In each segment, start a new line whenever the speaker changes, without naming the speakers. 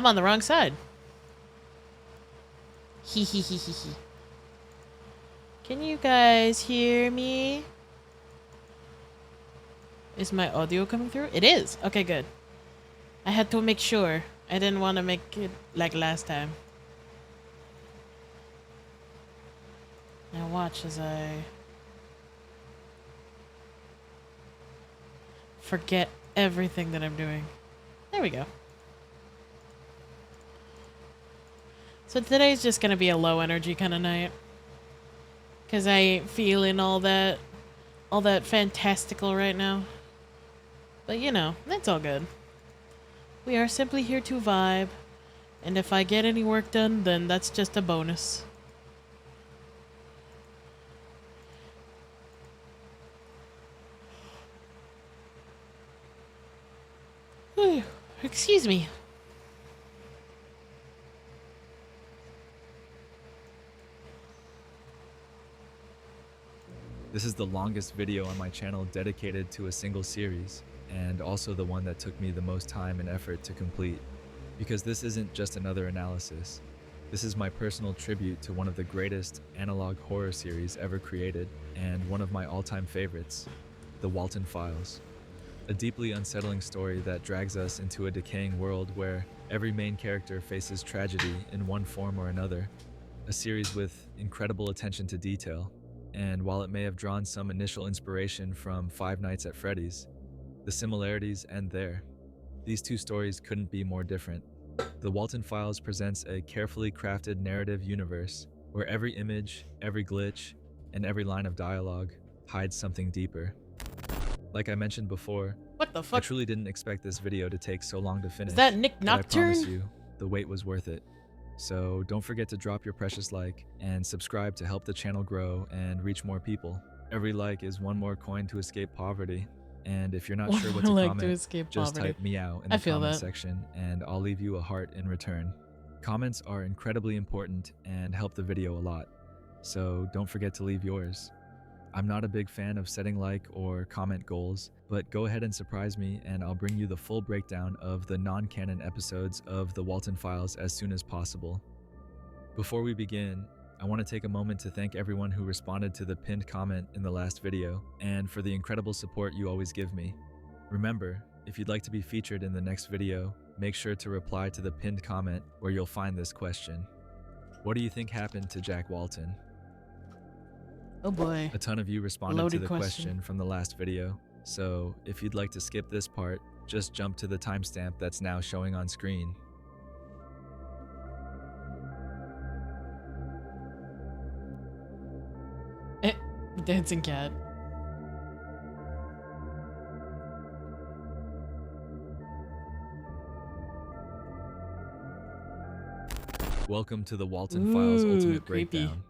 I'm on the wrong side. Hee hee hee hee hee. Can you guys hear me? Is my audio coming through? It is. Okay, good. I had to make sure. I didn't want to make it like last time. Now watch as I forget everything that I'm doing. There we go. So today's just gonna be a low energy kind of night. Cause I ain't feeling all that fantastical right now. But you know, that's all good. We are simply here to vibe. And if I get any work done, then that's just a bonus. Whew, excuse me.
This is the longest video on my channel dedicated to a single series, and also the one that took me the most time and effort to complete. Because this isn't just another analysis. This is my personal tribute to one of the greatest analog horror series ever created, and one of my all-time favorites, The Walton Files. A deeply unsettling story that drags us into a decaying world where every main character faces tragedy in one form or another. A series with incredible attention to detail. And while it may have drawn some initial inspiration from Five Nights at Freddy's, the similarities end there. These two stories couldn't be more different. The Walton Files presents a carefully crafted narrative universe where every image, every glitch, and every line of dialogue hides something deeper. Like I mentioned before,
What the
I
fuck?
truly didn't expect this video to take so long to finish.
Is that Nick
but I promise
Nocturne?
you, the wait was worth it. So don't forget to drop your precious like and subscribe to help the channel grow and reach more people. Every like is one more coin to escape poverty. And if you're not sure what to
Like
comment,
to escape
just
poverty.
type meow in
I
the
feel
comment
that.
section and I'll leave you a heart in return. Comments are incredibly important and help the video a lot. So don't forget to leave yours. I'm not a big fan of setting like or comment goals, but go ahead and surprise me and I'll bring you the full breakdown of the non-canon episodes of The Walton Files as soon as possible. Before we begin, I want to take a moment to thank everyone who responded to the pinned comment in the last video and for the incredible support you always give me. Remember, if you'd like to be featured in the next video, make sure to reply to the pinned comment where you'll find this question. What do you think happened to Jack Walton?
Oh boy.
A ton of you responded to
Loaded
the
question.
question from the last video, so if you'd like to skip this part, just jump to the timestamp that's now showing on screen.
Dancing cat.
Welcome to the Walton Files Ultimate
Creepy.
Breakdown.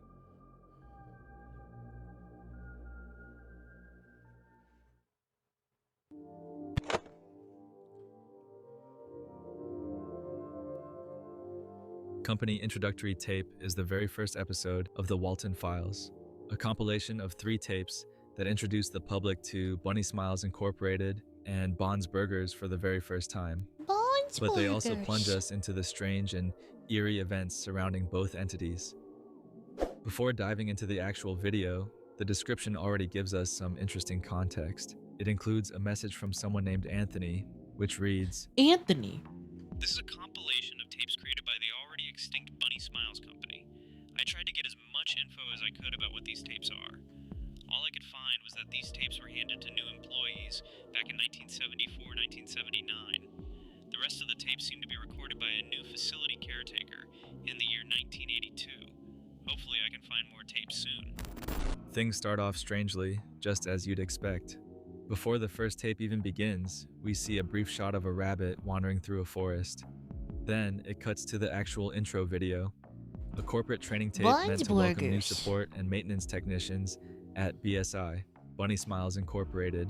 Company introductory tape is the very first episode of The Walton Files, a compilation of 3 tapes that introduce the public to Bunny Smiles Incorporated and Bond's Burgers for the very first time.
Bonds
But they also plunge us into the strange and eerie events surrounding both entities. Before diving into the actual video, the description already gives us some interesting context. It includes a message from someone named Anthony, which reads,
Anthony.
This is a compilation of tapes created by the already extinct Bunny Smiles Company. I tried to get as much info as I could about what these tapes are. All I could find was that these tapes were handed to new employees back in 1974-1979. The rest of the tapes seem to be recorded by a new facility caretaker in the year 1982. Hopefully I can find more tapes soon.
Things start off strangely, just as you'd expect. Before the first tape even begins, we see a brief shot of a rabbit wandering through a forest. Then it cuts to the actual intro video, a corporate training tape meant to welcome new support and maintenance technicians at BSI, Bunny Smiles Incorporated.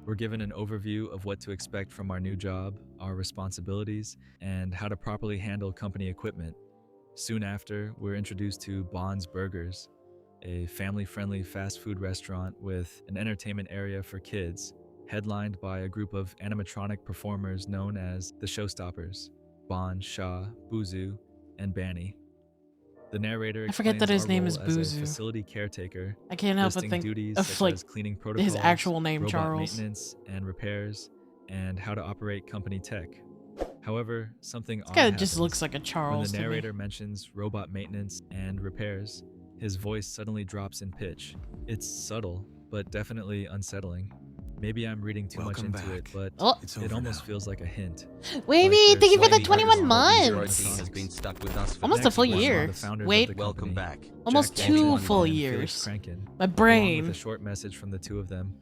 We're given an overview of what to expect from our new job, our responsibilities, and how to properly handle company equipment. Soon after, we're introduced to Bond's Burgers, a family-friendly fast food restaurant with an entertainment area for kids, headlined by a group of animatronic performers known as the Showstoppers. Bon, Shah, Buzu, and Banny. The narrator
I forget that
explains
his
our
name
role
is
as a
Buzu.
facility caretaker,
I can't help but
listing
think
duties
of
such
like
as cleaning
his
protocols,
actual name,
robot
Charles.
maintenance and repairs, and how to operate company tech. However, something
This
odd
guy
happens.
just looks like a
When
Charles
the
to me.
narrator mentions robot maintenance and repairs, his voice suddenly drops in pitch. It's subtle, but definitely unsettling. Maybe I'm reading too much into it, but
Oh.
it almost feels like a hint.
Wavy,
Like
thank you for
there's
the
something
21
wrong with these
months.
Team has been stuck with us for
Almost a
Next,
full
one of
year.
the founders
Wait,
of the
Welcome
company,
back.
almost
Jack
2
Walton
full
and Felix
years.
Kranken,
My
along with
brain.
a short message from the two of them.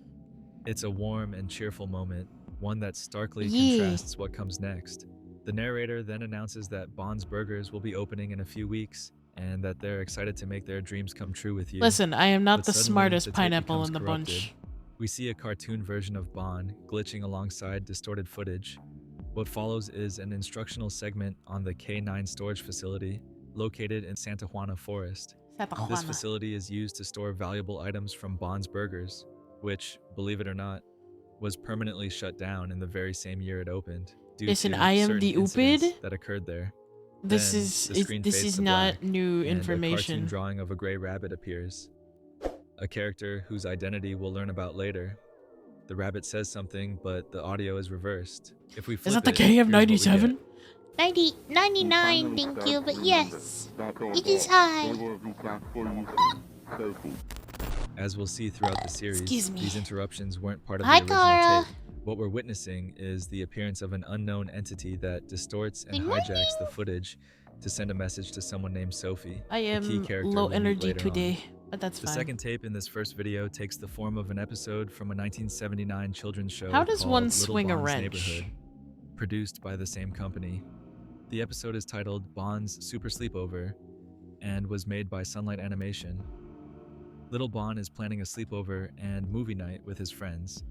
It's a warm and cheerful moment, one that starkly
Yeah.
contrasts what comes next. The narrator then announces that Bond's Burgers will be opening in a few weeks, and that they're excited to make their dreams come true with you.
Listen, I am not
But
the
suddenly,
smartest
the tape
pineapple
becomes
in the
corrupted.
bunch.
We see a cartoon version of Bond glitching alongside distorted footage. What follows is an instructional segment on the K9 storage facility located in Santa Juana Forest. This facility is used to store valuable items from Bond's Burgers, which, believe it or not, was permanently shut down in the very same year it opened due
Listen,
to
I am
certain
the
incidents
Upid.
that occurred there.
This
Then,
is
the screen
this
fades
is
to
not
black,
new
and a cartoon
information.
drawing of a gray rabbit appears. A character whose identity we'll learn about later. The rabbit says something, but the audio is reversed. If we flip
Is that the
it, here's what we get.
KF97?
99, thank you, but yes, it is I.
As we'll see throughout the series,
Excuse me.
these interruptions weren't part of
Hi,
the original
Kara.
tape. What we're witnessing is the appearance of an unknown entity that distorts and
Good
hijacks the footage to send a message to someone named Sophie,
I
a key
am
character
low
we'll meet
energy
later on.
today, but that's
The
fine.
second tape in this first video takes the form of an episode from a 1979 children's show
How does
called
one
Little
swing a
Bond's
wrench?
Neighborhood, produced by the same company. The episode is titled Bond's Super Sleepover and was made by Sunlight Animation. Little Bond is planning a sleepover and movie night with his friends,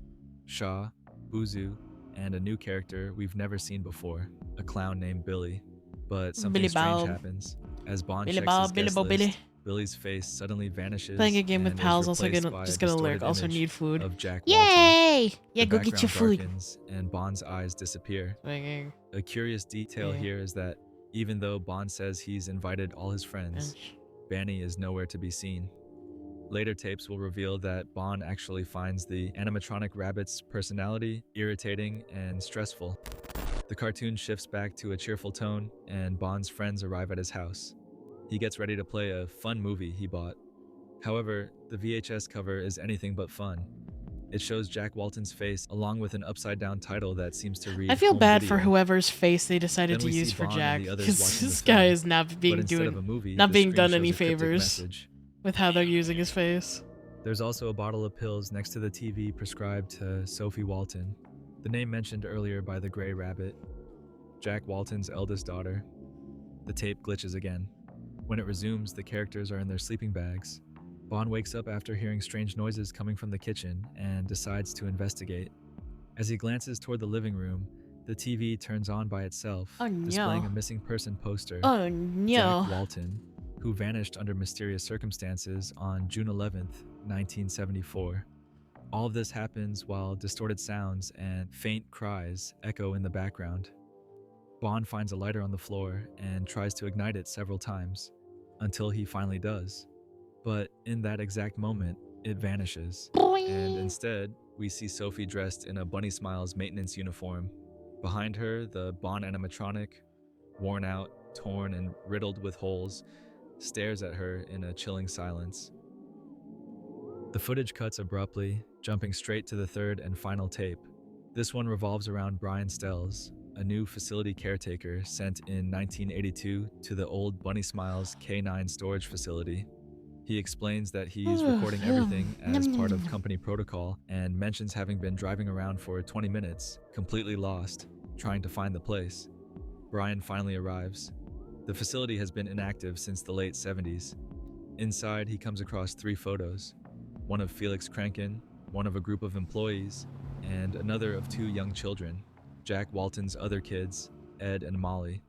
Shaw, Buzu, and a new character we've never seen before, a clown named Billy. But something
Billy
strange
Bob.
happens. As Bond
Billy
checks
Bob,
his
Billy
guest
Bob,
list,
Billy.
Billy's face suddenly vanishes.
Playing a game with
and is
pals, also
replaced
gonna
by a
just gonna
distorted
lurk. Also
image
need food.
of Jack Walton.
Yay! Yeah,
The
go get your
background
food.
darkens, and Bond's eyes disappear.
Swinging.
A curious detail
Yeah.
here is that even though Bond says he's invited all his friends,
Bench.
Banny is nowhere to be seen. Later tapes will reveal that Bond actually finds the animatronic rabbit's personality irritating and stressful. The cartoon shifts back to a cheerful tone, and Bond's friends arrive at his house. He gets ready to play a fun movie he bought. However, the VHS cover is anything but fun. It shows Jack Walton's face along with an upside-down title that seems to read
I feel
Home
bad for
Video.
whoever's face they decided
Then
to
we
use
see
for
Bond and
Jack,
the others
because
watching the
this guy
film.
is not
But
being
instead of a
doing
movie,
not
the
being
screen
done
shows
any
a cryptic
favors.
message.
with how they're using his face.
There's also a bottle of pills next to the TV prescribed to Sophie Walton, the name mentioned earlier by the Gray Rabbit, Jack Walton's eldest daughter. The tape glitches again. When it resumes, the characters are in their sleeping bags. Bond wakes up after hearing strange noises coming from the kitchen and decides to investigate. As he glances toward the living room, the TV turns on by itself,
Oh, no.
displaying a missing person poster.
Oh no.
Jack Walton, who vanished under mysterious circumstances on June 11th, 1974. All of this happens while distorted sounds and faint cries echo in the background. Bond finds a lighter on the floor and tries to ignite it several times, until he finally does. But in that exact moment, it vanishes. And instead, we see Sophie dressed in a Bunny Smiles maintenance uniform. Behind her, the Bond animatronic, worn out, torn, and riddled with holes, stares at her in a chilling silence. The footage cuts abruptly, jumping straight to the third and final tape. This one revolves around Brian Stells, a new facility caretaker sent in 1982 to the old Bunny Smiles K9 storage facility. He explains that he's recording everything as part of company protocol and mentions having been driving around for 20 minutes, completely lost, trying to find the place. Brian finally arrives. The facility has been inactive since the late 70s. Inside, he comes across 3 photos, one of Felix Kranken, one of a group of employees, and another of 2 young children, Jack Walton's other kids, Ed and Molly.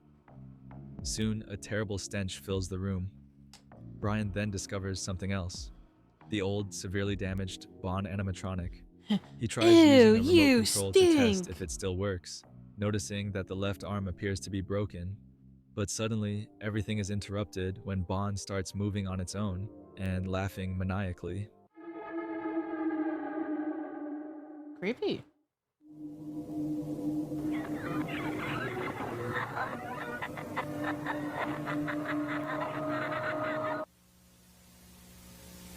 Soon, a terrible stench fills the room. Brian then discovers something else, the old, severely damaged Bond animatronic. He tries
Ew,
using a
you
remote control to test
stink.
if it still works, noticing that the left arm appears to be broken. But suddenly, everything is interrupted when Bond starts moving on its own and laughing maniacally.
Creepy.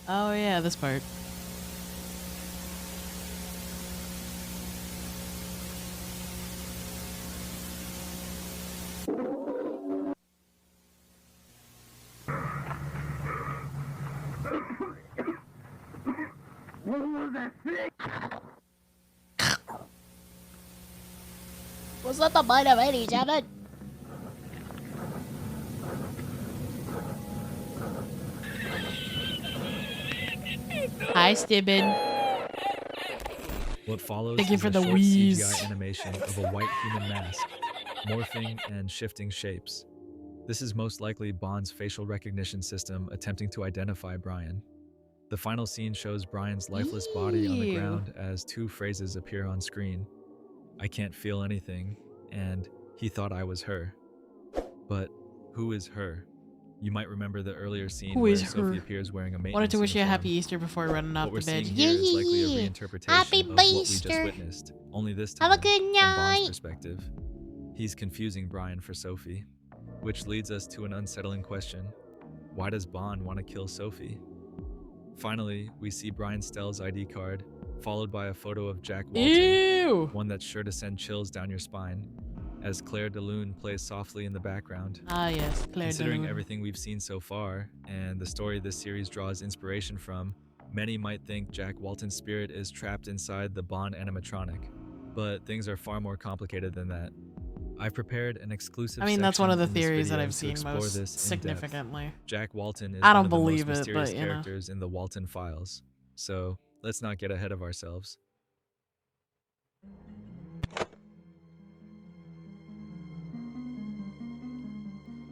Oh yeah, this part.
Was that the bite of 87?
Hi, Stibbin.
What follows
Thank you
is
for
a
the
short
wheeze.
CGI animation of a white human mask, morphing and shifting shapes. This is most likely Bond's facial recognition system attempting to identify Brian. The final scene shows Brian's lifeless body on the
Ew.
ground as two phrases appear on screen. I can't feel anything, and he thought I was her. But who is her? You might remember the earlier scene
Who
where
is
Sophie
her?
appears wearing a maintenance
Wanted to wish you a
uniform.
happy Easter before running off
What we're
the bed.
seeing here is likely a
Yeah.
reinterpretation
Happy
of what we
Easter.
just witnessed, only this
Have
time
a good
from
night.
Bond's perspective. He's confusing Brian for Sophie, which leads us to an unsettling question. Why does Bond want to kill Sophie? Finally, we see Brian Stell's ID card, followed by a photo of Jack Walton,
Ew.
one that's sure to send chills down your spine, as Claire de Lune plays softly in the background.
Ah yes, Claire
Considering
Delune.
everything we've seen so far, and the story this series draws inspiration from, many might think Jack Walton's spirit is trapped inside the Bond animatronic. But things are far more complicated than that. I've prepared an exclusive
I mean, that's one of the
section in this
theories that
video
I've
to
seen
explore
most
this in-depth.
significantly.
Jack Walton is
I
one
don't
of the most
believe it,
mysterious
but, you know.
characters in the Walton Files. So, let's not get ahead of ourselves.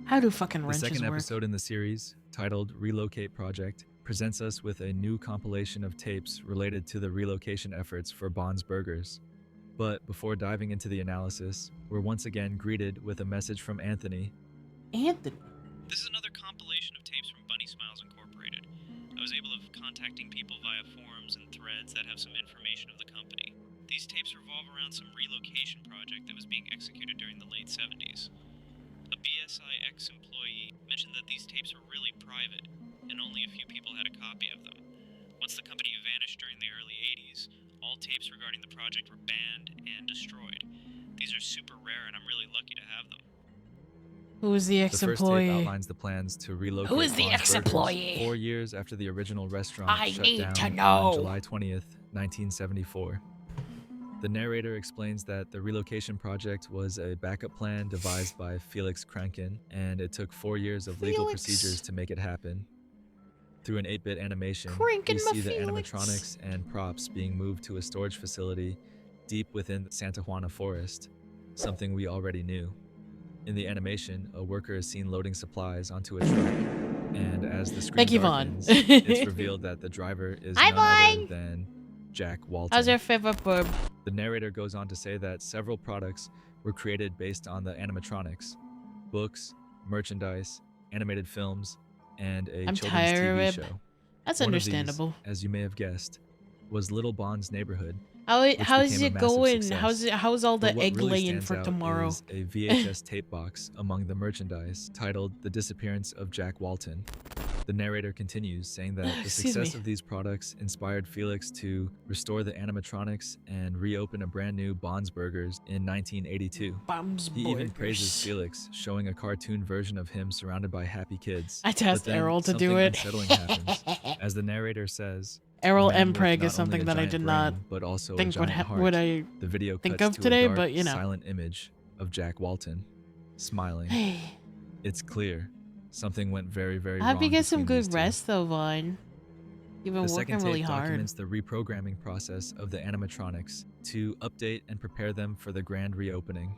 How do fucking
The
wrenches
second
work?
episode in the series, titled Relocate Project, presents us with a new compilation of tapes related to the relocation efforts for Bond's Burgers. But before diving into the analysis, we're once again greeted with a message from Anthony.
Anthony.
This is another compilation of tapes from Bunny Smiles Incorporated. I was able to contacting people via forums and threads that have some information of the company. These tapes revolve around some relocation project that was being executed during the late 70s. A BSI ex-employee mentioned that these tapes were really private, and only a few people had a copy of them. Once the company vanished during the early 80s, all tapes regarding the project were banned and destroyed. These are super rare, and I'm really lucky to have them.
Who is the
The first tape
ex-employee?
outlines the plans to relocate
Who is the
Bond's Burgers
ex-employee?
4 years after the original restaurant
I
shut
need
down
to
on
know.
July 20th, 1974. The narrator explains that the relocation project was a backup plan devised by Felix Kranken, and it took 4 years of legal
Felix.
procedures to make it happen. Through an 8-bit animation,
Crankin'
we
my
see the
Felix.
animatronics and props being moved to a storage facility deep within the Santa Juana forest, something we already knew. In the animation, a worker is seen loading supplies onto a truck, and as the screen
Thank you, Vaughn.
darkens, it's revealed that the driver is
Hi,
none other
Vaughn.
than Jack Walton.
How's your favorite boob?
The narrator goes on to say that several products were created based on the animatronics: books, merchandise, animated films, and a
I'm
children's TV
tired.
show.
That's
One of these,
understandable.
as you may have guessed, was Little Bond's Neighborhood.
How's
became a
it
massive
going?
success.
How's all the
But what
egg
really
laying
stands
for
out
tomorrow?
is a VHS tape box among the merchandise titled The Disappearance of Jack Walton. The narrator continues, saying that the
Excuse
success
me.
of these products inspired Felix to restore the animatronics and reopen a brand new Bond's Burgers in 1982.
Bombs
He even
Burgers.
praises Felix, showing a cartoon version of him surrounded by happy kids.
I tasked
But then
Errol to do
something
it.
unsettling happens. As the narrator says,
Errol
a man with
Mpreg
not
is something
only a
that I
giant
did
brain,
not
but also
think
a
would
giant heart.
would I
The video
think
cuts
of
to
today,
a dark,
but, you know.
silent image of Jack Walton, smiling.
Hey,
It's clear something went very, very
I
wrong.
hope you get some
between these
good
two.
rest though, Vaughn. You've been
The
working
second
really
tape
hard.
documents the reprogramming process of the animatronics to update and prepare them for the grand reopening.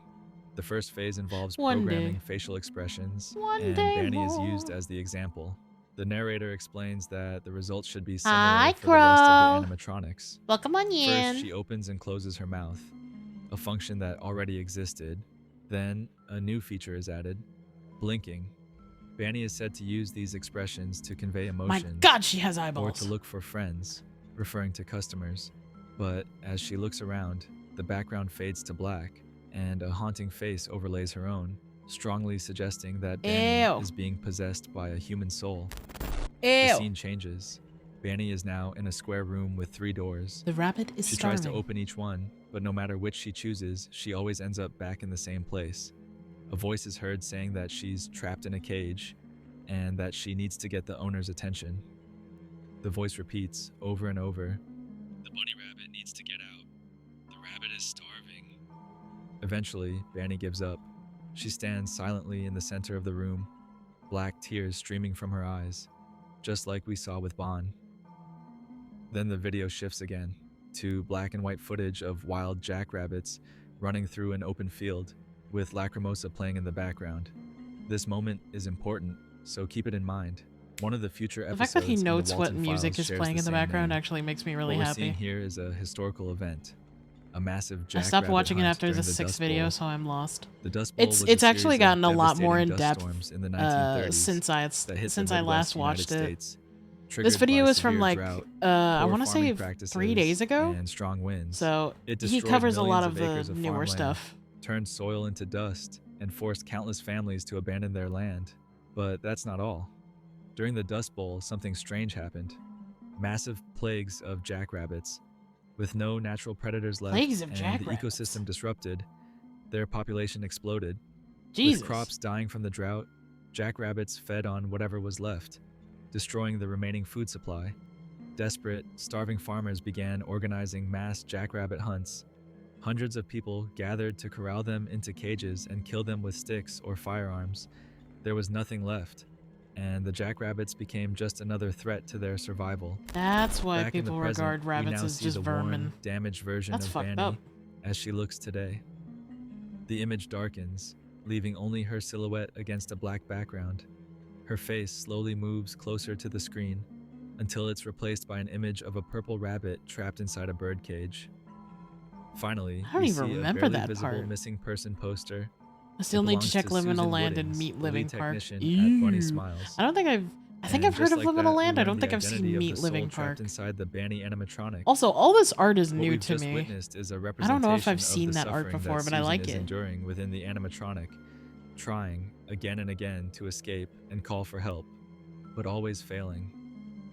The first phase involves
One
programming
day.
facial expressions,
One
and
day
Banny is
more.
used as the example. The narrator explains that the results should be
Hi,
similar for the rest of
Crow.
the animatronics.
Welcome on
First,
in.
she opens and closes her mouth. a function that already existed. Then, a new feature is added, blinking. Banny is said to use these expressions to convey
My
emotions
God, she has
or
eyeballs.
to look for friends, referring to customers. But as she looks around, the background fades to black, and a haunting face overlays her own, strongly suggesting that Banny
Ew.
is being possessed by a human soul.
Ew.
The scene changes. Banny is now in a square room with 3 doors.
The rabbit is
She
starving.
tries to open each one, but no matter which she chooses, she always ends up back in the same place. A voice is heard saying that she's trapped in a cage and that she needs to get the owner's attention. The voice repeats over and over, "The bunny rabbit needs to get out. The rabbit is starving." Eventually, Banny gives up. She stands silently in the center of the room, black tears streaming from her eyes, just like we saw with Bon. Then the video shifts again to black and white footage of wild jackrabbits running through an open field, with Lacrimosa playing in the background. This moment is important, so keep it in mind. One of the future
The
episodes
fact that he
in the
notes what
Walton
music
Files
is
shares
playing in the
same
background
name.
actually makes me really
What we're seeing
happy.
here is a historical event, a massive
I
jackrabbit
stopped watching it
hunt
after
during
the
the
6th
Dust
video,
Bowl.
so I'm lost.
The Dust Bowl was
It's
a
actually
series
gotten
of
a lot more in
devastating dust
depth
storms in the 1930s
since
that hit
since
the
I last
Midwest
watched
United
it.
States,
This
triggered
video
by
is from
severe
like
drought,
I
poor
want to say
farming
3
practices,
days ago.
and strong winds.
So
It
he
destroyed
covers a lot
millions
of the
acres of
newer
farmland,
stuff.
turned soil into dust, and forced countless families to abandon their land. But that's not all. During the Dust Bowl, something strange happened. Massive plagues of jackrabbits. With no natural predators left
Plagues of
and the
jackrabbits.
ecosystem disrupted, their population exploded.
Jesus.
With crops dying from the drought, jackrabbits fed on whatever was left, destroying the remaining food supply. Desperate, starving farmers began organizing mass jackrabbit hunts. Hundreds of people gathered to corral them into cages and kill them with sticks or firearms. There was nothing left, and the jackrabbits became just another threat to their survival.
That's why
Back in the
people
present,
regard
we
rabbits
now
as
see
just
the
vermin.
worn, damaged version
That's
of
fucked
Banny
up.
as she looks today. The image darkens, leaving only her silhouette against a black background. Her face slowly moves closer to the screen until it's replaced by an image of a purple rabbit trapped inside a birdcage. Finally,
I don't
we
even
see a
remember
barely
that
visible
part.
missing person poster.
I still
It
need to
belongs
check
to
Liminal
Susan
Land and
Woodings,
meet
the
Living
lead
Park.
technician at Bunny
Ew.
Smiles.
I think
And
I've heard
just
of
like
Liminal
that, we
Land. I
learn
don't
the
think I've
identity
seen
of
Meet
the
Living
soul trapped
Park.
inside the Banny animatronic.
Also, all this art is
What
new
we've
to
just
me.
witnessed is a
I
representation
don't know if I've
of
seen
the
that art
suffering
before,
that
but I
Susan
like
is
it.
enduring within the animatronic, trying again and again to escape and call for help, but always failing.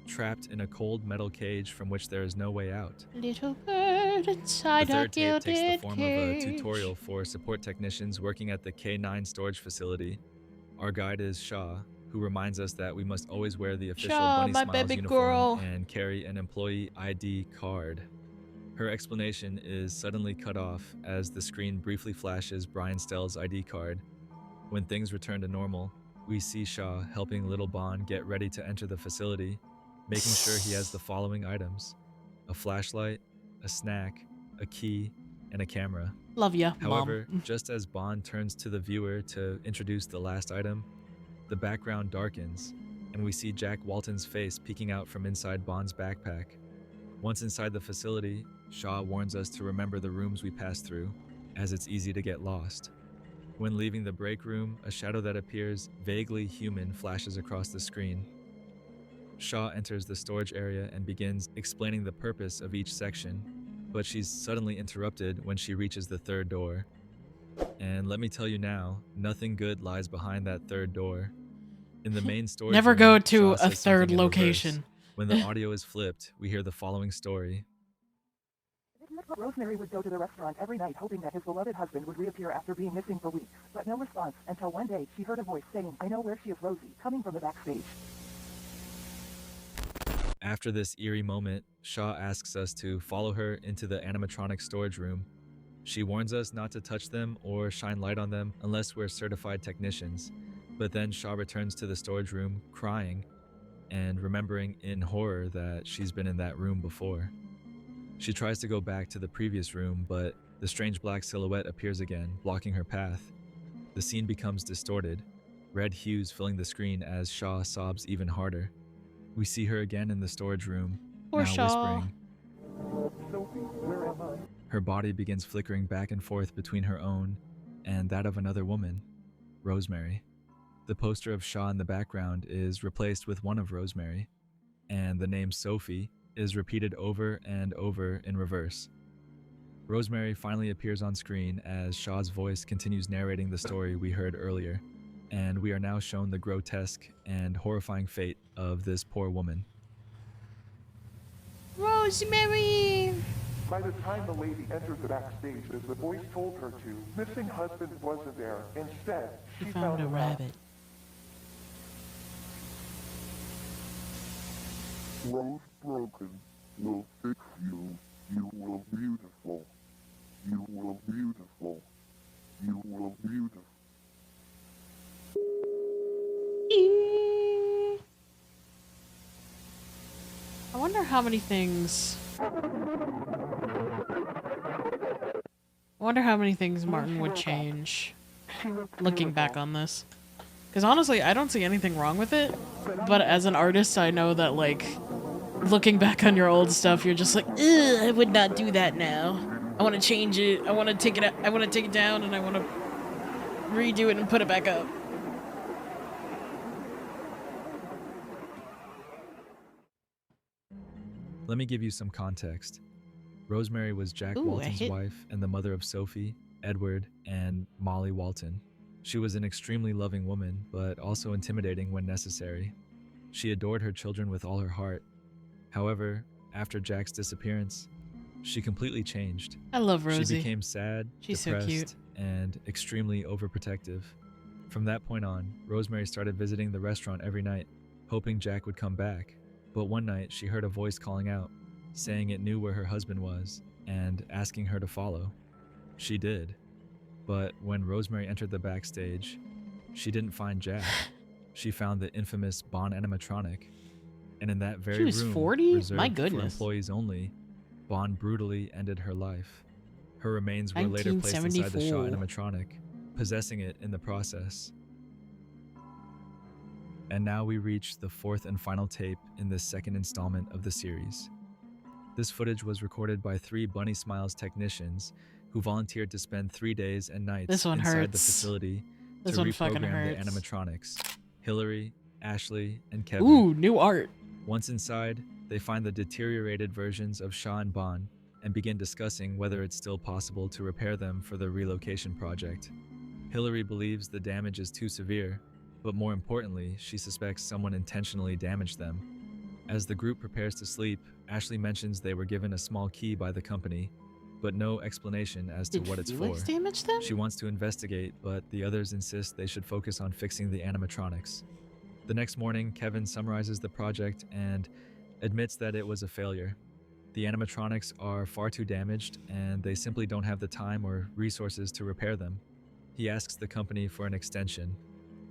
Trapped in a cold metal cage from which there is no way out.
Little bird
The
inside a
third tape takes the
gilded
form of a
cage.
tutorial for support technicians working at the K9 storage facility. Our guide is Shaw, who reminds us that we must always wear the official
Shaw,
Bunny
my
Smiles
baby
uniform
girl.
and carry an employee ID card. Her explanation is suddenly cut off as the screen briefly flashes Brian Stell's ID card. When things return to normal, we see Shaw helping Little Bon get ready to enter the facility, making sure he has the following items: a flashlight, a snack, a key, and a camera.
Love ya,
However,
Mom.
just as Bond turns to the viewer to introduce the last item, the background darkens, and we see Jack Walton's face peeking out from inside Bond's backpack. Once inside the facility, Shaw warns us to remember the rooms we pass through, as it's easy to get lost. When leaving the break room, a shadow that appears vaguely human flashes across the screen. Shaw enters the storage area and begins explaining the purpose of each section, but she's suddenly interrupted when she reaches the third door. And let me tell you now, nothing good lies behind that third door. In the main storage
Never
room,
go to
Shaw
a
says
third
something in reverse.
location.
When the audio is flipped, we hear the following story.
Rosemary would go to the restaurant every night hoping that his beloved husband would reappear after being missing for weeks, but no response until one day she heard a voice saying, "I know where she is, Rosie," coming from the backstage.
After this eerie moment, Shaw asks us to follow her into the animatronic storage room. She warns us not to touch them or shine light on them unless we're certified technicians. But then Shaw returns to the storage room crying and remembering in horror that she's been in that room before. She tries to go back to the previous room, but the strange black silhouette appears again, blocking her path. The scene becomes distorted, red hues filling the screen as Shaw sobs even harder. We see her again in the storage room,
Poor
now
Shaw.
whispering.
Sophie, where am I?
Her body begins flickering back and forth between her own and that of another woman, Rosemary. The poster of Shaw in the background is replaced with one of Rosemary, and the name Sophie is repeated over and over in reverse. Rosemary finally appears on screen as Shaw's voice continues narrating the story we heard earlier, and we are now shown the grotesque and horrifying fate of this poor woman.
Rosemary!
By the time the lady entered the backstage as the voice told her to, missing husband wasn't there. Instead,
She
she
found a rabbit.
Rose broken will fix you. You will beautiful. You will beautiful. You will beautiful.
I wonder how many things... Martin would change looking back on this. Because honestly, I don't see anything wrong with it, but as an artist, I know that, like, looking back on your old stuff, you're just like, ugh, I would not do that now. I want to change it, I want to take it down, and I want to redo it and put it back up.
Let me give you some context. Rosemary was Jack
Ooh,
Walton's wife and the mother of Sophie, Edward, and Molly Walton. She was an extremely loving woman, but also intimidating when necessary. She adored her children with all her heart. However, after Jack's disappearance, she completely changed.
I love Rosie.
She became sad,
She's so
depressed,
cute.
and extremely overprotective. From that point on, Rosemary started visiting the restaurant every night, hoping Jack would come back. But one night, she heard a voice calling out, saying it knew where her husband was, and asking her to follow. She did. But when Rosemary entered the backstage, she didn't find Jack. She found the infamous Bond animatronic. And in that very
She was
room,
40?
reserved
My
for
goodness.
employees only, Bond brutally ended her life. Her remains were later placed inside the Shaw
1974.
animatronic, possessing it in the process. And now we reach the fourth and final tape in this second installment of the series. This footage was recorded by 3 Bunny Smiles technicians who volunteered to spend 3 days and nights
This one
inside the
hurts.
facility
This
to
one fucking
reprogram the
hurts.
animatronics. Hillary, Ashley, and Kevin.
Ooh, new art.
Once inside, they find the deteriorated versions of Shaw and Bond and begin discussing whether it's still possible to repair them for the relocation project. Hillary believes the damage is too severe, but more importantly, she suspects someone intentionally damaged them. As the group prepares to sleep, Ashley mentions they were given a small key by the company, but no explanation as to
Did
what it's
Felix
for.
damage them?
She wants to investigate, but the others insist they should focus on fixing the animatronics. The next morning, Kevin summarizes the project and admits that it was a failure. The animatronics are far too damaged, and they simply don't have the time or resources to repair them. He asks the company for an extension.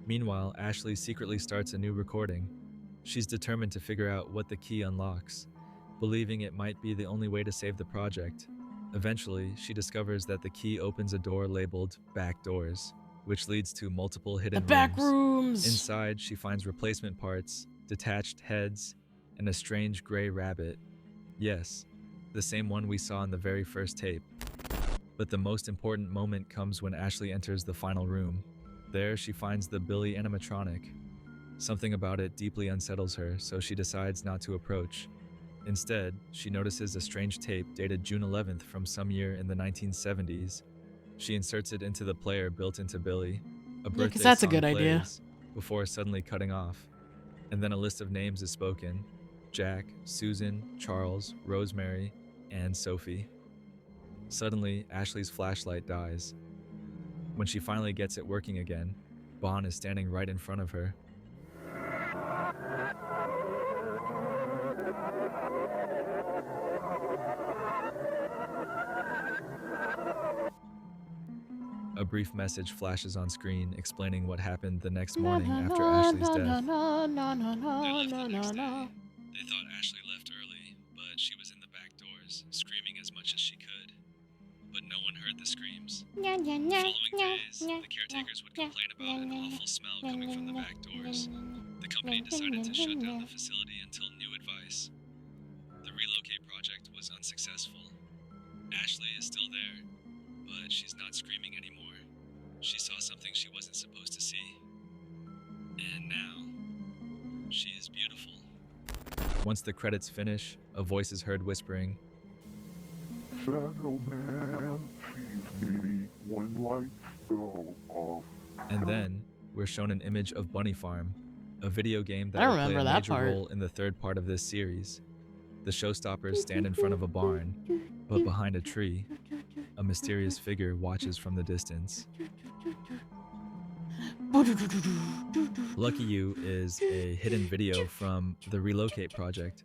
Meanwhile, Ashley secretly starts a new recording. She's determined to figure out what the key unlocks, believing it might be the only way to save the project. Eventually, she discovers that the key opens a door labeled Back Doors, which leads to multiple hidden
The back
rooms.
rooms.
Inside, she finds replacement parts, detached heads, and a strange gray rabbit. Yes, the same one we saw in the very first tape. But the most important moment comes when Ashley enters the final room. There, she finds the Billy animatronic. Something about it deeply unsettles her, so she decides not to approach. Instead, she notices a strange tape dated June 11th from some year in the 1970s. She inserts it into the player built into Billy. A birthday
'cause that's a
song
good idea.
plays before suddenly cutting off. And then a list of names is spoken: Jack, Susan, Charles, Rosemary, and Sophie. Suddenly, Ashley's flashlight dies. When she finally gets it working again, Bond is standing right in front of her. A brief message flashes on screen explaining what happened the next morning after Ashley's death.
They left the next day. They thought Ashley left early, but she was in the back doors, screaming as much as she could. But no one heard the screams. Following days, the caretakers would complain about an awful smell coming from the back doors. The company decided to shut down the facility until new advice. The relocate project was unsuccessful.
Ashley is still there, but she's not screaming anymore. She saw something she wasn't supposed to see. And now, she is beautiful. Once the credits finish, a voice is heard whispering,
Shadow Man sees me when lights go off.
and then we're shown an image of Bunny Farm, a video game that
I
will play
remember
a
that
major
part.
role in the third part of this series. The showstoppers stand in front of a barn, but behind a tree, a mysterious figure watches from the distance. Lucky You is a hidden video from the Relocate project,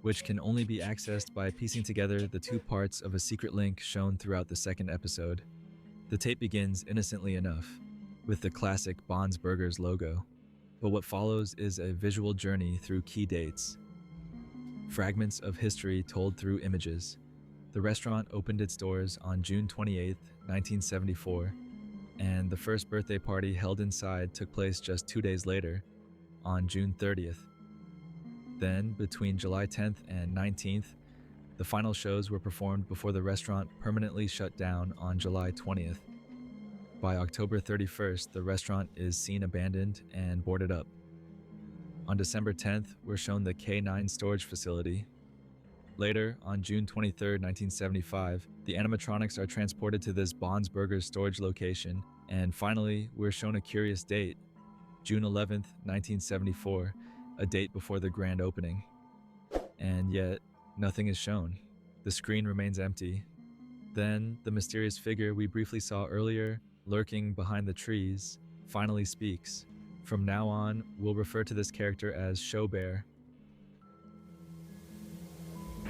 which can only be accessed by piecing together the two parts of a secret link shown throughout the second episode. The tape begins innocently enough, with the classic Bond's Burgers logo, but what follows is a visual journey through key dates. Fragments of history told through images. The restaurant opened its doors on June 28, 1974, and the first birthday party held inside took place just 2 days later, on June 30th. Then, between July 10th and 19th, the final shows were performed before the restaurant permanently shut down on July 20th. By October 31st, the restaurant is seen abandoned and boarded up. On December 10th, we're shown the K9 storage facility. Later, on June 23, 1975, the animatronics are transported to this Bond's Burgers storage location, and finally, we're shown a curious date, June 11th, 1974, a date before the grand opening. And yet, nothing is shown. The screen remains empty. Then, the mysterious figure we briefly saw earlier, lurking behind the trees, finally speaks. From now on, we'll refer to this character as Show Bear.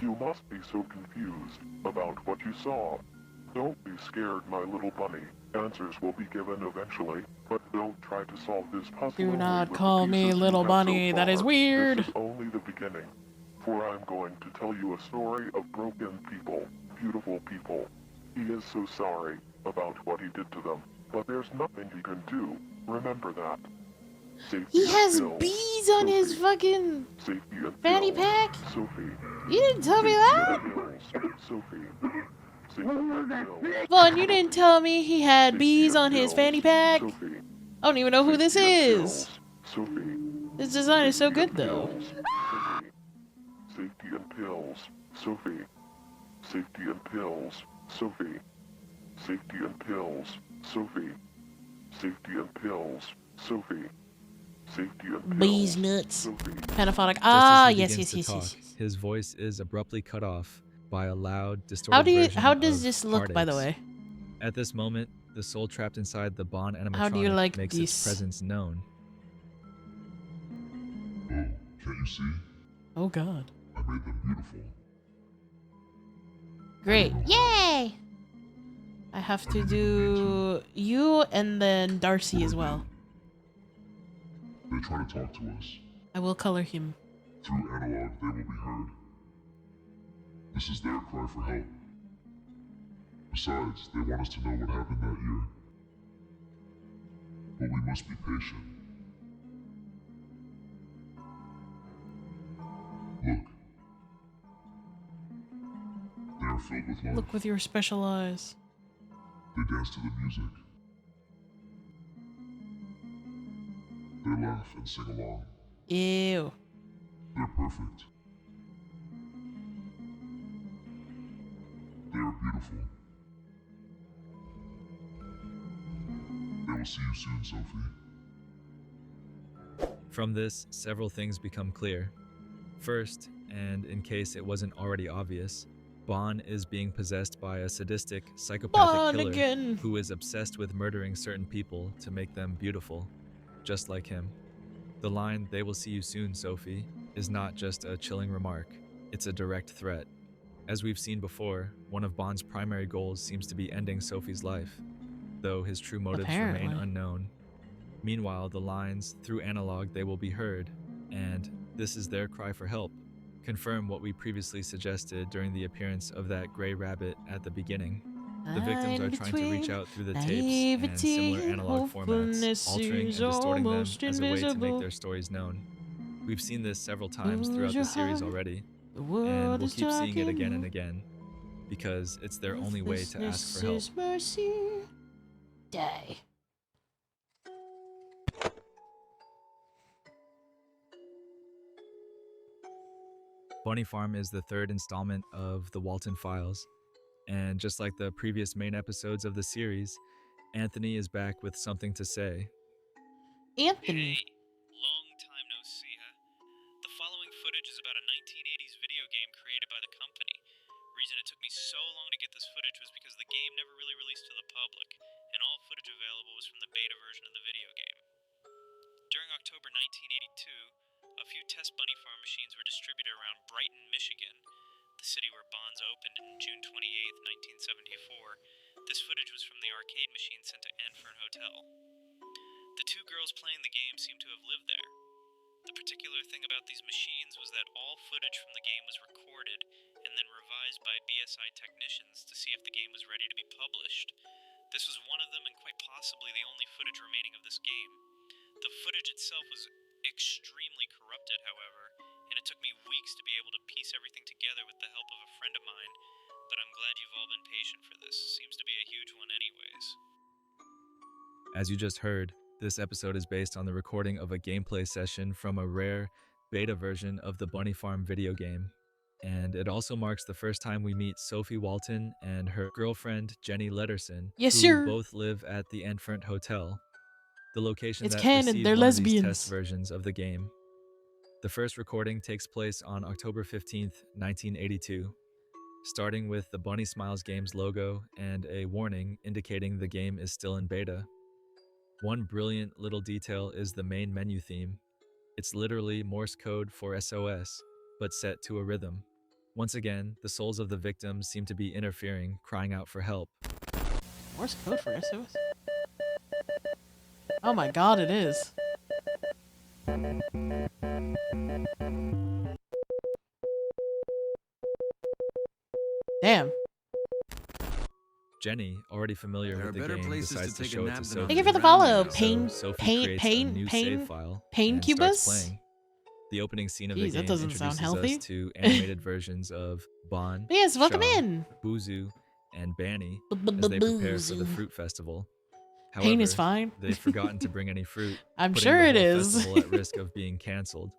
You must be so confused about what you saw. Don't be scared, my little bunny. Answers will be given eventually, but don't try to solve this puzzle.
Do
only
not
with the
call me
pieces you
little
have
bunny,
so
that is
far.
weird.
This is only the beginning, for I'm going to tell you a story of broken people, beautiful people. He is so sorry about what he did to them, but there's nothing he can do. Remember that. Safety
He
and
has
pills.
bees on his
Sophie.
fucking
Safety and
fanny
pills.
pack.
Sophie.
You didn't tell me that.
Safety and pills. Sophie. Safety and pills.
Vaughn, you didn't tell me he had
Safety
bees
and
on his
pills.
fanny pack.
Sophie.
I don't even know who this
Safety and
is.
pills. Sophie.
His design is so
Safety
good
and
though.
pills. Sophie. Safety and pills. Sophie. Safety and pills. Sophie. Safety and pills. Sophie. Safety and pills. Sophie. Safety and pills.
Bees nuts.
Sophie.
Panaphonic.
Just
Ah,
as he
yes,
begins
yes,
to
yes,
talk,
yes.
his voice is abruptly cut off by a loud, distorted version
How does
of
this look, by the
heartaches.
way?
At this moment, the soul trapped inside the Bond animatronic
How do you like
makes
this?
its presence known.
Oh, can't you see?
Oh God.
I made them beautiful.
Great.
Yay!
I have to do you and then Darcy as well.
They try to talk to us.
I will color him.
Through analog, they will be heard. This is their cry for help. Besides, they want us to know what happened that year. But we must be patient. Look. They are filled with love.
Look with your special eyes.
They dance to the music. They laugh and sing along.
Ew.
They're perfect. They are beautiful. They will see you soon, Sophie.
From this, several things become clear. First, and in case it wasn't already obvious, Bond is being possessed by a sadistic, psychopathic
Bond
killer
again.
who is obsessed with murdering certain people to make them beautiful, just like him. The line, "They will see you soon, Sophie," is not just a chilling remark, it's a direct threat. As we've seen before, one of Bond's primary goals seems to be ending Sophie's life, though his true motives remain
Apparently.
unknown. Meanwhile, the lines, "Through analog they will be heard," and "This is their cry for help," confirm what we previously suggested during the appearance of that gray rabbit at the beginning. The victims are trying to reach out through the tapes and
naivety
similar
and
analog formats,
hopefulness
altering and
is
distorting them
almost
as a way to make
invisible.
their stories known. We've seen this several times
Close
throughout
your
the series
heart.
already,
The
and
world
we'll
is
keep seeing it
talking.
again and again, because it's their only way to ask for help.
Ruthlessness is mercy. Die.
Bunny Farm is the third installment of the Walton Files, and just like the previous main episodes of the series, Anthony is back with something to say.
Anthony.
Hey, long time no see, huh? The following footage is about a 1980s video game created by the company. Reason it took me so long to get this footage was because the game never really released to the public, and all footage available was from the beta version of the video game. During October 1982, a few test Bunny Farm machines were distributed around Brighton, Michigan, the city where Bonds opened in June 28, 1974. This footage was from the arcade machine sent to Anfern Hotel. The two girls playing the game seemed to have lived there. The particular thing about these machines was that all footage from the game was recorded and then revised by BSI technicians to see if the game was ready to be published. This was one of them and quite possibly the only footage remaining of this game. The footage itself was extremely corrupted, however, and it took me weeks to be able to piece everything together with the help of a friend of mine, but I'm glad you've all been patient for this. Seems to be a huge one anyways.
As you just heard, this episode is based on the recording of a gameplay session from a rare beta version of the Bunny Farm video game. And it also marks the first time we meet Sophie Walton and her girlfriend Jenny Letterson,
Yes,
who
sir.
both live at the Enfront Hotel, the location
It's
that
canon,
received
they're
one of these
lesbians.
test versions of the game. The first recording takes place on October 15th, 1982, starting with the Bunny Smiles Games logo and a warning indicating the game is still in beta. One brilliant little detail is the main menu theme. It's literally Morse code for SOS, but set to a rhythm. Once again, the souls of the victims seem to be interfering, crying out for help.
Morse code for SOS? Oh my god, it is. Damn.
Jenny, already familiar
There
with
are
the
better
game,
places
decides
to
to
take a
show it
nap
to
than
Sophie.
on
Thank you for the
ground
follow.
now.
Pain,
So Sophie
pain,
creates
pain,
a new
pain,
save file
pain
and
cubus?
starts playing. The opening scene of
Jeez,
the
that
game
doesn't sound
introduces
healthy.
us to animated versions of Bon,
Yes, welcome
Shaw,
in.
Buzu, and Banny as they prepare for the
Boo-boo-boo-zoo.
fruit festival.
Pain
However,
is fine.
they've forgotten to bring any fruit,
I'm
putting
sure
the
it
whole
is.
festival at risk of being cancelled.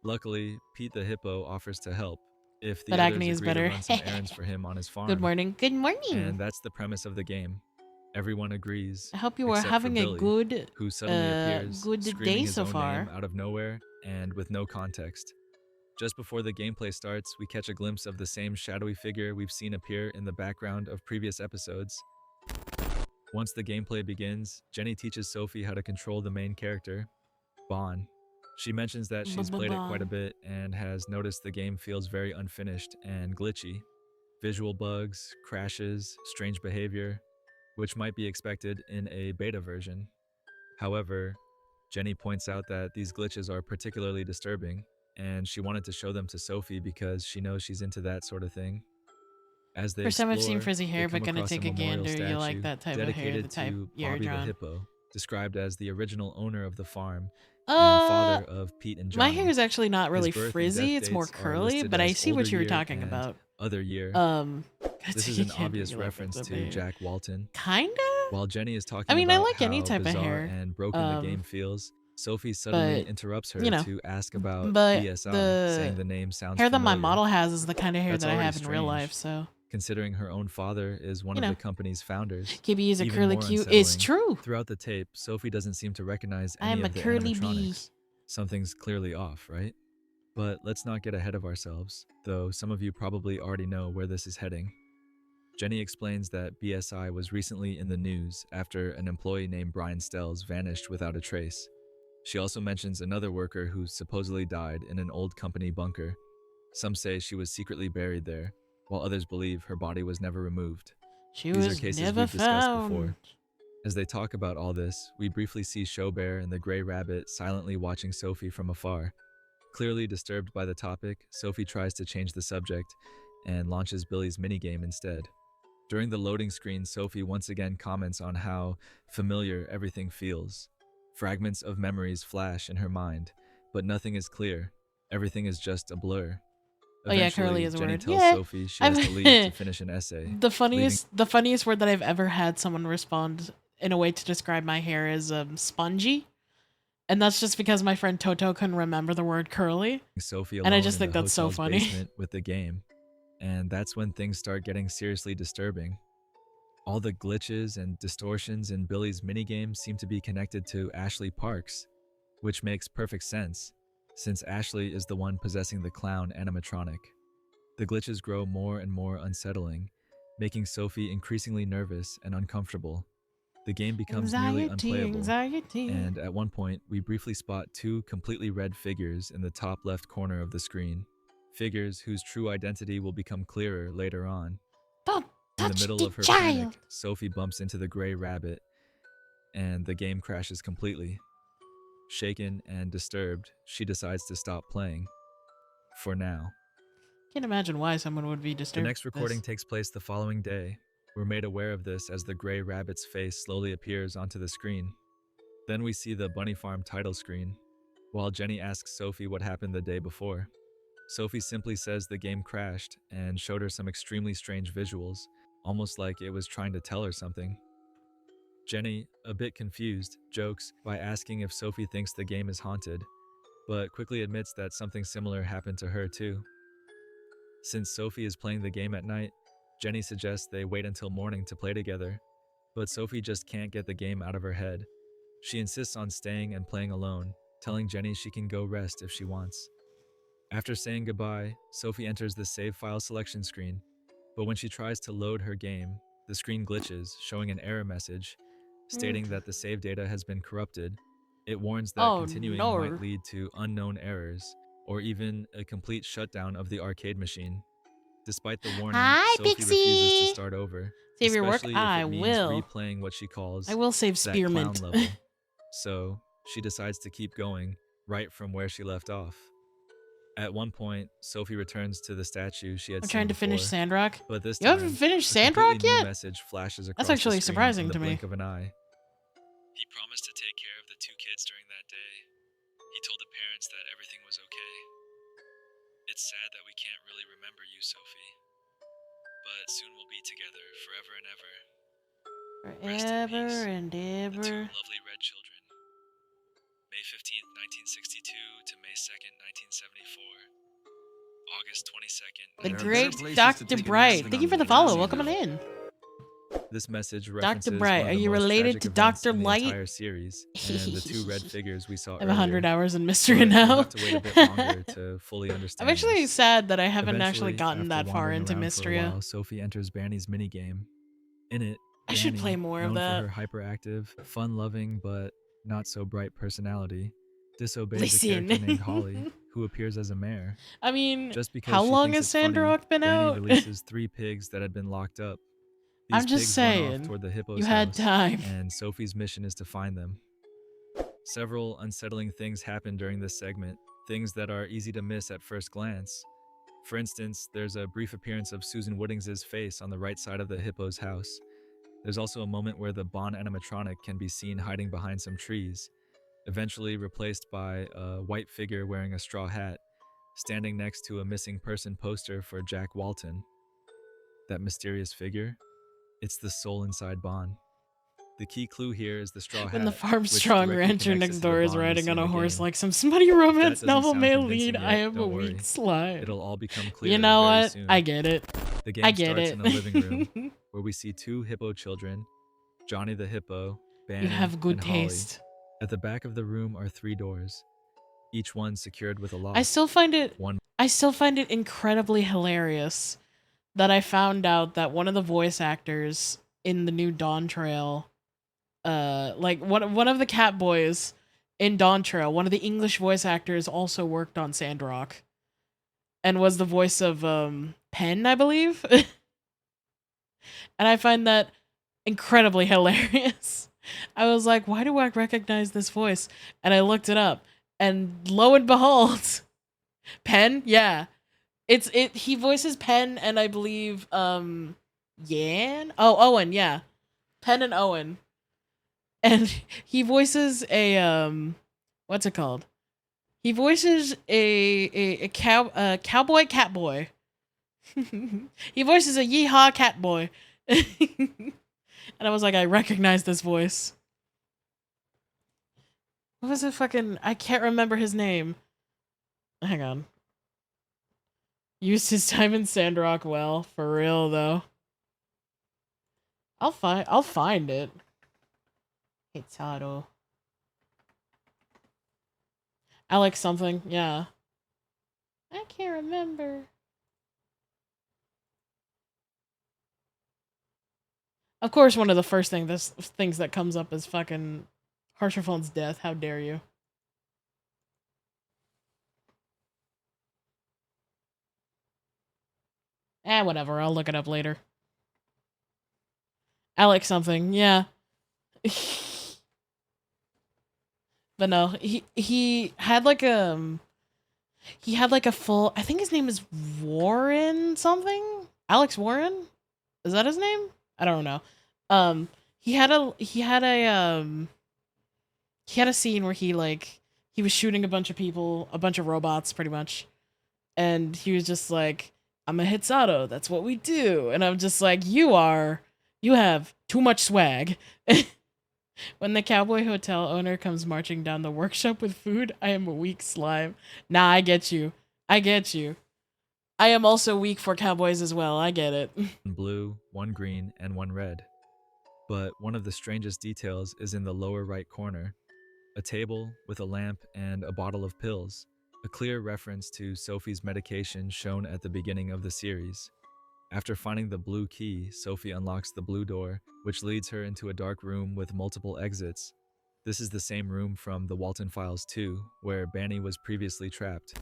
Luckily, Pete the hippo offers to help if the
But
others
Agni is
agree
better.
to run some errands for him on his farm.
Good morning. Good morning.
And that's the premise of the game. Everyone agrees,
I hope you are
except for
having a
Billy,
good,
who suddenly appears,
good
screaming
day
his
so
own
far.
name out of nowhere and with no context. Just before the gameplay starts, we catch a glimpse of the same shadowy figure we've seen appear in the background of previous episodes. Once the gameplay begins, Jenny teaches Sophie how to control the main character, Bon. She mentions that she's played it quite a bit and has noticed the game feels very unfinished and glitchy. Visual bugs, crashes, strange behavior, which might be expected in a beta version. However, Jenny points out that these glitches are particularly disturbing, and she wanted to show them to Sophie because she knows she's into that sort of thing. As they
First time
explore,
I've seen frizzy hair,
they come
but gonna
across
take a
memorial
gander. You like
statue
that type of hair, the
dedicated
type
to
you're
Bobby the
drawn.
hippo, described as the original owner of the farm and father of Pete and
My
Johnny.
hair is actually not really
His birth and
frizzy.
death
It's more
dates are
curly,
listed
but I
as
see what
older
you were
year
talking
and
about.
Other year.
Gotta
This
take
is
a
an
gander,
obvious
you like
reference
that
to
hair.
Jack Walton.
Kinda?
While Jenny is talking
I mean, I
about
like any
how
type of
bizarre
hair.
and broken the game feels, Sophie suddenly
but,
interrupts her
you know,
to ask about
but
BSI, saying the name sounds
hair that my
familiar.
model has is the kind of hair
That's
that I
already
have in real
strange,
life, so.
considering her own father is one
You
of
know.
the company's founders.
KB is a
Even
curly
more
Q. It's
unsettling,
true.
Throughout the tape, Sophie doesn't seem to recognize
I
any
am a
of the
curly bee.
animatronics. Something's clearly off, right? But let's not get ahead of ourselves, though some of you probably already know where this is heading. Jenny explains that BSI was recently in the news after an employee named Brian Stells vanished without a trace. She also mentions another worker who supposedly died in an old company bunker. Some say she was secretly buried there, while others believe her body was never removed.
She
These are
was
cases
never
we've discussed
found.
before. As they talk about all this, we briefly see Showbear and the Grey Rabbit silently watching Sophie from afar. Clearly disturbed by the topic, Sophie tries to change the subject and launches Billy's minigame instead. During the loading screen, Sophie once again comments on how familiar everything feels. Fragments of memories flash in her mind, but nothing is clear. Everything is just a blur.
Oh yeah,
Eventually,
curly is a
Jenny
word.
tells
Yeah,
Sophie she has to leave to finish an essay.
the funniest word that I've ever had someone respond in a way to describe my hair is spongy, and that's just because my friend Toto couldn't remember the word curly,
Sophie
and I
alone
just
in the
think that's so
hotel's
funny.
basement with the game. And that's when things start getting seriously disturbing. All the glitches and distortions in Billy's minigame seem to be connected to Ashley Parks, which makes perfect sense, since Ashley is the one possessing the clown animatronic. The glitches grow more and more unsettling, making Sophie increasingly nervous and uncomfortable. The game becomes nearly unplayable,
Anxiety.
and at one point, we briefly spot two completely red figures in the top left corner of the screen. Figures whose true identity will become clearer later on.
Don't
In the
touch
middle
the
of her
child.
panic, Sophie bumps into the gray rabbit, and the game crashes completely. Shaken and disturbed, she decides to stop playing. For now.
Can't imagine why someone would be
The
disturbed.
next recording takes place the following day. We're made aware of this as the gray rabbit's face slowly appears onto the screen. Then we see the Bunny Farm title screen, while Jenny asks Sophie what happened the day before. Sophie simply says the game crashed and showed her some extremely strange visuals, almost like it was trying to tell her something. Jenny, a bit confused, jokes by asking if Sophie thinks the game is haunted, but quickly admits that something similar happened to her too. Since Sophie is playing the game at night, Jenny suggests they wait until morning to play together, but Sophie just can't get the game out of her head. She insists on staying and playing alone, telling Jenny she can go rest if she wants. After saying goodbye, Sophie enters the save file selection screen, but when she tries to load her game, the screen glitches, showing an error message stating that the save data has been corrupted. It warns that
Oh,
continuing
no.
might lead to unknown errors or even a complete shutdown of the arcade machine. Despite the warning,
Hi,
Sophie refuses
Pixie.
to start over,
Save your work?
especially if
I
it means
will.
replaying what she calls
I will save
that clown
Spearmint.
level. So, she decides to keep going, right from where she left off. At one point, Sophie returns to the statue she had
I'm
seen
trying to
before,
finish Sandrock.
but this
You
time,
haven't finished
a completely
Sandrock
new
yet?
message flashes across
That's actually
the screen
surprising
in the
to me.
blink of an eye. He promised to take care of the two kids during that day. He told the parents that everything was okay. It's sad that we can't really remember you, Sophie, but soon we'll be together forever and ever. Rest in
Forever
peace,
and
the two
ever.
lovely red children. May 15th, 1962 to May 2nd, 1974. August 22nd,
The
There are
great
better places to
Dr.
take a nap
Bright.
than
Thank you
on
for
the
the follow.
grassy
Welcome on
hill.
in.
This message
Dr.
references
Bright,
one
are
of the
you
most
related
tragic
to
events
Dr.
in the
Light?
entire series, and the two red figures we saw
I have 100
earlier.
hours in mystery
But
now.
we'll have to wait a bit longer to fully understand
I'm actually
this.
sad that I haven't actually
Eventually,
gotten
after
that far
wandering
into
around for a
Mystria.
while, Sophie enters Banny's minigame. In it,
I should
Banny,
play more of
known
that.
for her hyperactive, fun-loving, but not so bright personality, disobeys a
Listen.
character named Holly, who appears as a mare.
I mean,
Just because
how
she
long
thinks
has
it's funny,
Sandrock been
Banny
out?
releases 3 pigs that had been locked up. These
I'm just
pigs run off
saying.
toward the hippo's
You had
house,
time.
and Sophie's mission is to find them. Several unsettling things happen during this segment, things that are easy to miss at first glance. For instance, there's a brief appearance of Susan Woodings's face on the right side of the hippo's house. There's also a moment where the Bon animatronic can be seen hiding behind some trees, eventually replaced by a white figure wearing a straw hat, standing next to a missing person poster for Jack Walton. That mysterious figure? It's the soul inside Bon. The key clue here is the straw hat,
When the farm
which
strong
directly
rancher
connects
next
it to the
door is
Bon we
riding
see
on
in
a
the
horse
game.
like some smutty
If that
romance
doesn't
novel
sound
may
convincing
lead.
yet,
I am a
don't worry.
weak slime.
It'll all become clear
You know
very
what?
soon.
I get it.
The game
I get
starts
it.
in a living room where we see 2 hippo children, Johnny the hippo, Banny,
You have good
and Holly.
taste.
At the back of the room are 3 doors, each one secured with a lock.
I still find it
One
incredibly hilarious that I found out that one of the voice actors in the new Dawn Trail, like one of the cat boys in Dawn Trail, one of the English voice actors also worked on Sandrock and was the voice of Penn, I believe. And I find that incredibly hilarious. I was like, why do I recognize this voice? And I looked it up, and lo and behold, Penn, yeah. He voices Penn and I believe Yan? Oh, Owen, yeah. Penn and Owen. And he voices a what's it called? He voices a cowboy catboy. He voices a yeehaw catboy. And I was like, I recognize this voice. What was it fucking... I can't remember his name. Hang on. Used his time in Sandrock well. For real, though. I'll find it. Hitaro. Alex something, yeah. I can't remember. Of course, one of the first things that comes up is fucking Harsherphone's death. How dare you? Whatever. I'll look it up later. Alex something, yeah. But no, he had like a full... I think his name is Warren something? Alex Warren? Is that his name? I don't know. He had a scene where he was shooting a bunch of people, a bunch of robots pretty much. And he was just like, I'm a Hitsato, that's what we do. And I'm just like, you have too much swag. When the cowboy hotel owner comes marching down the workshop with food, I am a weak slime. Nah, I get you. I am also weak for cowboys as well. I get it.
One blue, one green, and one red. But one of the strangest details is in the lower right corner. A table with a lamp and a bottle of pills. A clear reference to Sophie's medication shown at the beginning of the series. After finding the blue key, Sophie unlocks the blue door, which leads her into a dark room with multiple exits. This is the same room from The Walton Files 2, where Banny was previously trapped.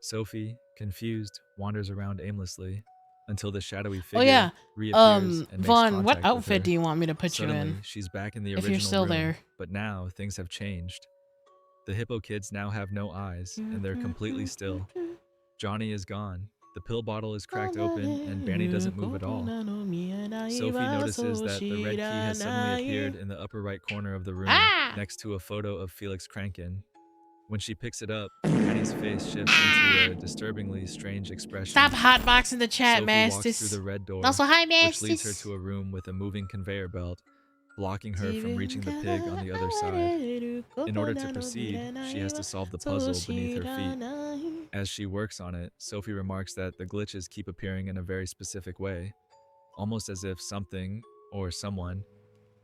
Sophie, confused, wanders around aimlessly until the shadowy figure reappears and makes
Vaughn,
contact
what
with
outfit
her.
do you want me to put
Suddenly,
you in?
she's back in the
If
original
you're still
room,
there.
but now things have changed. The hippo kids now have no eyes, and they're completely still. Johnny is gone. The pill bottle is cracked open, and Banny doesn't move at all. Sophie notices that the red key has suddenly appeared in the upper right corner of the room, next to a photo of Felix Kranken. When she picks it up, Banny's face shifts into a disturbingly strange expression.
Stop hotboxing the chat,
Sophie walks
Mastis.
through the red door,
Also, hi,
which leads her
Mastis.
to a room with a moving conveyor belt, blocking her from reaching the pig on the other side. In order to proceed, she has to solve the puzzle beneath her feet. As she works on it, Sophie remarks that the glitches keep appearing in a very specific way, almost as if something, or someone,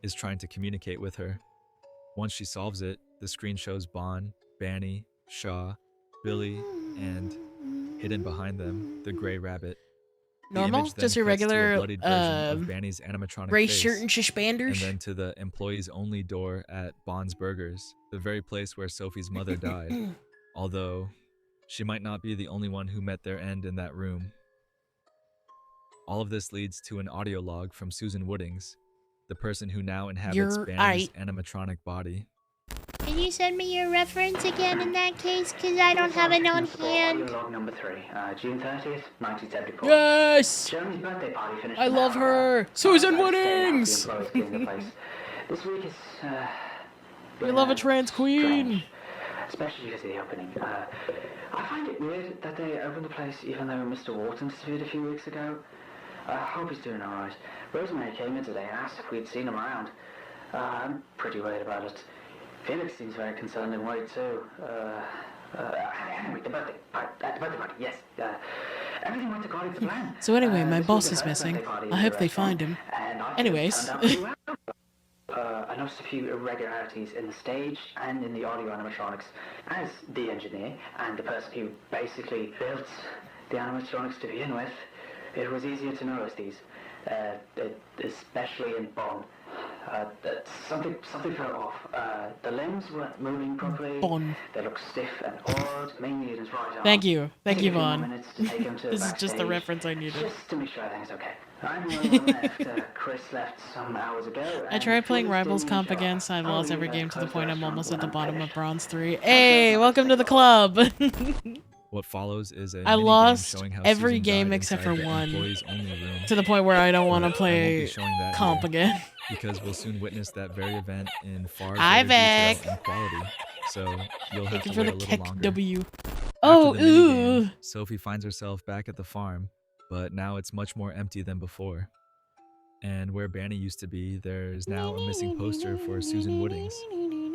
is trying to communicate with her. Once she solves it, the screen shows Bon, Banny, Shaw, Billy, and, hidden behind them, the gray rabbit. The
Normal?
image then
Just your
cuts to a
regular
bloodied version of Banny's animatronic
gray
face,
shirt and
and
suspenders?
then to the employees-only door at Bond's Burgers, the very place where Sophie's mother died. Although, she might not be the only one who met their end in that room. All of this leads to an audio log from Susan Woodings, the person who now inhabits
You're
Banny's animatronic body.
Can you send me your reference again in that case? Because I don't have it on hand.
Log number 3, June 30th, 1974.
Yes!
Jeremy's birthday party finished.
I
an
love
hour
her!
ago.
Susan
Staying out,
Woodings!
the employees cleaned the place. This week is,
We
been,
love a trans queen!
strange, especially because of the opening. I find it weird that they opened the place even though Mr. Wharton disappeared a few weeks ago. I hope he's doing alright. Rosemary came in today and asked if we'd seen him around. I'm pretty worried about it. Felix seems very concerned and worried too. Anyway, the birthday party, yes. Everything went according to plan.
So anyway, my
This
boss
was
is
the first
missing.
birthday party in
I
the
hope they
restaurant,
find him.
and I think it
Anyways.
turned out pretty well. I noticed a few irregularities in the stage and in the audio animatronics. As the engineer and the person who basically built the animatronics to begin with, it was easier to notice these, especially in Bond. Something felt off. The limbs weren't moving properly.
Bon.
They looked stiff and odd, mainly in his right arm.
Thank you. Thank
Took
you,
a few more
Vaughn.
minutes to take him to
This is just the
backstage,
reference I needed.
just to make sure everything's okay. I'm the only one left. Chris left some hours ago.
I
and
tried playing
Felix
Rivals
didn't
Comp
show up.
against. I
I'll
lost
leave
every
that
game to the
closed
point I'm
restaurant
almost
when
at the
I'm
bottom of
finished.
Bronze 3. Hey, welcome to the club!
What follows is a
I
minigame
lost
showing how
every
Susan
game
died
except
inside
for
the
one.
employees-only room.
To the point where I don't want to
But I won't be
play
showing that
comp
here,
again.
because we'll soon witness that very event in far
Hi,
greater
Vic.
detail and quality. so you'll have
Thank you
to
for
wait
the
a little
Keck
longer.
W.
After
Oh,
the minigame,
ooh.
Sophie finds herself back at the farm, but now it's much more empty than before. And where Banny used to be, there's now a missing poster for Susan Woodings.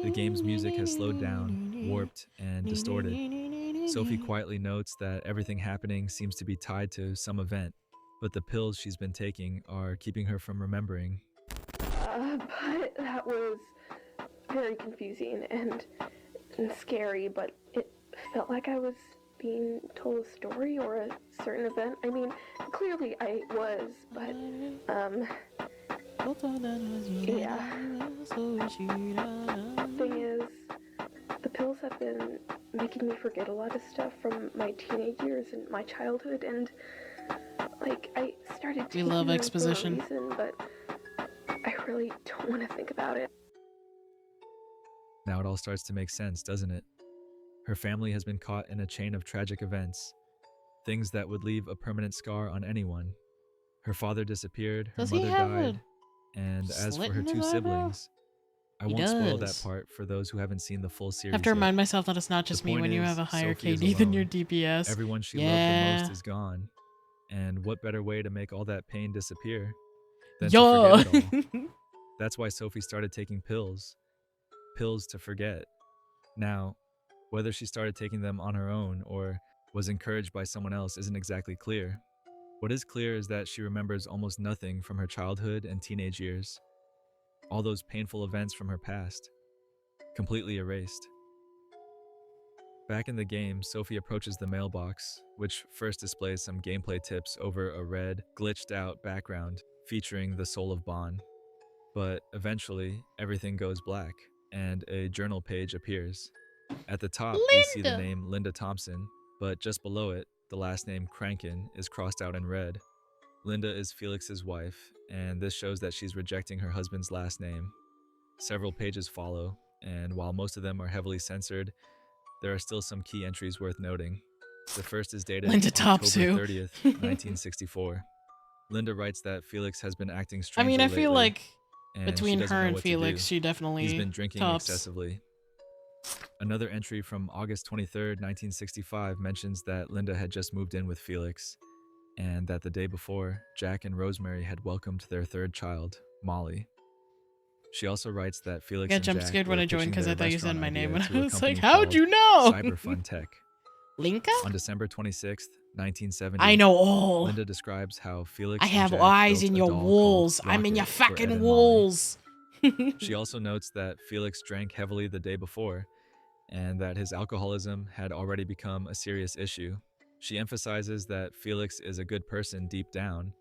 The game's music has slowed down, warped, and distorted. Sophie quietly notes that everything happening seems to be tied to some event, but the pills she's been taking are keeping her from remembering.
But that was very confusing and scary, but it felt like I was being told a story or a certain event. I mean, clearly I was, but, yeah. Thing is, the pills have been making me forget a lot of stuff from my teenage years and my childhood, and, like, I started taking
love
them
exposition.
for a reason, but I really don't want to think about it.
Now it all starts to make sense, doesn't it? Her family has been caught in a chain of tragic events, things that would leave a permanent scar on anyone. Her father disappeared, her
Does he
mother
have
died,
a
and as
slit
for her
in his
two
eyebrow?
siblings, I
He
won't spoil that
does.
part for those who haven't seen the full series
Have to
yet.
remind myself that it's not just
The
me
point
when you
is,
have a higher
Sophie is
KD than your
alone.
DPS.
Everyone she loved the most is gone. And what better way to make all that pain disappear than to forget it all? That's why Sophie started taking pills. Pills to forget. Now, whether she started taking them on her own or was encouraged by someone else isn't exactly clear. What is clear is that she remembers almost nothing from her childhood and teenage years. All those painful events from her past. Completely erased. Back in the game, Sophie approaches the mailbox, which first displays some gameplay tips over a red, glitched out background featuring the soul of Bond. But eventually, everything goes black, and a journal page appears. At the top, we see the
Linda.
name Linda Thompson, but just below it, the last name Crankin is crossed out in red. Linda is Felix's wife, and this shows that she's rejecting her husband's last name. Several pages follow, and while most of them are heavily censored, there are still some key entries worth noting. The first is dated
Linda
October
Topsu.
30th, 1964. Linda writes that Felix has been acting
I
strangely
mean, I
lately,
feel like
and
between
she doesn't
her
know
and
what to do.
Felix, she definitely
He's been drinking
tops.
excessively. Another entry from August 23rd, 1965 mentions that Linda had just moved in with Felix, and that the day before, Jack and Rosemary had welcomed their third child, Molly. She also writes that
I
Felix
got
and
jump
Jack
scared when
were
I joined
pitching
because I
their
thought you said
restaurant
my
idea
name, and
to
I
a
was like,
company
how'd
called
you know?
Cyber Fun Tech.
Linka?
On December 26th, 1970,
I know all.
Linda describes how Felix
I
and
have
Jack
eyes
built
in
a
your
doll called
walls. I'm in
Rocket
your
for Ed
fucking
and Molly.
walls.
She also notes that Felix drank heavily the day before, and that his alcoholism had already become a serious issue. She emphasizes that Felix is a good person deep down,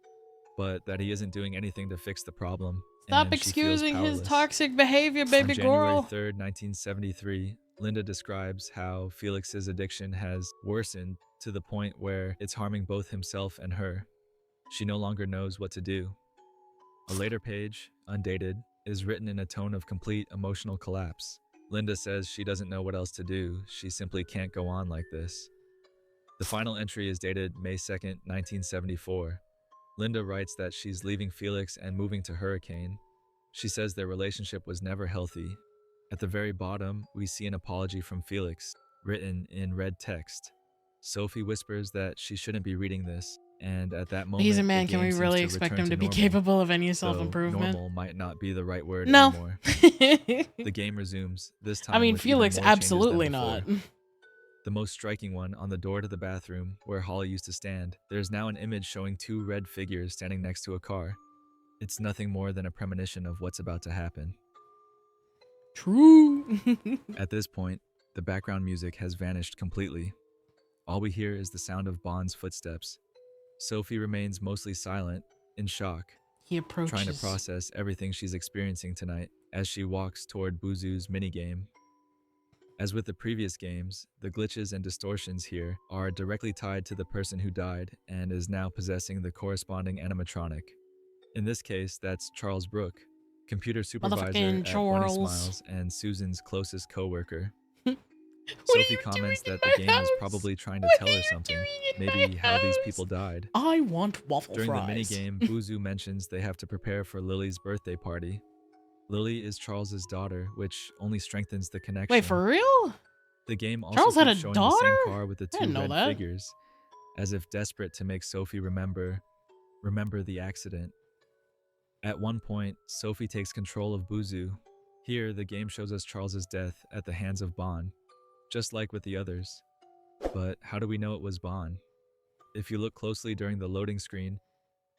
but that he isn't doing anything to fix the problem.
Stop
and she feels
excusing his
powerless.
toxic behavior, baby
On January
girl.
3rd, 1973, Linda describes how Felix's addiction has worsened to the point where it's harming both himself and her. She no longer knows what to do. A later page, undated, is written in a tone of complete emotional collapse. Linda says she doesn't know what else to do. She simply can't go on like this. The final entry is dated May 2nd, 1974. Linda writes that she's leaving Felix and moving to Hurricane. She says their relationship was never healthy. At the very bottom, we see an apology from Felix, written in red text. Sophie whispers that she shouldn't be reading this, and at that moment,
He's a
the
man. Can
game
we
seems
really
to
expect
return
him to be
normal,
capable of any
though
self-improvement?
normal might not be the right word
No.
anymore. The game resumes, this time
I mean,
with even
Felix,
more changes than
absolutely
before.
not.
The most striking one, on the door to the bathroom where Holly used to stand, there's now an image showing two red figures standing next to a car. It's nothing more than a premonition of what's about to happen.
True.
At this point, the background music has vanished completely. All we hear is the sound of Bond's footsteps. Sophie remains mostly silent, in shock,
He approaches.
trying to process everything she's experiencing tonight as she walks toward Buzu's minigame. As with the previous games, the glitches and distortions here are directly tied to the person who died and is now possessing the corresponding animatronic. In this case, that's Charles Brooke, computer supervisor
Motherfucking
at Bunny
Charles.
Smiles and Susan's closest coworker.
What
Sophie
are you
comments
doing
that
in
the
my
game is
house?
probably trying to
What
tell
are
her
you
something,
doing in
maybe
my
how these
house?
people died.
I want waffle
During
fries.
the minigame, Buzu mentions they have to prepare for Lily's birthday party. Lily is Charles's daughter, which only strengthens the connection.
Wait, for real?
The game also
Charles had
keeps
a
showing the same
daughter?
car with the
I
two
didn't know
red
that.
figures, as if desperate to make Sophie remember the accident. At one point, Sophie takes control of Buzu. Here, the game shows us Charles's death at the hands of Bon, just like with the others. But how do we know it was Bon? If you look closely during the loading screen,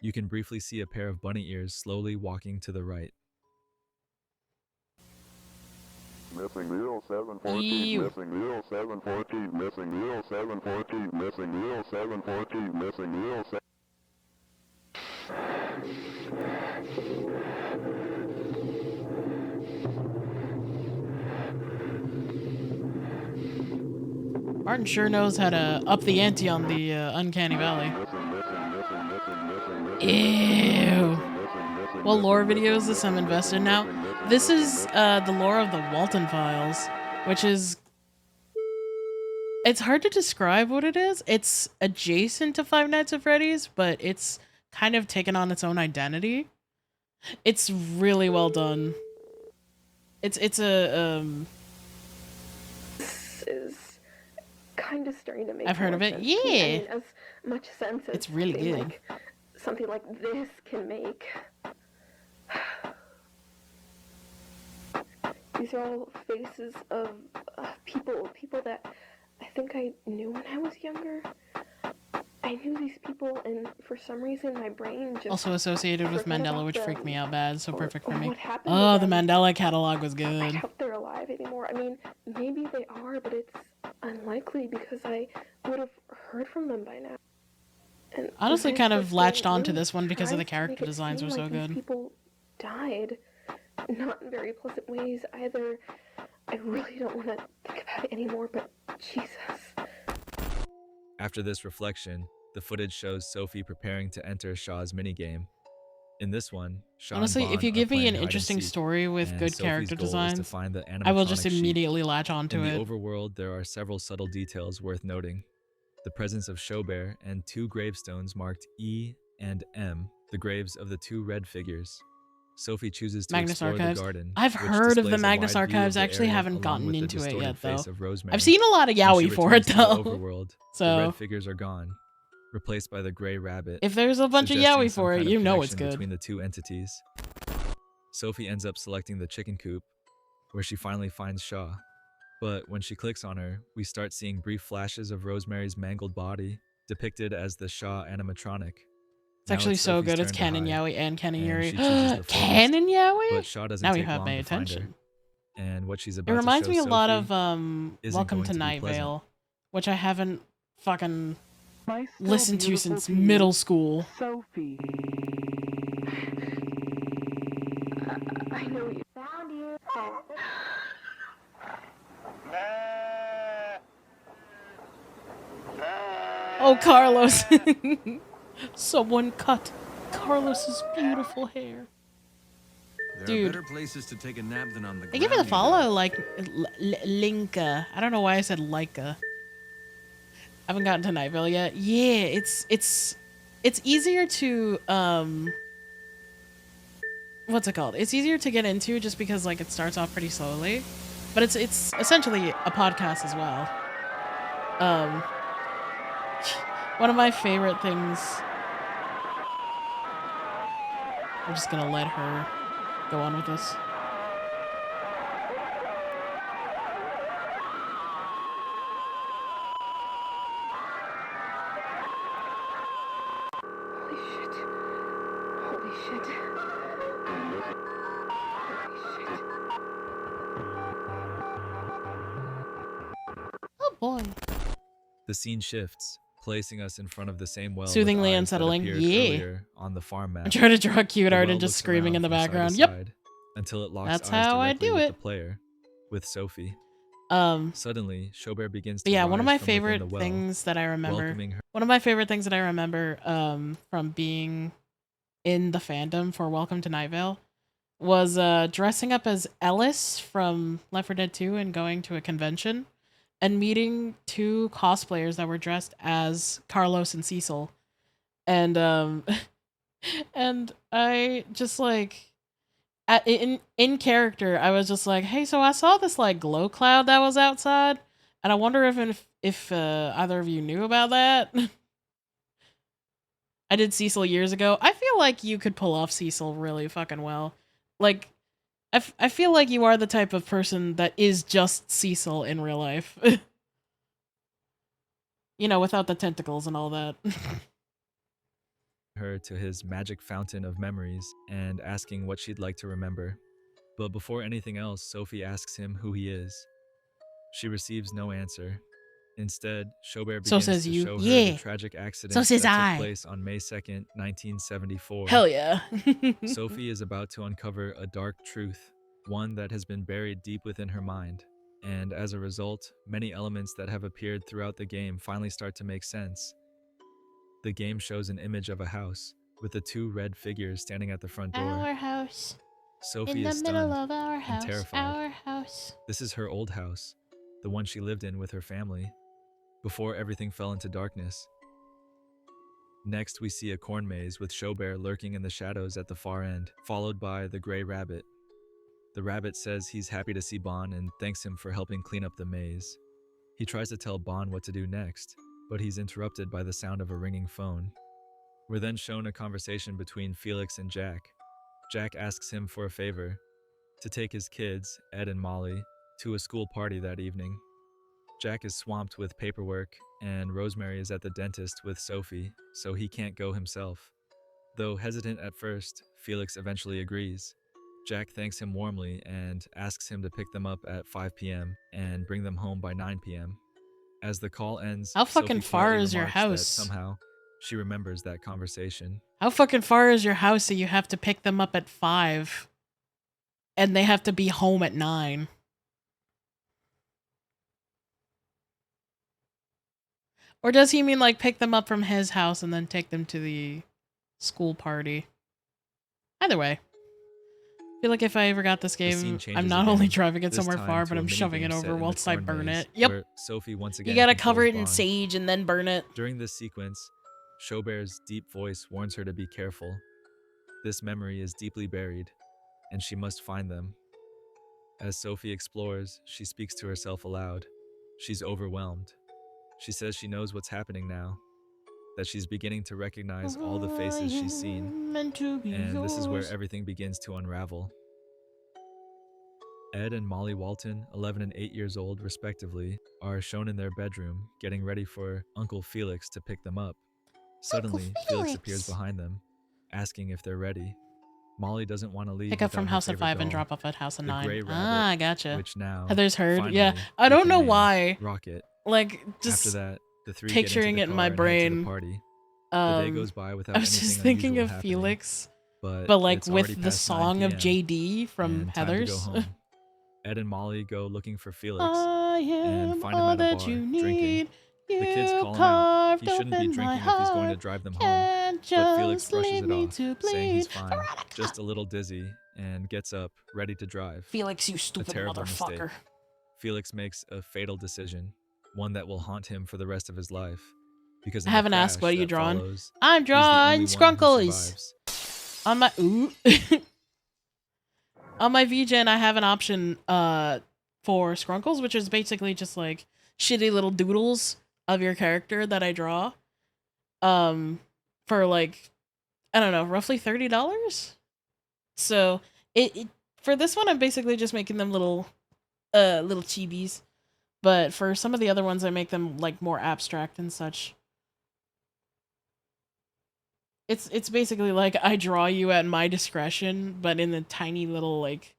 you can briefly see a pair of bunny ears slowly walking to the right.
Missing wheel 714,
Ew.
missing wheel 714, missing wheel 714, missing wheel 714, missing wheel 714.
Martin sure knows how to up the ante on the Uncanny Valley. Ew. What lore video is this I'm invested in now? This is the lore of the Walton Files, which is... It's hard to describe what it is. It's adjacent to Five Nights at Freddy's, but it's kind of taken on its own identity. It's really well done. It's a
This is kind of starting to make
I've heard
more
of it.
sense to me. I
Yeah.
mean, as much sense as
It's really
something
good.
like, something like this can make. These are all faces of people that I think I knew when I was younger. I knew these people, and for some reason my brain just
also associated with
forgot
Mandela,
about
which freaked
them,
me out bad, so
or-
perfect
or
for me.
what happened
Oh,
to
the
them.
Mandela catalog was
I
good.
doubt they're alive anymore. I mean, maybe they are, but it's unlikely because I would have heard from them by now. And
Honestly,
when I
kind
started
of latched
going,
onto
really
this one because of the
tries to make
character
it
designs
seem
were so
like these
good.
People died, not in very pleasant ways either. I really don't want to think about it anymore, but Jesus.
After this reflection, the footage shows Sophie preparing to enter Shaw's minigame. In this one, Shaw
Honestly,
and
if
Bon
you
are
give me
playing
an
hide and
interesting
seek,
story with
and
good
Sophie's
character
goal is to
designs,
find the
I will just
animatronic sheep.
immediately latch onto
In the
it.
overworld, there are several subtle details worth noting. The presence of Showbear and two gravestones marked E and M, the graves of the two red figures. Sophie chooses to
Magnus
explore
Archives.
the garden,
I've
which
heard of the
displays a
Magnus
wide view of
Archives.
the
I actually
area,
haven't
along
gotten
with the
into it
distorted
yet,
face
though.
of Rosemary.
I've seen a lot of
When she
yaoi for it,
returns to the
though.
overworld, the
So,
red figures are gone, replaced by the gray rabbit,
if there's a bunch of
suggesting
yaoi
some
for it,
kind of
you know it's
connection
good.
between the two entities. Sophie ends up selecting the chicken coop, where she finally finds Shaw. But when she clicks on her, we start seeing brief flashes of Rosemary's mangled body, depicted as the Shaw animatronic.
It's actually so
Sophie's
good. It's
turn to
canon
hide,
yaoi and canon
and
yuri.
she chooses the forest.
Canon yaoi?
But Shaw doesn't
Now you
take
have
long
my
to find her.
attention.
And what she's
It
about
reminds
to
me
show
a lot of
Sophie isn't
Welcome
going
to
be
Night
pleasant.
Vale, which I haven't fucking
My still
listened to
beautiful
since
you,
middle school.
Sophie.
I know you.
Found you.
Oh, Carlos. Someone cut Carlos's beautiful hair.
There
Dude.
are better places to take a nap than on the
They give it a
ground, you know.
follow, like Linka. I don't know why I said Leica. I haven't gotten to Night Vale yet. Yeah, it's easier to what's it called? It's easier to get into just because like it starts off pretty slowly, but it's essentially a podcast as well. One of my favorite things. We're just gonna let her go on with this.
Holy shit. Holy shit. Holy shit.
Oh boy.
The scene shifts, placing us in front of the same well with
Soothingly
eyes that
unsettling.
appeared
Yeah.
earlier on the farm map.
I'm trying to draw cute
The
art
well
and just
looks
screaming
around
in the
from side to
background. Yep.
side until it locks
That's
eyes
how I
directly
do
with
it.
the player, with Sophie.
Um,
Suddenly, Showbear begins to
but yeah, one of
rise
my
from within
favorite
the well,
things that I remember.
welcoming her.
One of my favorite things that I remember from being in the fandom for Welcome to Night Vale was dressing up as Ellis from Left 4 Dead 2 and going to a convention and meeting two cosplayers that were dressed as Carlos and Cecil. And and I just like In character, I was just like, hey, so I saw this like glow cloud that was outside, and I wonder if either of you knew about that. I did Cecil years ago. I feel like you could pull off Cecil really fucking well. Like, I feel like you are the type of person that is just Cecil in real life. You know, without the tentacles and all that.
Her to his magic fountain of memories and asking what she'd like to remember. But before anything else, Sophie asks him who he is. She receives no answer. Instead, Chaubert
So
begins
says
to
you.
show her the
Yeah.
tragic
So
accident
says
that took
I.
place on May 2nd, 1974.
Hell yeah.
Sophie is about to uncover a dark truth, one that has been buried deep within her mind. And as a result, many elements that have appeared throughout the game finally start to make sense. The game shows an image of a house, with the two red figures standing at the front door.
Our house.
Sophie
In the
is
middle
stunned
of our
and
house.
terrified.
Our house.
This is her old house, the one she lived in with her family, before everything fell into darkness. Next, we see a corn maze with Chaubert lurking in the shadows at the far end, followed by the gray rabbit. The rabbit says he's happy to see Bon and thanks him for helping clean up the maze. He tries to tell Bon what to do next, but he's interrupted by the sound of a ringing phone. We're then shown a conversation between Felix and Jack. Jack asks him for a favor, to take his kids, Ed and Molly, to a school party that evening. Jack is swamped with paperwork, and Rosemary is at the dentist with Sophie, so he can't go himself. Though hesitant at first, Felix eventually agrees. Jack thanks him warmly and asks him to pick them up at 5 p.m. and bring them home by 9 p.m. As the call ends,
How fucking
Sophie
far
quietly
is your
remarks that
house?
somehow she remembers that conversation.
How fucking far is your house that you have to pick them up at 5? And they have to be home at 9? Or does he mean like pick them up from his house and then take them to the school party? Either way. I feel like if I ever got this
The scene
game,
changes
I'm not
again,
only driving it
this
somewhere
time
far,
to
but
a
I'm shoving
minigame
it
set
over
in the
once I
corn
burn
maze,
it. Yep.
where Sophie once again
You gotta cover it in
controls Bond.
sage and then burn it.
During this sequence, Chaubert's deep voice warns her to be careful. This memory is deeply buried, and she must find them. As Sophie explores, she speaks to herself aloud. She's overwhelmed. She says she knows what's happening now, that she's beginning to recognize all the faces she's seen, and this is where everything begins to unravel. Ed and Molly Walton, 11 and 8 years old respectively, are shown in their bedroom, getting ready for Uncle Felix to pick them up. Suddenly, Felix appears behind them, asking if they're ready. Molly doesn't want to leave.
Pick up from
without her
house at
favorite
5 and
doll,
drop off at house at
the
9.
gray rabbit,
Ah, I gotcha.
which now,
Heather's heard.
finally,
Yeah. I
we
don't
can
know
name
why.
Rocket.
Like,
After
just
that, the three
picturing
get
it
into
in
the
my
car and head to
brain.
the party. The day goes by without
I was
anything
just thinking
unusual
of
happening,
Felix,
but
like
it's already
with the
past 9
song of
p.m.
JD from
and time to go
Heather's.
home. Ed and Molly go looking for Felix
I
and
am
find him
all
at a
that
bar
you
drinking.
need.
The kids
You
call him out. He
carved
shouldn't be
open my
drinking if he's going to
heart.
drive them home,
Can't
but Felix
just
brushes
leave
it
me
off,
to
saying he's
bleed.
fine, just a little dizzy, and gets up, ready to drive.
Felix, you
A
stupid
terrible
motherfucker.
mistake. Felix makes a fatal decision, one that will haunt him for the rest of his life. Because
I
in the
haven't asked
crash
what are you
that
drawing.
follows,
I'm
he's the only
drawing
one who
Scrunkles.
survives.
On my on my VGen, I have an option for Scrunkles, which is basically just like shitty little doodles of your character that I draw. For like, I don't know, roughly $30. So it for this one, I'm basically just making them little chibis. But for some of the other ones, I make them like more abstract and such. It's basically like I draw you at my discretion, but in a tiny little like.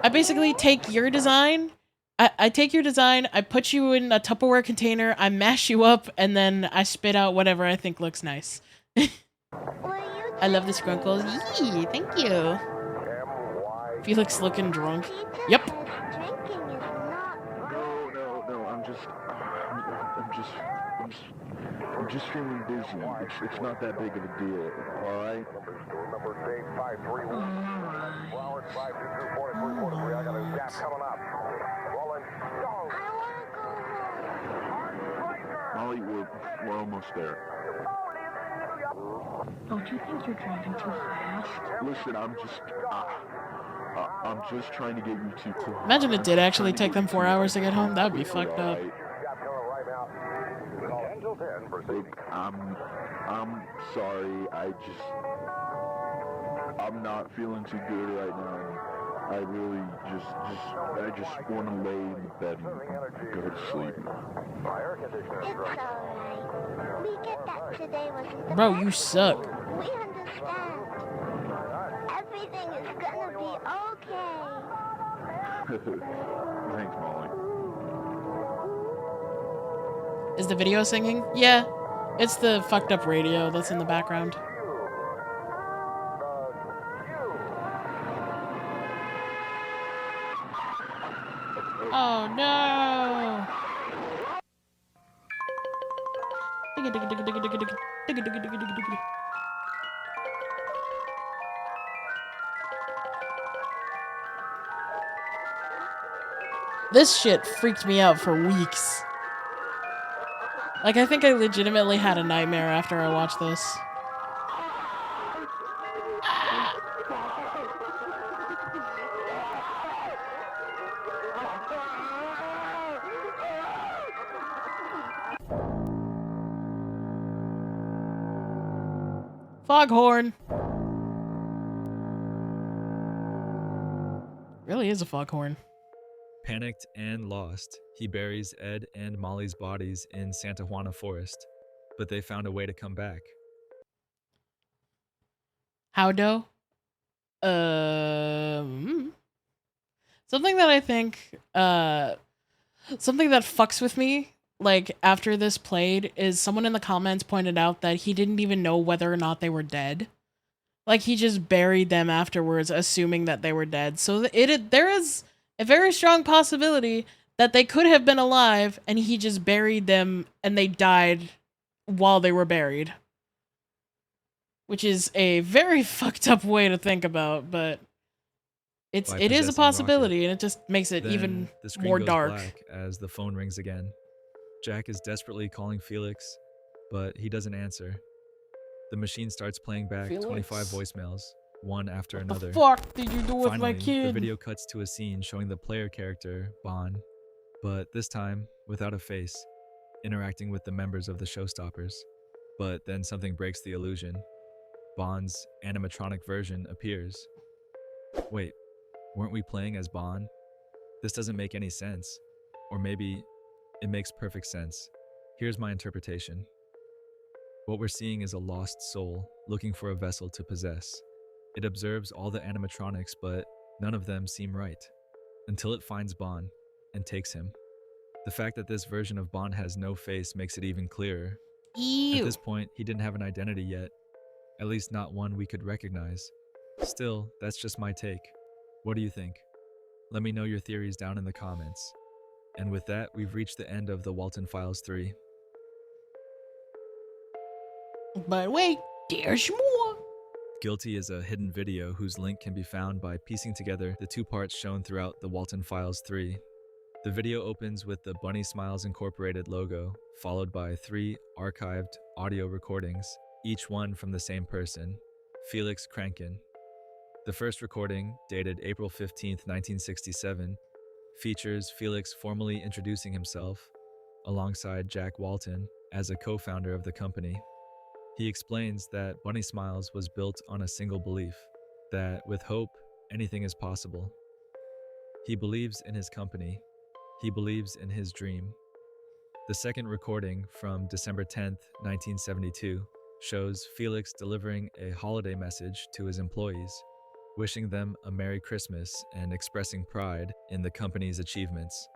I basically take your design. I take your design. I put you in a Tupperware container. I mash you up, and then I spit out whatever I think looks nice. I love the Scrunkles. Yee, thank you. Felix looking drunk. Yep.
No, I'm just feeling dizzy. It's not that big of a deal, all right? Molly, we're almost there.
Don't you think you're driving too fast?
Listen, I'm just trying to get you two to.
Imagine it did actually take them 4 hours to get home. That would be fucked up.
Look, I'm sorry. I'm not feeling too good right now. I really I just want to lay in the bed and go to sleep.
It's alright. We get that today wasn't the
Bro,
best.
you suck.
We understand. Everything is gonna be okay.
Thanks, Molly.
Is the video singing? Yeah. It's the fucked up radio that's in the background. Oh no! This shit freaked me out for weeks. Like, I think I legitimately had a nightmare after I watched this. Foghorn! Really is a foghorn.
Panicked and lost, he buries Ed and Molly's bodies in Santa Juana Forest, but they found a way to come back.
Howdo? Something that I think, something that fucks with me, like, after this played, is someone in the comments pointed out that he didn't even know whether or not they were dead. Like, he just buried them afterwards, assuming that they were dead. So there is a very strong possibility that they could have been alive, and he just buried them, and they died while they were buried. Which is a very fucked up way to think about, but it is a
possessing
possibility,
Rocket.
and it just makes it
Then
even
the screen
more
goes
dark.
black as the phone rings again. Jack is desperately calling Felix, but he doesn't answer. The machine starts playing back
Felix?
25 voicemails, one after
What
another.
the fuck did you do with
Finally,
my kid?
the video cuts to a scene showing the player character, Bon, but this time without a face, interacting with the members of the Showstoppers. But then something breaks the illusion. Bon's animatronic version appears. Wait, weren't we playing as Bon? This doesn't make any sense. Or maybe it makes perfect sense. Here's my interpretation. What we're seeing is a lost soul looking for a vessel to possess. It observes all the animatronics, but none of them seem right, until it finds Bon and takes him. The fact that this version of Bon has no face makes it even clearer.
Ew.
At this point, he didn't have an identity yet, at least not one we could recognize. Still, that's just my take. What do you think? Let me know your theories down in the comments. And with that, we've reached the end of the Walton Files 3.
But wait, there's more.
Guilty is a hidden video whose link can be found by piecing together the two parts shown throughout the Walton Files 3. The video opens with the Bunny Smiles Incorporated logo, followed by 3 archived audio recordings, each one from the same person, Felix Kranken. The first recording, dated April 15, 1967, features Felix formally introducing himself, alongside Jack Walton, as a co-founder of the company. He explains that Bunny Smiles was built on a single belief, that with hope, anything is possible. He believes in his company. He believes in his dream. The second recording, from December 10, 1972, shows Felix delivering a holiday message to his employees, wishing them a Merry Christmas and expressing pride in the company's achievements.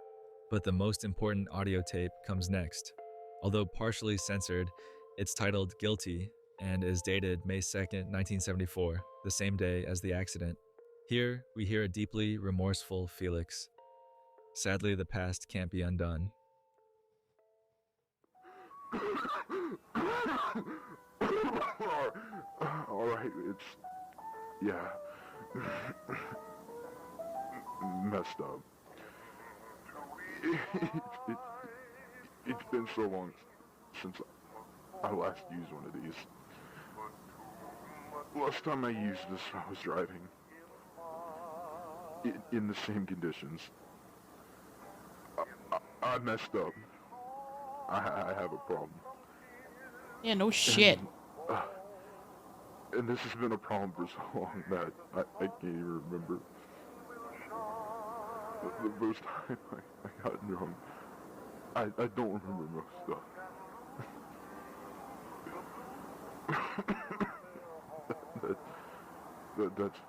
But the most important audio tape comes next. Although partially censored, it's titled Guilty and is dated May 2nd, 1974, the same day as the accident. Here, we hear a deeply remorseful Felix. Sadly, the past can't be undone.
Alright, yeah. Messed up. It's been so long since I last used one of these. Last time I used this, I was driving. In the same conditions. I messed up. I have a problem.
Yeah, no shit.
And this has been a problem for so long that I can't even remember. The first time I got drunk, I don't remember most stuff.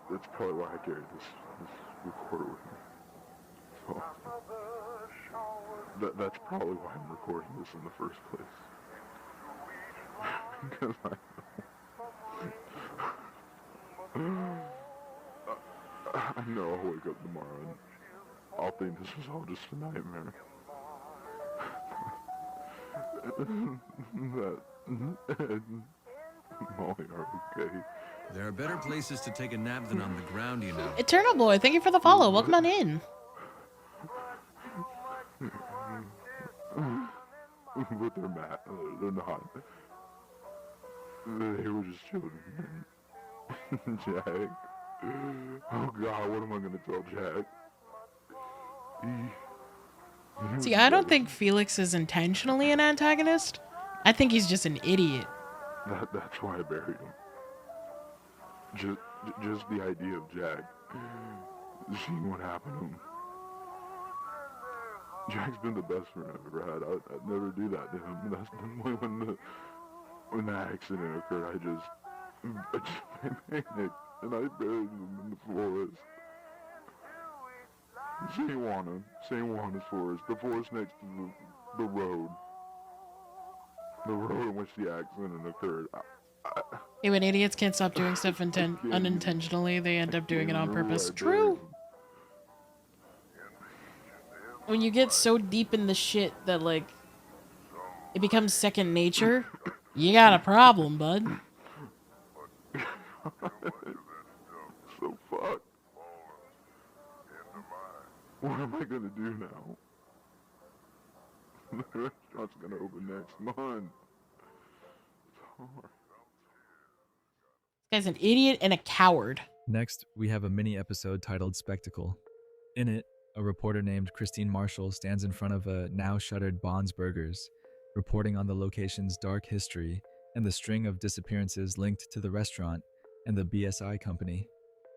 That's probably why I carried this recorder with me. So that's probably why I'm recording this in the first place. Because I know I'll wake up tomorrow and I'll think this was all just a nightmare. That Molly are okay.
There are better places to take a nap than on the ground, you know.
Eternal Boy, thank you for the follow. Welcome on in.
But they're mad. They're not. They were just children. Jack. Oh God, what am I gonna tell Jack?
See, I don't think Felix is intentionally an antagonist. I think he's just an idiot.
That's why I buried him. Just the idea of Jack seeing what happened to him. Jack's been the best friend I've ever had. I'd never do that to him. That's when the accident occurred. I just panicked and I buried him in the forest. St. Juana's forest, the forest next to the road. The road in which the accident occurred.
Yeah, when idiots can't stop doing stuff unintentionally, they end up doing it on purpose. True. When you get so deep in the shit that, like, it becomes second nature, you got a problem, bud.
So fuck. What am I gonna do now? The restaurant's gonna open next month.
This guy's an idiot and a coward.
Next, we have a mini episode titled Spectacle. In it, a reporter named Christine Marshall stands in front of a now shuttered Bond's Burgers, reporting on the location's dark history and the string of disappearances linked to the restaurant and the BSI company.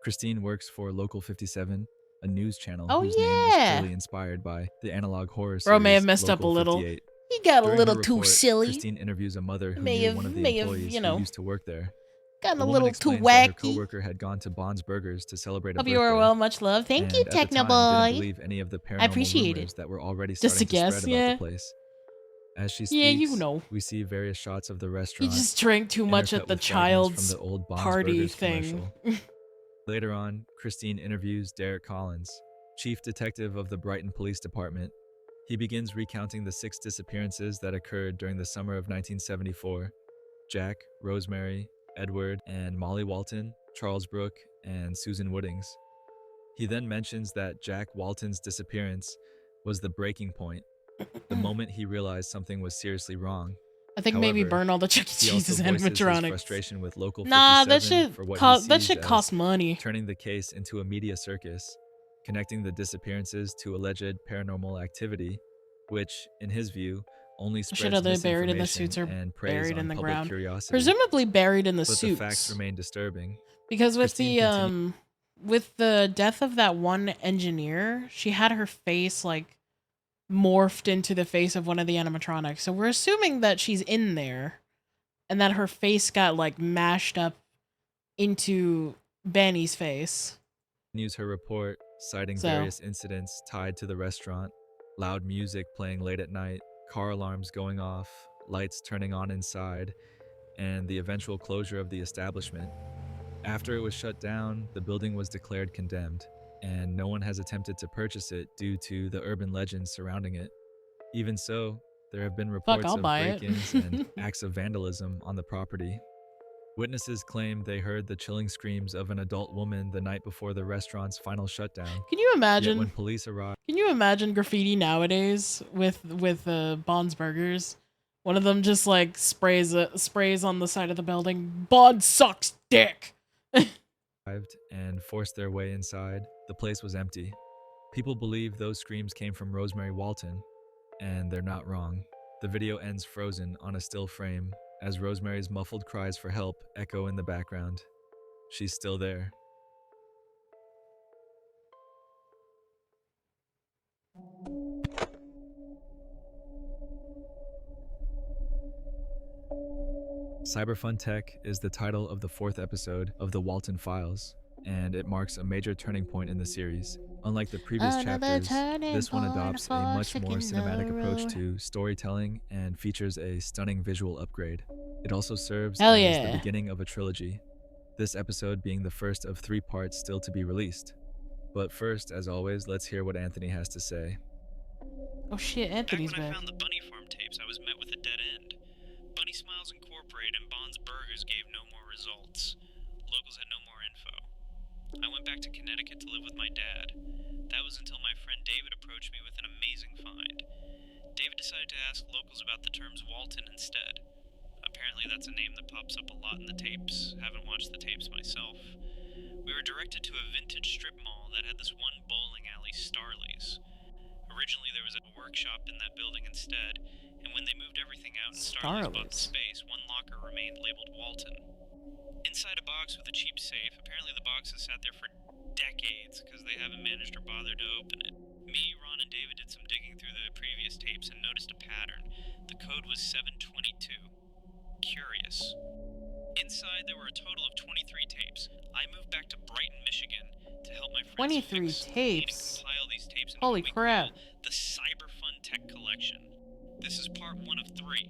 Christine works for Local 57, a news channel whose name is clearly inspired by the analog horror series
Bro may have messed
Local
up a little.
58.
He got
During
a little
her
too
report,
silly.
Christine interviews a mother who
May
knew
have-
one of the
may have,
employees
you know,
who used to work there.
Gotten
The
a
woman
little too
explains that her
wacky.
coworker had gone to Bond's Burgers to celebrate a
Hope
birthday.
you are well, much love. Thank you,
and at the time,
Technoboy.
didn't believe any of the paranormal
I appreciate
rumors
it.
that were already
Just
starting
a guess,
to spread
yeah.
about the place. As she speaks,
Yeah, you know.
we see various shots of the
He
restaurant.
just drank too much
intercut
at the
with fragments
child's
from the old Bond's
party
Burgers
thing.
commercial. Later on, Christine interviews Derek Collins, chief detective of the Brighton Police Department. He begins recounting the 6 disappearances that occurred during the summer of 1974. Jack, Rosemary, Edward, and Molly Walton, Charles Brooke, and Susan Woodings. He then mentions that Jack Walton's disappearance was the breaking point, the moment he realized something was seriously wrong.
I think maybe
However,
burn all the Chuck E.
he also
Cheese's
voices his
animatronics.
frustration with Local 57
Nah, that shit
for what
that
he
shit
sees
costs
as
money.
turning the case into a media circus, connecting the disappearances to alleged paranormal activity, which, in his view, only
Shit,
spreads
other buried in the
misinformation
suits are
and preys
buried
on
in the
public
ground.
curiosity.
Presumably buried in the
But
suits.
the facts remain disturbing.
Because with
Christine
with the death of that one engineer, she had her face like morphed into the face of one of the animatronics. So we're assuming that she's in there and that her face got like mashed up into Benny's face.
Continues her report, citing
So-
various incidents tied to the restaurant, loud music playing late at night, car alarms going off, lights turning on inside, and the eventual closure of the establishment. After it was shut down, the building was declared condemned, and no one has attempted to purchase it due to the urban legends surrounding it. Even so, there have been reports
I'll
of
buy it.
break-ins and acts of vandalism on the property. Witnesses claim they heard the chilling screams of an adult woman the night before the restaurant's final shutdown.
Can you
Yet
imagine?
when police arrived,
Can you imagine graffiti nowadays with Bond's Burgers? One of them just like sprays on the side of the building. Bond sucks dick.
arrived and forced their way inside, the place was empty. People believe those screams came from Rosemary Walton, and they're not wrong. The video ends frozen on a still frame as Rosemary's muffled cries for help echo in the background. She's still there. Cyberfun Tech is the title of the 4th episode of the Walton Files, and it marks a major turning point in the series. Unlike the previous chapters, this one adopts a much more cinematic approach to storytelling and features a stunning visual upgrade. It also serves as the beginning of a trilogy, this episode being the first of 3 parts still to be released. But first, as always, let's hear what Anthony has to say.
Oh shit, Anthony's
back. When I
back.
found the Bunny Farm tapes, I was met with a dead end. Bunny Smiles Incorporated and Bond's Burgers gave no more results. Locals had no more info. I went back to Connecticut to live with my dad. That was until my friend David approached me with an amazing find. David decided to ask locals about the terms Walton instead. Apparently that's a name that pops up a lot in the tapes. Haven't watched the tapes myself. We were directed to a vintage strip mall that had this one bowling alley, Starley's. Originally there was a workshop in that building instead, and when they moved everything out and Starley's bought the space, one locker remained labeled Walton. Inside a box with a cheap safe, apparently the box has sat there for decades because they haven't managed or bothered to open it. Me, Ron, and David did some digging through the previous tapes and noticed a pattern. The code was 722. Curious. Inside there were a total of 23 tapes. I moved back to Brighton, Michigan to help my friends
23 tapes.
compile these tapes into
Holy
what we
crap.
call the Cyberfun Tech Collection. This is part 1 of 3.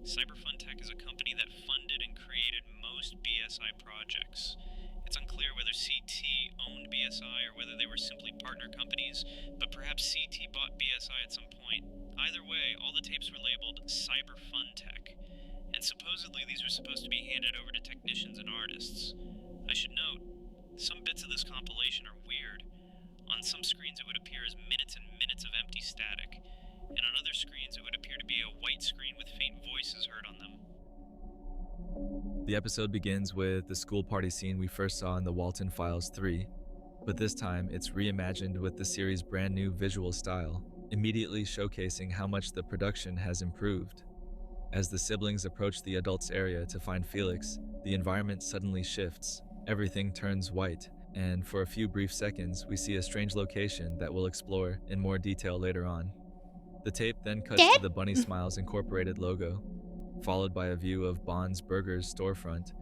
Cyberfun Tech is a company that funded and created most BSI projects. It's unclear whether CT owned BSI or whether they were simply partner companies, but perhaps CT bought BSI at some point. Either way, all the tapes were labeled Cyberfun Tech, and supposedly these were supposed to be handed over to technicians and artists. I should note, some bits of this compilation are weird. On some screens it would appear as minutes and minutes of empty static, and on other screens it would appear to be a white screen with faint voices heard on them.
The episode begins with the school party scene we first saw in the Walton Files 3, but this time it's reimagined with the series' brand new visual style, immediately showcasing how much the production has improved. As the siblings approach the adults' area to find Felix, the environment suddenly shifts. Everything turns white, and for a few brief seconds, we see a strange location that we'll explore in more detail later on. The tape then cuts to the Bunny Smiles Incorporated logo, followed by a view of Bond's Burgers storefront,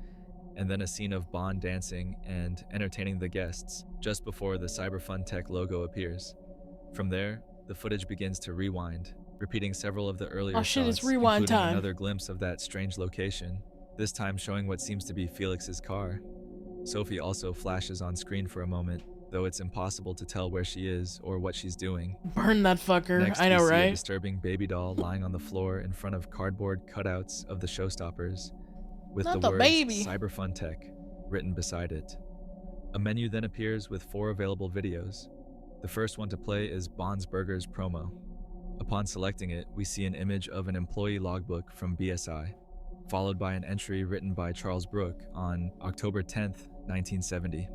and then a scene of Bond dancing and entertaining the guests just before the Cyberfun Tech logo appears. From there, the footage begins to rewind, repeating several of the earlier shots,
it's rewind
including
time.
another glimpse of that strange location, this time showing what seems to be Felix's car. Sophie also flashes on screen for a moment, though it's impossible to tell where she is or what she's doing.
Burn that fucker.
Next,
I know,
we see a
right?
disturbing baby doll lying on the floor in front of cardboard cutouts of the showstoppers, with
Not
the
the
words
baby.
Cyberfun Tech written beside it. A menu then appears with 4 available videos. The first one to play is Bond's Burgers promo. Upon selecting it, we see an image of an employee logbook from BSI, followed by an entry written by Charles Brooke on October 10th, 1970.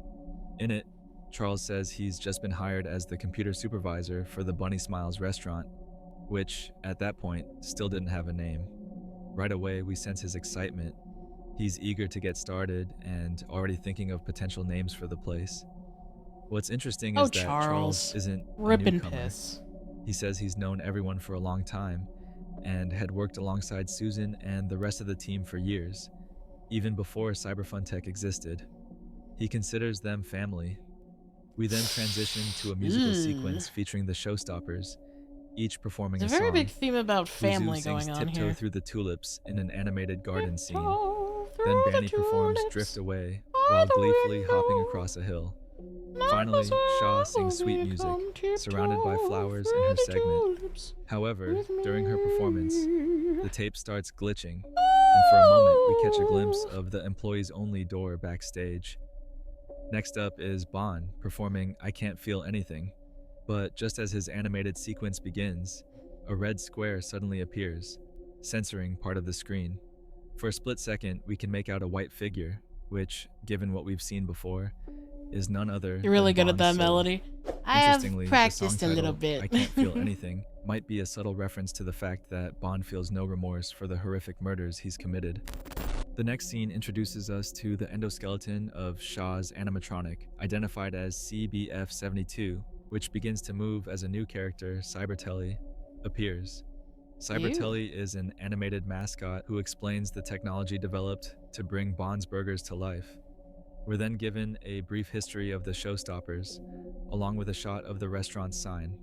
In it, Charles says he's just been hired as the computer supervisor for the Bunny Smiles restaurant, which, at that point, still didn't have a name. Right away, we sense his excitement. He's eager to get started and already thinking of potential names for the place. What's interesting is that Charles isn't a newcomer.
Piss.
He says he's known everyone for a long time and had worked alongside Susan and the rest of the team for years, even before Cyberfun Tech existed. He considers them family. We then transition to a musical sequence featuring the Showstoppers, each performing
There's
a
a very
song.
big theme about family
Uzu sings
going on
Tiptoe
here.
Through the Tulips in an animated garden scene.
Tiptoe
Then
through
Banny
the
performs
tulips
Drift Away
by
while
the
gleefully hopping
window.
across a hill.
Now
Finally,
as I
Shaw sings sweet
will
music,
come tiptoe
surrounded by flowers in
through
her
the
segment.
tulips
However,
with
during her
me.
performance, the tape starts glitching, and for a moment we catch a glimpse of the employees-only door backstage. Next up is Bond performing I Can't Feel Anything, but just as his animated sequence begins, a red square suddenly appears, censoring part of the screen. For a split second, we can make out a white figure, which, given what we've seen before, is none other
You're really
than
good at
Bond's
that
soul.
melody. I have
Interestingly,
practiced
the
a
song
little
title,
bit.
I Can't Feel Anything, might be a subtle reference to the fact that Bond feels no remorse for the horrific murders he's committed. The next scene introduces us to the endoskeleton of Shaw's animatronic, identified as CBF-72, which begins to move as a new character, Cybertelly, appears. Cybertelly is an animated mascot who explains the technology developed to bring Bond's burgers to life. We're then given a brief history of the showstoppers, along with a shot of the restaurant's sign.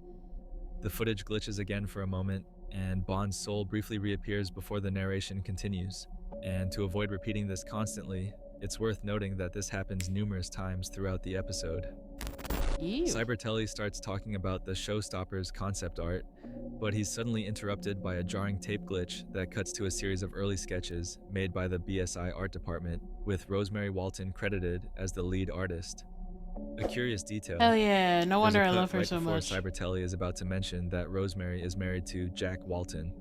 The footage glitches again for a moment, and Bond's soul briefly reappears before the narration continues. And to avoid repeating this constantly, it's worth noting that this happens numerous times throughout the episode. Cybertelly starts talking about the showstoppers concept art, but he's suddenly interrupted by a jarring tape glitch that cuts to a series of early sketches made by the BSI art department, with Rosemary Walton credited as the lead artist. A curious detail.
Hell yeah, no wonder I
there's a cut
love her
right
so
before
much.
Cybertelly is about to mention that Rosemary is married to Jack Walton.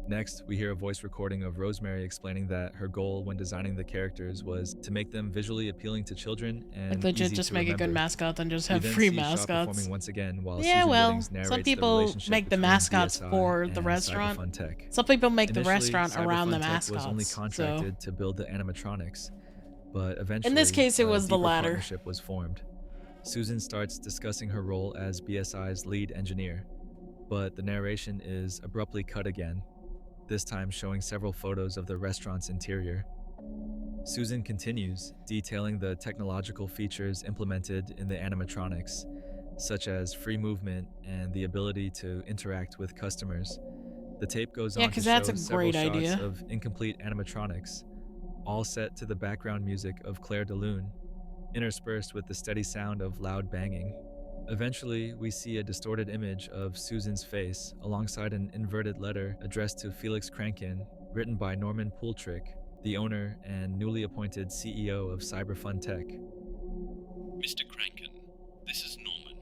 Next, we hear a voice recording of Rosemary explaining that her goal when designing the characters was to make them visually appealing to children and
Like legit
easy
just
to
make a good
remember.
mascot, then just
We
have
then
free
see Shaw
mascots.
performing once again while
Yeah,
Susan
well,
Woodings narrates
some
the
people
relationship
make the
between
mascots
BSI
for
and
the restaurant.
Cyberfuntech.
Some people make the
Initially,
restaurant around the
Cyberfuntech was only
mascots.
contracted to build the animatronics, but eventually
In this case, it
a
was the
deeper
latter.
partnership was formed. Susan starts discussing her role as BSI's lead engineer, but the narration is abruptly cut again, this time showing several photos of the restaurant's interior. Susan continues, detailing the technological features implemented in the animatronics, such as free movement and the ability to interact with customers. The tape goes
Yeah,
on to
'cause
show
that's a
several
great
shots
idea.
of incomplete animatronics, all set to the background music of Claire de Lune, interspersed with the steady sound of loud banging. Eventually, we see a distorted image of Susan's face alongside an inverted letter addressed to Felix Kranken, written by Norman Poultrick, the owner and newly appointed CEO of Cyberfuntech.
Mr. Kranken, this is Norman.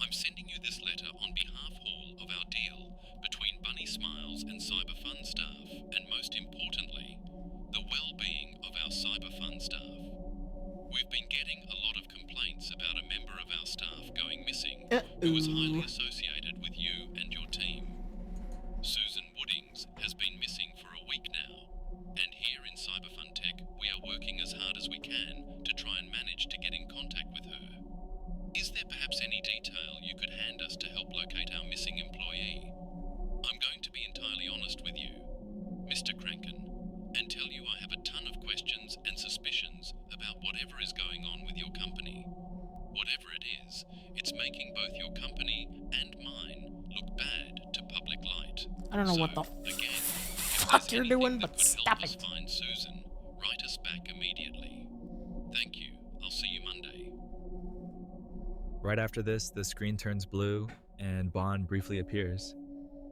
I'm sending you this letter on behalf of our deal between Bunny Smiles and Cyberfun staff, and most importantly, the well-being of our Cyberfun staff. We've been getting a lot of complaints about a member of our staff going missing who was highly associated with you and your team. Susan Woodings has been missing for a week now, and here in Cyberfuntech we are working as hard as we can to try and manage to get in contact with her. Is there perhaps any detail you could hand us to help locate our missing employee? I'm going to be entirely honest with you, Mr. Kranken, and tell you I have a ton of questions and suspicions about whatever is going on with your company. Whatever it is, it's making both your company and mine look bad to public light.
I don't know what the fuck you're doing, but stop it.
Find Susan, write us back immediately. Thank you. I'll see you Monday.
Right after this, the screen turns blue and Bond briefly appears.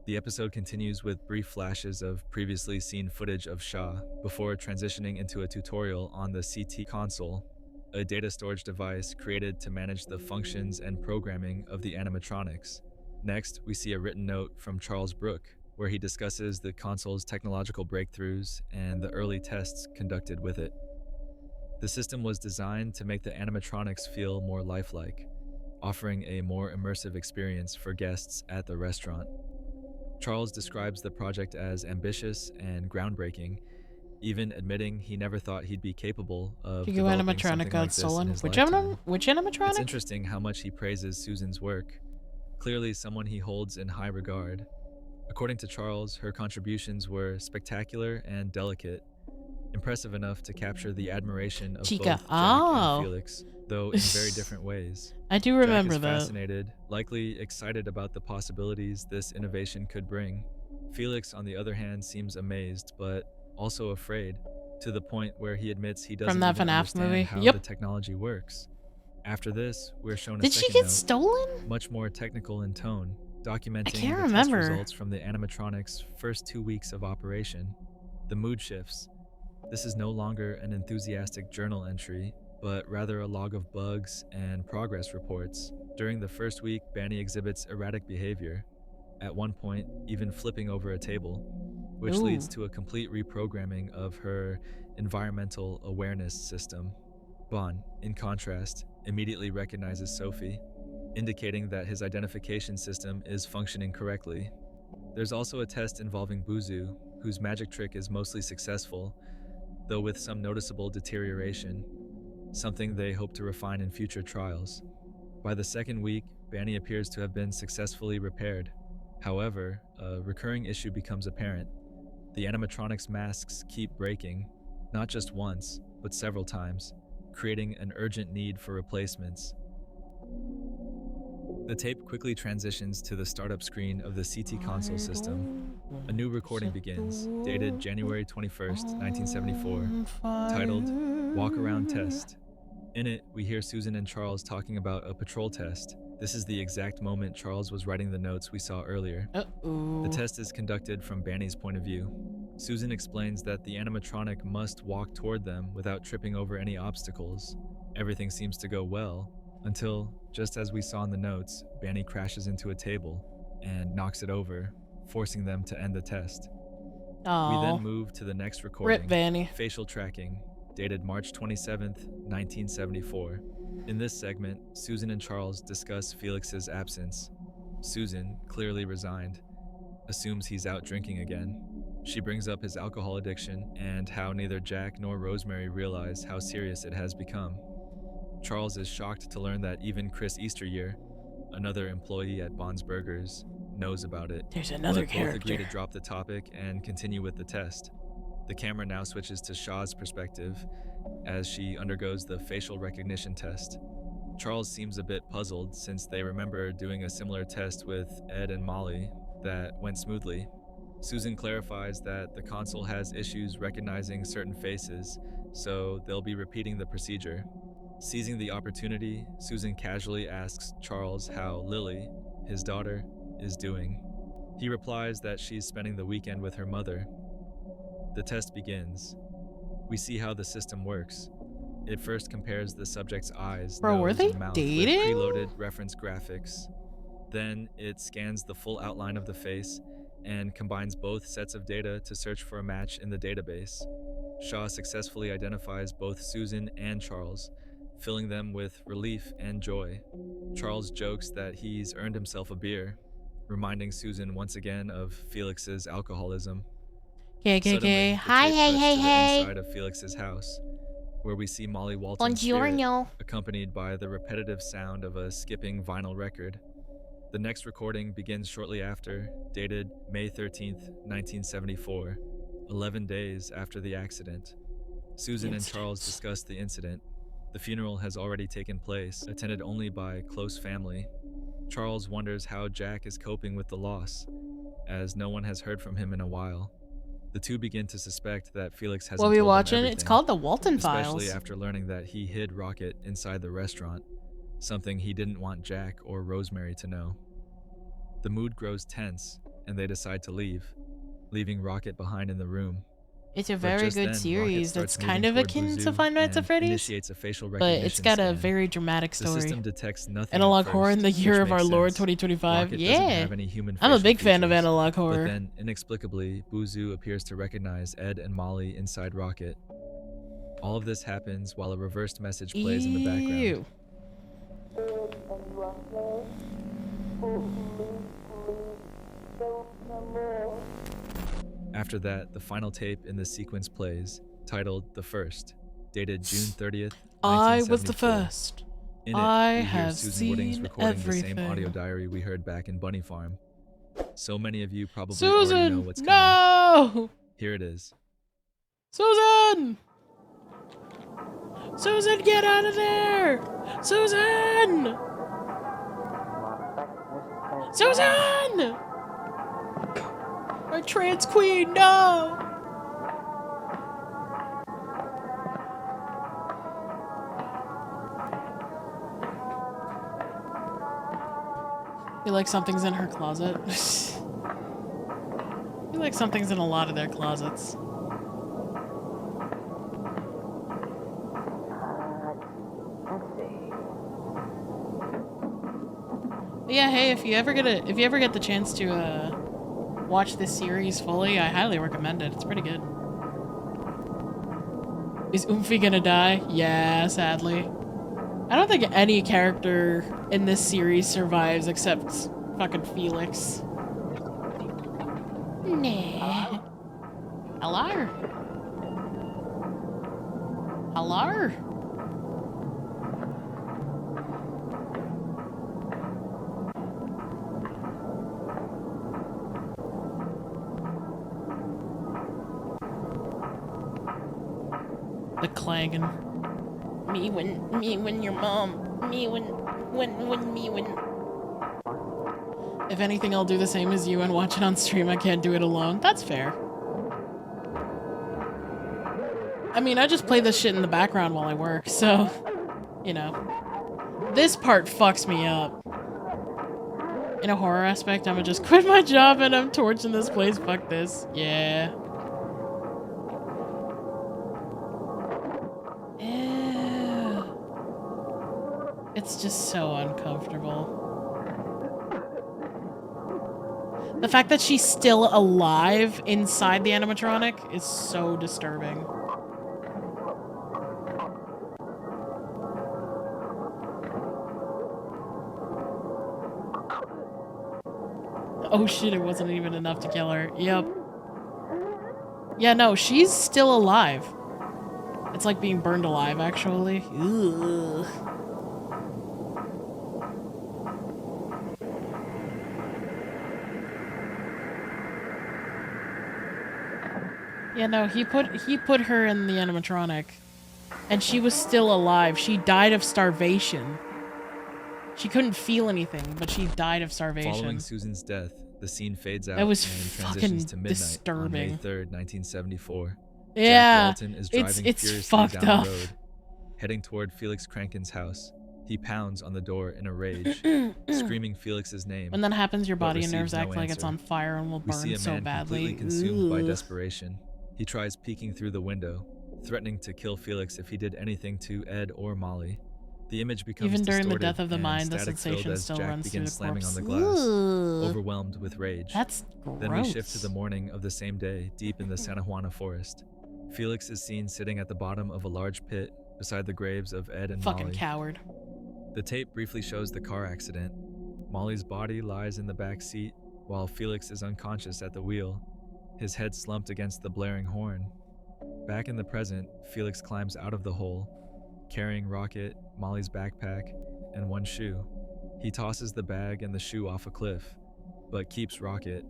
The episode continues with brief flashes of previously seen footage of Shaw before transitioning into a tutorial on the CT console, a data storage device created to manage the functions and programming of the animatronics. Next, we see a written note from Charles Brooke, where he discusses the console's technological breakthroughs and the early tests conducted with it. The system was designed to make the animatronics feel more lifelike, offering a more immersive experience for guests at the restaurant. Charles describes the project as ambitious and groundbreaking, even admitting he never thought he'd be capable of
Figo
developing
animatronic
something
got
like this in
stolen.
his
Which
lifetime.
which animatronic?
It's interesting how much he praises Susan's work, clearly someone he holds in high regard. According to Charles, her contributions were spectacular and delicate, impressive enough to capture the admiration of
Chica.
both Jack and Felix, though in very different ways.
I do remember
Jack is
that.
fascinated, likely excited about the possibilities this innovation could bring. Felix, on the other hand, seems amazed, but also afraid, to the point where he admits he doesn't
From that
even
FNAF
understand
movie?
how
Yep.
the technology works. After this, we're shown a
Did she
second
get
note,
stolen?
much more technical in tone, documenting
can't
the
remember.
test results from the animatronics' first 2 weeks of operation. The mood shifts. This is no longer an enthusiastic journal entry, but rather a log of bugs and progress reports. During the first week, Banny exhibits erratic behavior, at one point even flipping over a table. which
Ooh.
leads to a complete reprogramming of her environmental awareness system. Bon, in contrast, immediately recognizes Sophie, indicating that his identification system is functioning correctly. There's also a test involving Buzu, whose magic trick is mostly successful, though with some noticeable deterioration, something they hope to refine in future trials. By the second week, Banny appears to have been successfully repaired. However, a recurring issue becomes apparent. The animatronics masks keep breaking, not just once, but several times, creating an urgent need for replacements. The tape quickly transitions to the startup screen of the CT console system. A new recording begins, dated January 21st, 1974, titled Walk Around Test. In it, we hear Susan and Charles talking about a patrol test. This is the exact moment Charles was writing the notes we saw earlier.
Uh-oh.
The test is conducted from Banny's point of view. Susan explains that the animatronic must walk toward them without tripping over any obstacles. Everything seems to go well, until, just as we saw in the notes, Banny crashes into a table and knocks it over, forcing them to end the test.
Aww.
We then move to the next recording,
Rip Banny.
Facial Tracking, dated March 27th, 1974. In this segment, Susan and Charles discuss Felix's absence. Susan, clearly resigned, assumes he's out drinking again. She brings up his alcohol addiction and how neither Jack nor Rosemary realize how serious it has become. Charles is shocked to learn that even Chris Easteryear, another employee at Bond's Burgers, knows about it.
There's another
Both
character.
agree to drop the topic and continue with the test. The camera now switches to Shaw's perspective as she undergoes the facial recognition test. Charles seems a bit puzzled since they remember doing a similar test with Ed and Molly that went smoothly. Susan clarifies that the console has issues recognizing certain faces, so they'll be repeating the procedure. Seizing the opportunity, Susan casually asks Charles how Lily, his daughter, is doing. He replies that she's spending the weekend with her mother. The test begins. We see how the system works. It first compares the subject's eyes,
Bro, were
nose,
they
and mouth
dating?
with preloaded reference graphics. Then it scans the full outline of the face and combines both sets of data to search for a match in the database. Shaw successfully identifies both Susan and Charles, filling them with relief and joy. Charles jokes that he's earned himself a beer, reminding Susan once again of Felix's alcoholism. Suddenly,
KKK.
the
Hi,
tape
hey,
cuts
hey,
to the
hey.
inside of Felix's house, where we see Molly Walton's
Buongiorno.
spirit, accompanied by the repetitive sound of a skipping vinyl record. The next recording begins shortly after, dated May 13th, 1974, 11 days after the accident. Susan and Charles discuss the incident. The funeral has already taken place, attended only by close family. Charles wonders how Jack is coping with the loss, as no one has heard from him in a while. The two begin to suspect that Felix hasn't
What are we
told them
watching?
everything,
It's called The Walton Files.
especially after learning that he hid Rocket inside the restaurant, something he didn't want Jack or Rosemary to know. The mood grows tense, and they decide to leave, leaving Rocket behind in the room.
It's a
But
very
just
good
then,
series
Rocket starts
that's kind
moving
of
toward
akin to
Buzu
Five Nights at
and
Freddy's,
initiates a facial
but
recognition
it's got a
scan.
very dramatic
The
story.
system detects nothing
Analog
at
horror in
first,
the year
which
of our
makes
Lord
sense.
2025.
Rocket doesn't
Yeah.
have any human
I'm a
facial
big fan of
features,
analog horror.
But then, inexplicably, Buzu appears to recognize Ed and Molly inside Rocket. All of this happens while a reversed message plays in the background.
Ew.
After that, the final tape in the sequence plays, titled The First, dated June 30th, 1974.
I was the first.
In it,
I
we hear
have
Susan Woodings
seen
recording
everything.
the same audio diary we heard back in Bunny Farm. So many of you probably already know
Susan!
what's coming.
No!
Here it is.
Susan! Susan, get out of there! Susan! Susan! Our trans queen, no! I feel like something's in her closet. I feel like something's in a lot of their closets. But yeah, hey, if you ever get the chance to watch this series fully, I highly recommend it. It's pretty good. Is Oomphy gonna die? Yeah, sadly. I don't think any character in this series survives except fucking Felix. Nah. Hello? Hello? The clanging. Me when your mom. Me when. If anything, I'll do the same as you and watch it on stream. I can't do it alone. That's fair. I mean, I just play this shit in the background while I work, so, you know. This part fucks me up. In a horror aspect, I'm gonna just quit my job and I'm torching this place. Fuck this. Yeah. Ew. It's just so uncomfortable. The fact that she's still alive inside the animatronic is so disturbing. Oh shit, it wasn't even enough to kill her. Yep. Yeah, no, she's still alive. It's like being burned alive, actually. Ugh. Yeah, no, he put her in the animatronic. And she was still alive. She died of starvation. She couldn't feel anything, but she died of starvation.
Following Susan's death, the scene fades out
That was
and
fucking
transitions to midnight
disturbing.
on May 3rd, 1974.
Yeah,
Jack Walton is driving
it's
furiously
fucked
down
up.
the road, heading toward Felix Kranken's house. He pounds on the door in a rage, screaming Felix's name.
When that happens, your
but
body and nerves
receives
act
no
like it's
answer.
on fire and will
We see
burn
a
so
man
badly.
completely consumed by
Ugh.
desperation. He tries peeking through the window, threatening to kill Felix if he did anything to Ed or Molly. The image becomes
Even during the
distorted
death of the
and
mind, the
static-filled
sensation
as
still
Jack
runs through
begins
the
slamming
corpse.
on the glass,
Ugh.
overwhelmed with rage.
That's
Then we shift
gross.
to the morning of the same day, deep in the Santa Juana forest. Felix is seen sitting at the bottom of a large pit beside the graves of Ed and
Fucking
Molly.
coward.
The tape briefly shows the car accident. Molly's body lies in the back seat, while Felix is unconscious at the wheel, his head slumped against the blaring horn. Back in the present, Felix climbs out of the hole, carrying Rocket, Molly's backpack, and one shoe. He tosses the bag and the shoe off a cliff, but keeps Rocket,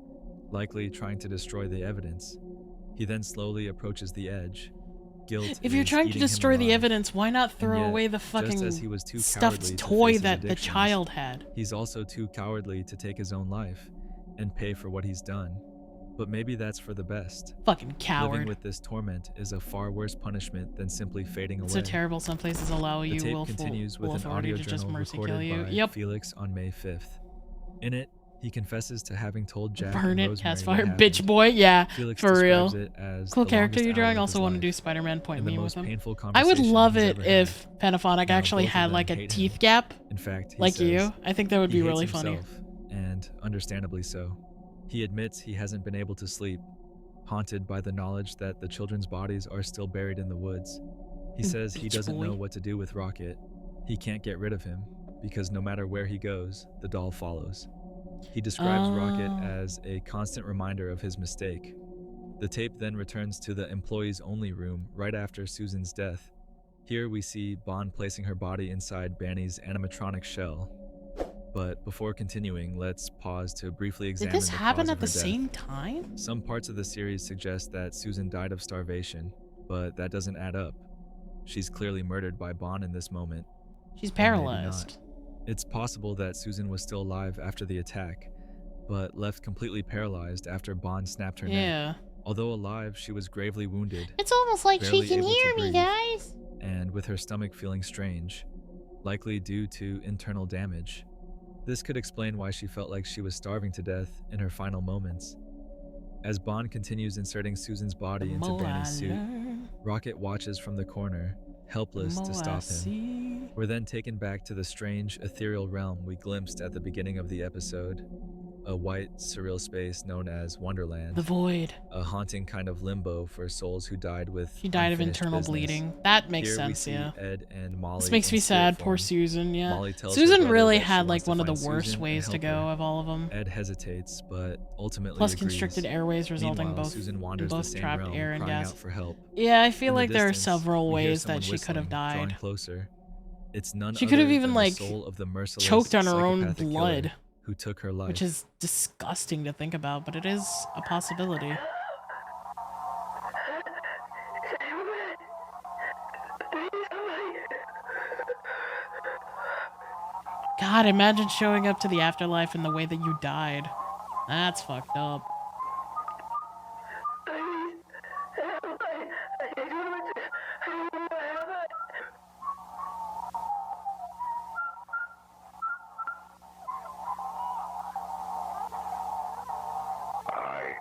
likely trying to destroy the evidence. He then slowly approaches the edge. Guilt
If you're
is
trying to
eating him
destroy the
alive.
evidence, why not
And
throw
yet,
away the
just
fucking
as he was too
stuffed
cowardly to
toy
face his
that the
addictions,
child had?
He's also too cowardly to take his own life and pay for what he's done. But maybe that's for the best.
Fucking coward.
Living with this torment is a far worse punishment than simply fading
It's
away.
so terrible some places allow
The
you
tape
willful
continues with an
authority
audio
to just
journal
mercy kill
recorded
you.
by
Yep.
Felix on May 5th. In it, he confesses to having told Jack
Burn
and
it,
Rosemary
cast
what
fire,
happened.
bitch boy. Yeah,
Felix
for real.
describes it as
Cool
the
character
longest
you're
hour
drawing.
of
Also
his
want to
life
do Spider-Man point
and the
me with
most
him.
painful
I would
conversation
love
he's
it
ever
if
had.
Pentaphonic
Now,
actually
both of
had
them
like a
hate
teeth
him.
gap.
In fact, he
Like
says
you. I think that would
he
be really
hates
funny.
himself, and understandably so. He admits he hasn't been able to sleep, haunted by the knowledge that the children's bodies are still buried in the woods. He says he
Bitch
doesn't
boy.
know what to do with Rocket. He can't get rid of him, because no matter where he goes, the doll follows. He describes Rocket as a constant reminder of his mistake. The tape then returns to the employees only room right after Susan's death. Here we see Bond placing her body inside Banny's animatronic shell. But before continuing, let's pause to briefly
Did
examine
this
the
happen
cause
at
of
the
her death.
same time?
Some parts of the series suggest that Susan died of starvation, but that doesn't add up. She's clearly murdered by Bond in this moment.
She's
Or maybe
paralyzed.
not. It's possible that Susan was still alive after the attack, but left completely paralyzed after Bond snapped her neck.
Yeah.
Although alive, she was gravely wounded,
It's almost like she
barely
can
able to
hear me,
breathe.
guys.
and with her stomach feeling strange, likely due to internal damage. This could explain why she felt like she was starving to death in her final moments. As Bond continues inserting Susan's body into Banny's suit, Rocket watches from the corner, helpless to stop him. We're then taken back to the strange, ethereal realm we glimpsed at the beginning of the episode. a white, surreal space known as Wonderland.
The void.
A haunting kind of limbo for souls who died with
She died of
unfinished
internal
business.
bleeding. That makes
Here
sense,
we see
yeah.
Ed and Molly
This makes
in
me
spirit
sad. Poor
form.
Susan, yeah.
Molly tells her
Susan
brother
really
that she
had
wants
like
to
one of the
find
worst
Susan and
ways to
help
go
her.
of all of them.
Ed hesitates, but ultimately
Plus
agrees.
constricted airways resulting
Meanwhile,
both
Susan
in
wanders the
both
same
trapped
realm,
air and
crying
gas.
out for help.
Yeah, I feel
In the
like there are
distance,
several
we hear
ways that
someone
she could have
whistling, drawing
died.
closer. It's none
She
other
could have even
than
like
the soul of the merciless
choked on her own
psychopathic
blood,
killer who took her life.
which is disgusting to think about, but it is a possibility. God, imagine showing up to the afterlife in the way that you died. That's fucked up.
I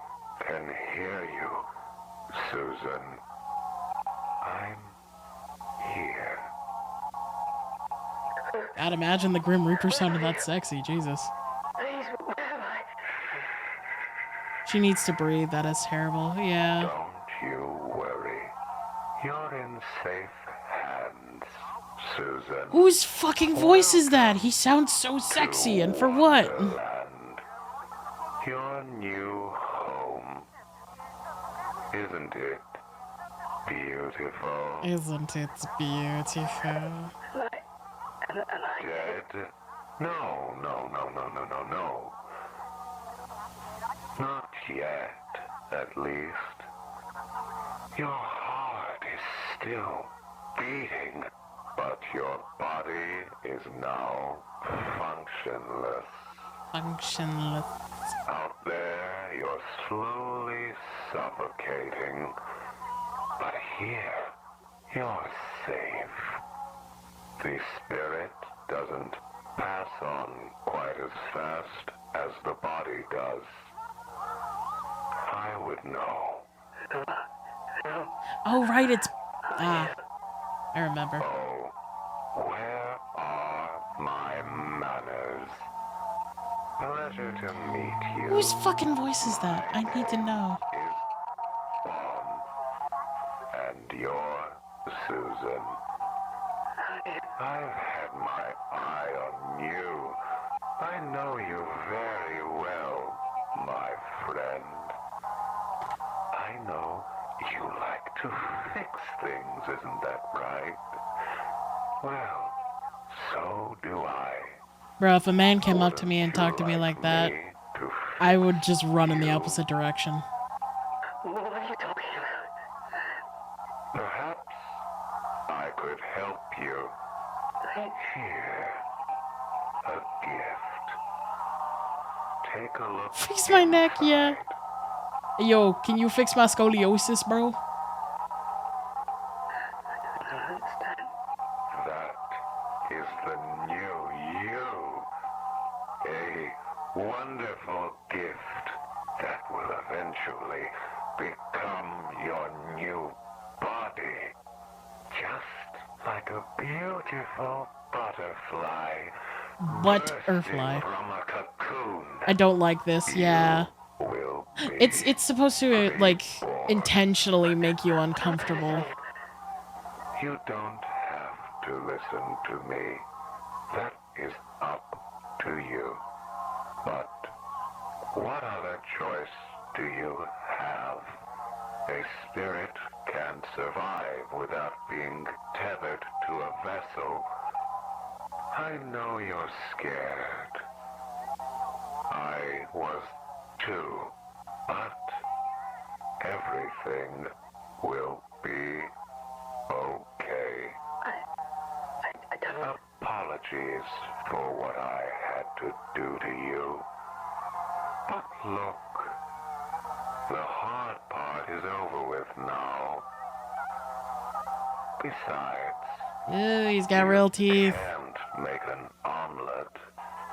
can hear you, Susan. I'm here.
God, imagine the Grim Reaper sounded that sexy, Jesus. She needs to breathe, that is terrible, yeah.
Don't you worry. You're in safe hands, Susan.
Whose fucking voice is that? He sounds so sexy, and for what?
Wonderland. Your new home. Isn't it beautiful?
Isn't it beautiful?
Dead? No. Not yet, at least. Your heart is still beating, but your body is now functionless.
Functionless.
Out there, you're slowly suffocating. But here, you're safe. The spirit doesn't pass on quite as fast as the body does. I would know.
Oh, right, it's... I remember.
Oh, where are my manners? Pleasure to meet you.
Whose fucking voice is that? I need to know.
Is Bon, and you're Susan. I've had my eye on you. I know you very well, my friend. I know you like to fix things, isn't that right? Well, so do I.
Bro, if a man came up to me and talked to me like that, I would just run in the opposite direction.
What are you talking about?
Perhaps I could help you. Here, a gift. Take a look.
Fix my neck, yeah. Yo, can you fix my scoliosis, bro?
That is the new you. A wonderful gift that will eventually become your new body. Just like a beautiful butterfly.
Butterfly.
From a cocoon.
I don't like this, yeah.
Will be
It's supposed to, like, intentionally make you uncomfortable.
You don't have to listen to me. That is up to you. But what other choice do you have? A spirit can survive without being tethered to a vessel. I know you're scared. I was too. But everything will be okay.
I don't...
Apologies for what I had to do to you. But look, the hard part is over with now. Besides,
Ew, he's got real teeth.
can't make an omelet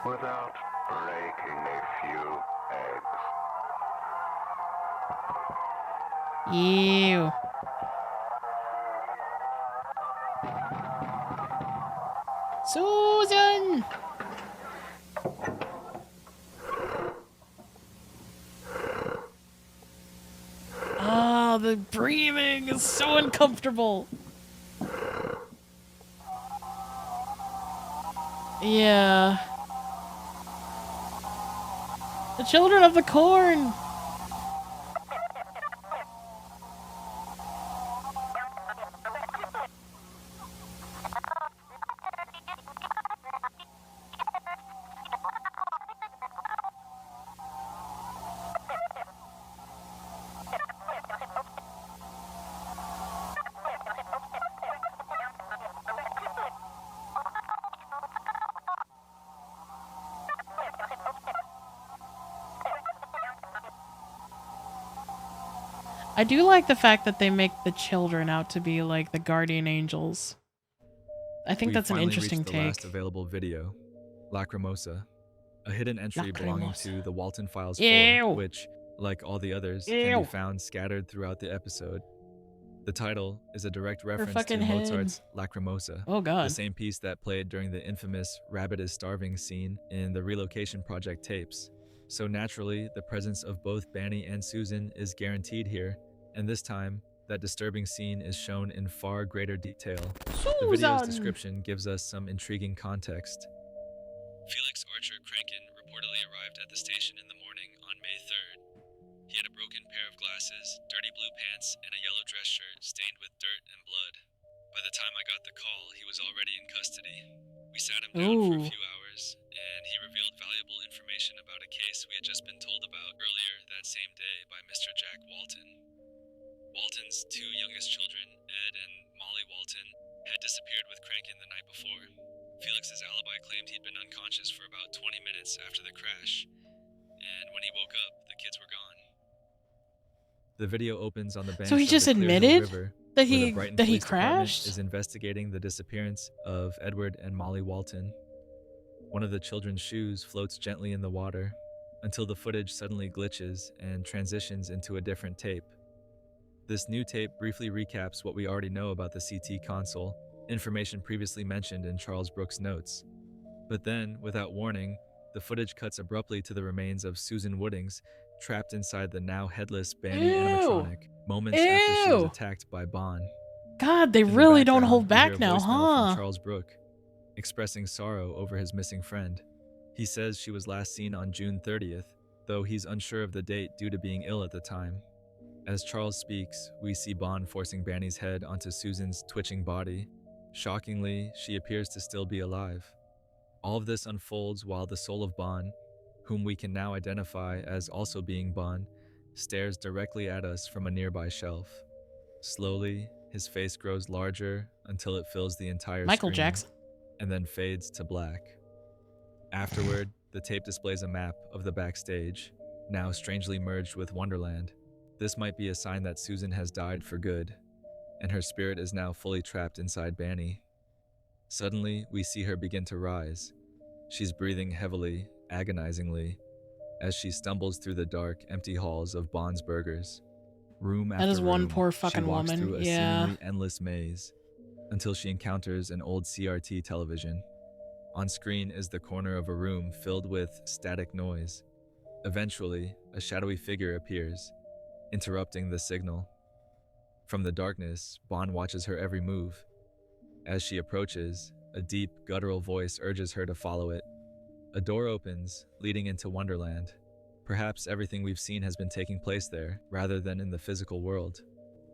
without breaking a few eggs.
Ew. Susan! screaming is so uncomfortable. Yeah. The children of the corn. I do like the fact that they make the children out to be like the guardian angels. I think that's an interesting
reached the last
take.
available video, Lacrimosa, a hidden entry belonging
Lacrimosa.
to the Walton Files 4,
Ew.
which, like all the others, can
Ew.
be found scattered throughout the episode. The title is a direct reference to
fucking head.
Mozart's Lacrimosa,
Oh god.
the same piece that played during the infamous Rabbit is Starving scene in the Relocation Project tapes. So naturally, the presence of both Banny and Susan is guaranteed here, and this time, that disturbing scene is shown in far greater detail. The video's description gives us some intriguing context.
Felix Archer Kranken reportedly arrived at the station in the morning on May 3rd. He had a broken pair of glasses, dirty blue pants, and a yellow dress shirt stained with dirt and blood. By the time I got the call, he was already in custody. We sat him down for a few hours, and he revealed valuable information about a case we had just been told about earlier that same day by Mr. Jack Walton. Walton's two youngest children, Ed and Molly Walton, had disappeared with Kranken the night before. Felix's alibi claimed he'd been unconscious for about 20 minutes after the crash, and when he woke up, the kids were gone.
The video opens on the banks
So he
of
just
the Clear Hill
admitted
River,
that
where
he
the Brighton
that he
Police Department
crashed?
is investigating the disappearance of Edward and Molly Walton. One of the children's shoes floats gently in the water until the footage suddenly glitches and transitions into a different tape. This new tape briefly recaps what we already know about the CT console, information previously mentioned in Charles Brooks' notes. But then, without warning, the footage cuts abruptly to the remains of Susan Woodings trapped inside the now headless Banny animatronic, moments after she was attacked by Bon.
God, they
In the
really don't
background,
hold
we hear
back
a
now,
voicemail from
huh?
Charles Brooks, expressing sorrow over his missing friend. He says she was last seen on June 30th, though he's unsure of the date due to being ill at the time. As Charles speaks, we see Bon forcing Banny's head onto Susan's twitching body. Shockingly, she appears to still be alive. All of this unfolds while the soul of Bon, whom we can now identify as also being Bon, stares directly at us from a nearby shelf. Slowly, his face grows larger until it fills the entire
Michael
screen,
Jackson.
and then fades to black. Afterward, the tape displays a map of the backstage, now strangely merged with Wonderland. This might be a sign that Susan has died for good, and her spirit is now fully trapped inside Banny. Suddenly, we see her begin to rise. She's breathing heavily, agonizingly, as she stumbles through the dark, empty halls of Bon's Burgers. Room after
That is one
room,
poor
she
fucking
walks
woman,
through a
yeah.
seemingly endless maze, until she encounters an old CRT television. On screen is the corner of a room filled with static noise. Eventually, a shadowy figure appears, interrupting the signal. From the darkness, Bon watches her every move. As she approaches, a deep, guttural voice urges her to follow it. A door opens, leading into Wonderland. Perhaps everything we've seen has been taking place there, rather than in the physical world.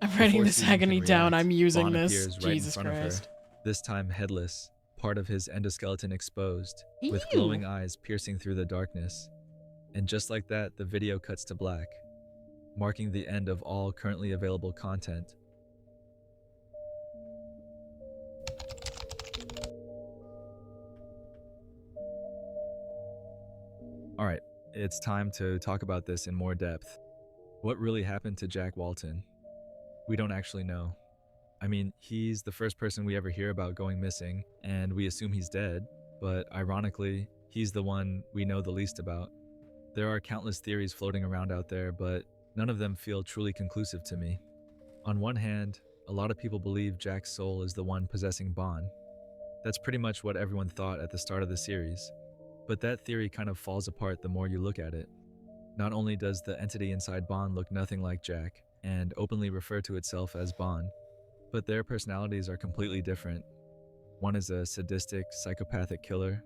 I'm writing
Before
this
Susan can
agony down.
react,
I'm using
Bon
this.
appears right
Jesus
in front
Christ.
of her, this time headless, part of his endoskeleton exposed, with
Ew.
glowing eyes piercing through the darkness. And just like that, the video cuts to black, marking the end of all currently available content. Alright, it's time to talk about this in more depth. What really happened to Jack Walton? We don't actually know. I mean, he's the first person we ever hear about going missing, and we assume he's dead, but ironically, he's the one we know the least about. There are countless theories floating around out there, but none of them feel truly conclusive to me. On one hand, a lot of people believe Jack's soul is the one possessing Bon. That's pretty much what everyone thought at the start of the series. But that theory kind of falls apart the more you look at it. Not only does the entity inside Bon look nothing like Jack, and openly refer to itself as Bond. But their personalities are completely different. One is a sadistic, psychopathic killer,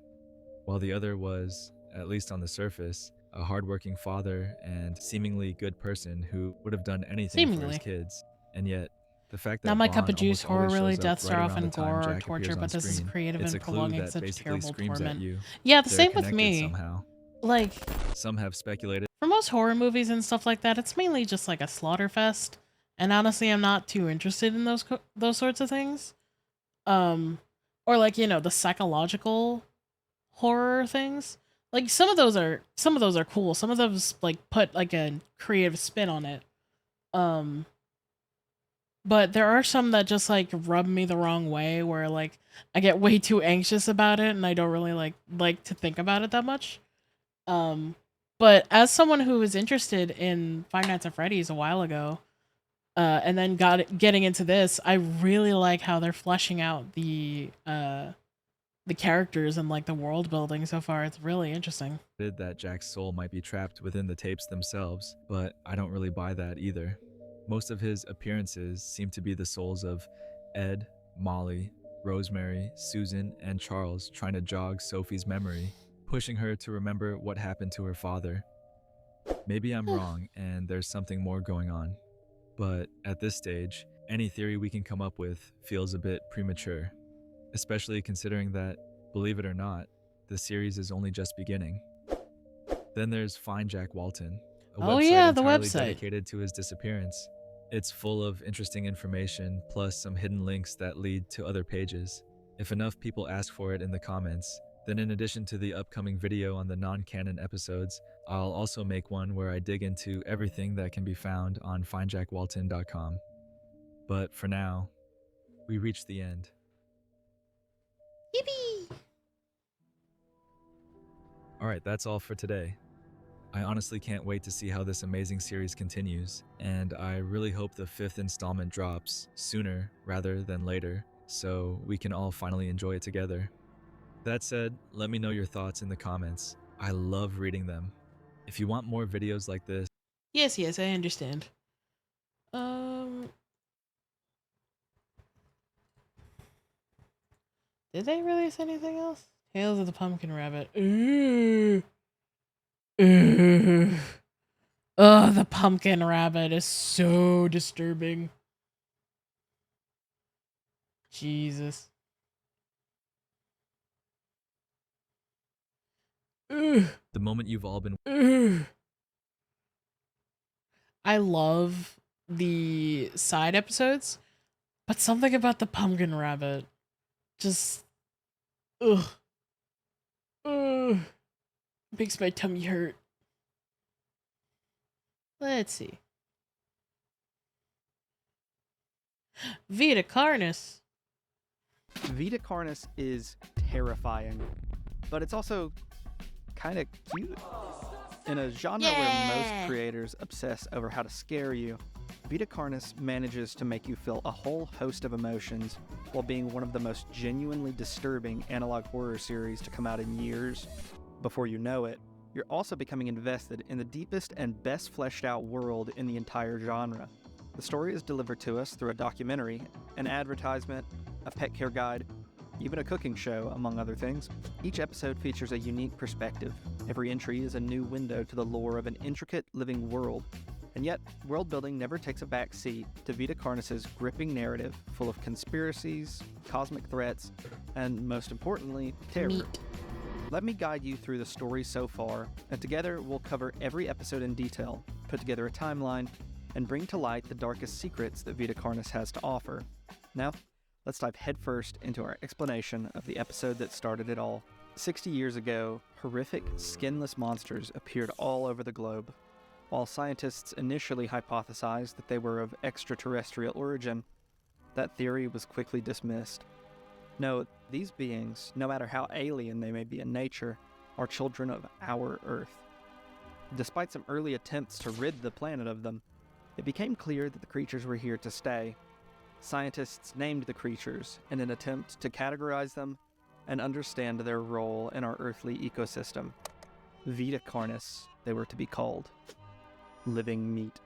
while the other was, at least on the surface, a hardworking father and seemingly good person who would have done anything for his
Seemingly.
kids. And yet, the fact
Not
that
my cup
Bond
of juice.
almost
Horror
always
really,
shows up
deaths
right
are
around the
often
time
gore or
Jack appears
torture,
on
but this is
screen,
creative
it's
in
a clue
prolonging
that
such
basically
terrible
screams
torment.
at you.
Yeah, the
They're
same with
connected
me.
somehow.
Like,
Some have speculated
for most horror movies and stuff like that, it's mainly just like a slaughter fest. And honestly, I'm not too interested in those sorts of things. Or like, you know, the psychological horror things. Like some of those are cool. Some of those like put like a creative spin on it. Um but there are some that just like rub me the wrong way where like I get way too anxious about it and I don't really like to think about it that much. Um but as someone who was interested in Five Nights at Freddy's a while ago, and then getting into this, I really like how they're fleshing out the characters and like the world building so far. It's really interesting.
that Jack's soul might be trapped within the tapes themselves, but I don't really buy that either. Most of his appearances seem to be the souls of Ed, Molly, Rosemary, Susan, and Charles trying to jog Sophie's memory, pushing her to remember what happened to her father. Maybe I'm wrong and there's something more going on, but at this stage, any theory we can come up with feels a bit premature, especially considering that, believe it or not, the series is only just beginning. Then there's Find Jack Walton, a
Oh
website
yeah, the
entirely
website.
dedicated to his disappearance. It's full of interesting information, plus some hidden links that lead to other pages. If enough people ask for it in the comments, then in addition to the upcoming video on the non-canon episodes, I'll also make one where I dig into everything that can be found on findjackwalton.com. But for now, we reach the end.
Yippee!
Alright, that's all for today. I honestly can't wait to see how this amazing series continues, and I really hope the 5th installment drops sooner rather than later, so we can all finally enjoy it together. That said, let me know your thoughts in the comments. I love reading them. If you want more videos like this,
Yes, I understand. Did they release anything else? Tales of the Pumpkin Rabbit. Ooh. Ooh. Ugh, the Pumpkin Rabbit is so disturbing. Jesus. Ugh.
the moment you've all been
Ugh. I love the side episodes, but something about the Pumpkin Rabbit just ugh. Ugh. Makes my tummy hurt. Let's see. Vita Carnus.
Vita Carnus is terrifying, but it's also kind of cute. In a genre where most creators obsess over how to scare you, Vita Carnus manages to make you feel a whole host of emotions while being one of the most genuinely disturbing analog horror series to come out in years. Before you know it, you're also becoming invested in the deepest and best fleshed out world in the entire genre. The story is delivered to us through a documentary, an advertisement, a pet care guide, even a cooking show, among other things. Each episode features a unique perspective. Every entry is a new window to the lore of an intricate living world. And yet, world building never takes a back seat to Vita Carnus's gripping narrative full of conspiracies, cosmic threats, and most importantly, terror.
Meat.
Let me guide you through the story so far, and together we'll cover every episode in detail, put together a timeline, and bring to light the darkest secrets that Vita Carnus has to offer. Now, let's dive headfirst into our explanation of the episode that started it all. 60 years ago, horrific, skinless monsters appeared all over the globe. While scientists initially hypothesized that they were of extraterrestrial origin, that theory was quickly dismissed. No, these beings, no matter how alien they may be in nature, are children of our Earth. Despite some early attempts to rid the planet of them, it became clear that the creatures were here to stay. Scientists named the creatures in an attempt to categorize them and understand their role in our earthly ecosystem. Vita Carnus, they were to be called. Living meat.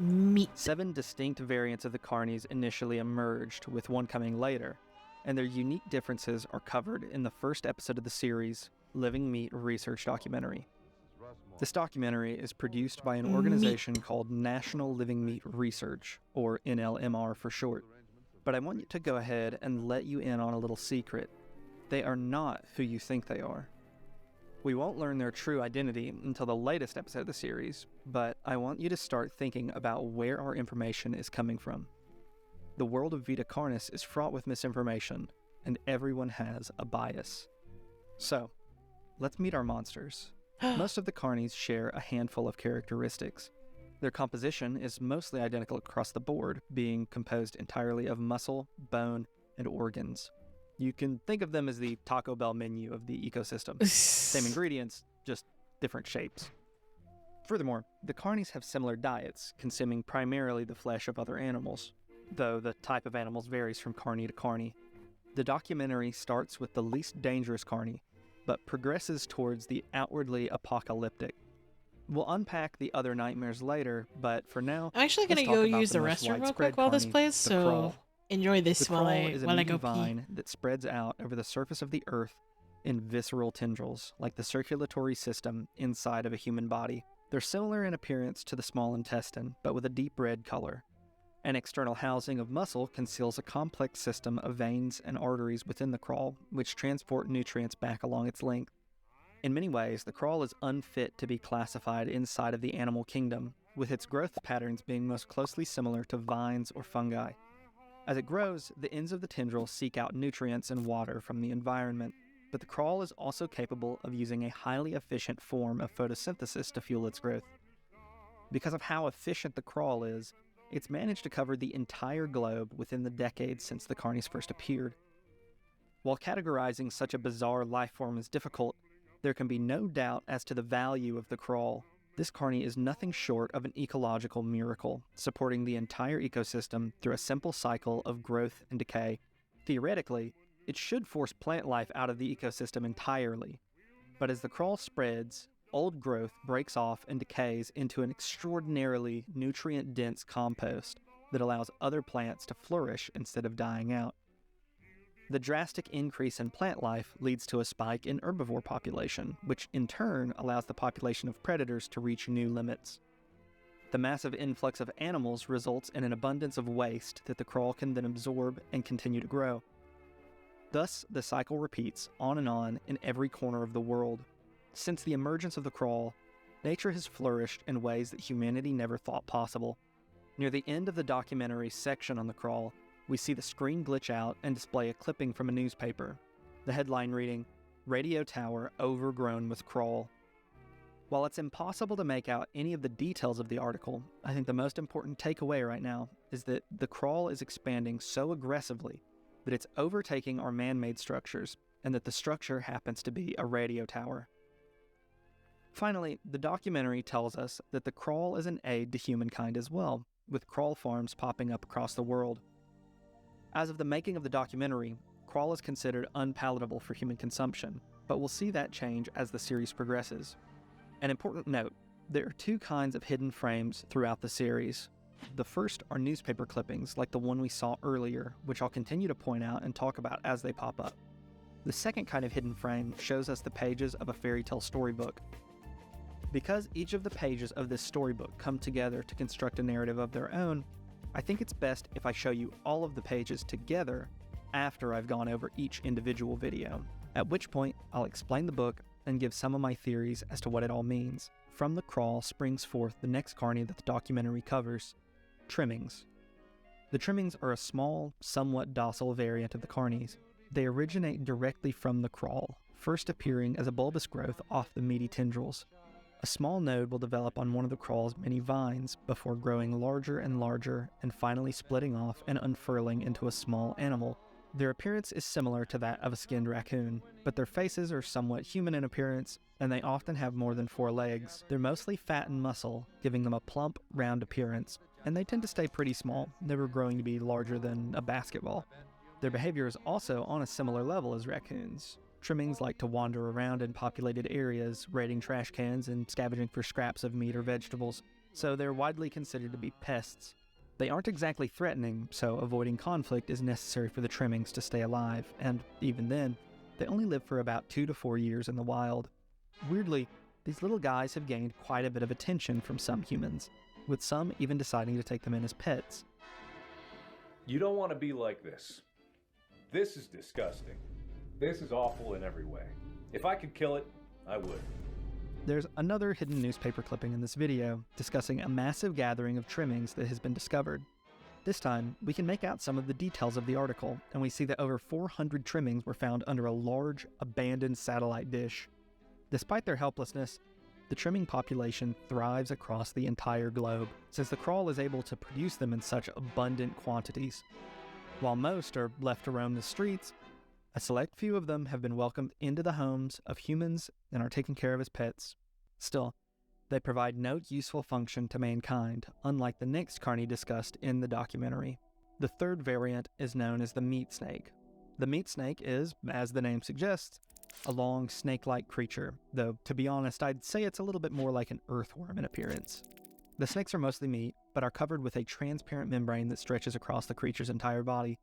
Meat.
7 distinct variants of the carnies initially emerged, with one coming later, and their unique differences are covered in the first episode of the series, Living Meat Research Documentary. This documentary is produced by an organization called National Living Meat Research, or NLMR for short. But I want you to go ahead and let you in on a little secret. They are not who you think they are. We won't learn their true identity until the latest episode of the series, but I want you to start thinking about where our information is coming from. The world of Vita Carnis is fraught with misinformation, and everyone has a bias. So, let's meet our monsters. Most of the carnies share a handful of characteristics. Their composition is mostly identical across the board, being composed entirely of muscle, bone, and organs. You can think of them as the Taco Bell menu of the ecosystem. Same ingredients, just different shapes. Furthermore, the carnies have similar diets, consuming primarily the flesh of other animals, though the type of animals varies from carny to carny. The documentary starts with the least dangerous carny, but progresses towards the outwardly apocalyptic. We'll unpack the other nightmares later, but for now,
I'm actually gonna go use the restroom real quick while this plays, so enjoy this while I go pee.
Vine that spreads out over the surface of the earth in visceral tendrils, like the circulatory system inside of a human body. They're similar in appearance to the small intestine, but with a deep red color. An external housing of muscle conceals a complex system of veins and arteries within the crawl, which transport nutrients back along its length. In many ways, the crawl is unfit to be classified inside of the animal kingdom, with its growth patterns being most closely similar to vines or fungi. As it grows, the ends of the tendril seek out nutrients and water from the environment, but the crawl is also capable of using a highly efficient form of photosynthesis to fuel its growth. Because of how efficient the crawl is, it's managed to cover the entire globe within the decades since the carnies first appeared. While categorizing such a bizarre life form is difficult, there can be no doubt as to the value of the crawl. This carny is nothing short of an ecological miracle, supporting the entire ecosystem through a simple cycle of growth and decay. Theoretically, it should force plant life out of the ecosystem entirely. But as the crawl spreads, old growth breaks off and decays into an extraordinarily nutrient-dense compost that allows other plants to flourish instead of dying out. The drastic increase in plant life leads to a spike in herbivore population, which in turn allows the population of predators to reach new limits. The massive influx of animals results in an abundance of waste that the crawl can then absorb and continue to grow. Thus, the cycle repeats on and on in every corner of the world. Since the emergence of the crawl, nature has flourished in ways that humanity never thought possible. Near the end of the documentary section on the crawl, we see the screen glitch out and display a clipping from a newspaper, the headline reading, "Radio Tower Overgrown with Crawl." While it's impossible to make out any of the details of the article, I think the most important takeaway right now is that the crawl is expanding so aggressively that it's overtaking our man-made structures, and that the structure happens to be a radio tower. Finally, the documentary tells us that the crawl is an aid to humankind as well, with crawl farms popping up across the world. As of the making of the documentary, crawl is considered unpalatable for human consumption, but we'll see that change as the series progresses. An important note, there are 2 kinds of hidden frames throughout the series. The first are newspaper clippings like the one we saw earlier, which I'll continue to point out and talk about as they pop up. The second kind of hidden frame shows us the pages of a fairy tale storybook. Because each of the pages of this storybook come together to construct a narrative of their own, I think it's best if I show you all of the pages together after I've gone over each individual video, at which point I'll explain the book and give some of my theories as to what it all means. From the crawl springs forth the next carny that the documentary covers, trimmings. The trimmings are a small, somewhat docile variant of the carnies. They originate directly from the crawl, first appearing as a bulbous growth off the meaty tendrils. A small node will develop on one of the crawl's many vines before growing larger and larger and finally splitting off and unfurling into a small animal. Their appearance is similar to that of a skinned raccoon, but their faces are somewhat human in appearance, and they often have more than 4 legs. They're mostly fat and muscle, giving them a plump, round appearance, and they tend to stay pretty small, never growing to be larger than a basketball. Their behavior is also on a similar level as raccoons. Trimmings like to wander around in populated areas, raiding trash cans and scavenging for scraps of meat or vegetables. so they're widely considered to be pests. They aren't exactly threatening, so avoiding conflict is necessary for the trimmings to stay alive, and even then, they only live for about 2 to 4 years in the wild. Weirdly, these little guys have gained quite a bit of attention from some humans, with some even deciding to take them in as pets.
You don't want to be like this. This is disgusting. This is awful in every way. If I could kill it, I would.
There's another hidden newspaper clipping in this video discussing a massive gathering of trimmings that has been discovered. This time, we can make out some of the details of the article, and we see that over 400 trimmings were found under a large, abandoned satellite dish. Despite their helplessness, the trimming population thrives across the entire globe, since the crawl is able to produce them in such abundant quantities. While most are left to roam the streets, a select few of them have been welcomed into the homes of humans and are taken care of as pets. Still, they provide no useful function to mankind, unlike the next carny discussed in the documentary. The third variant is known as the meat snake. The meat snake is, as the name suggests, a long snake-like creature, though to be honest I'd say it's a little bit more like an earthworm in appearance. The snakes are mostly meat, but are covered with a transparent membrane that stretches across the creature's entire body.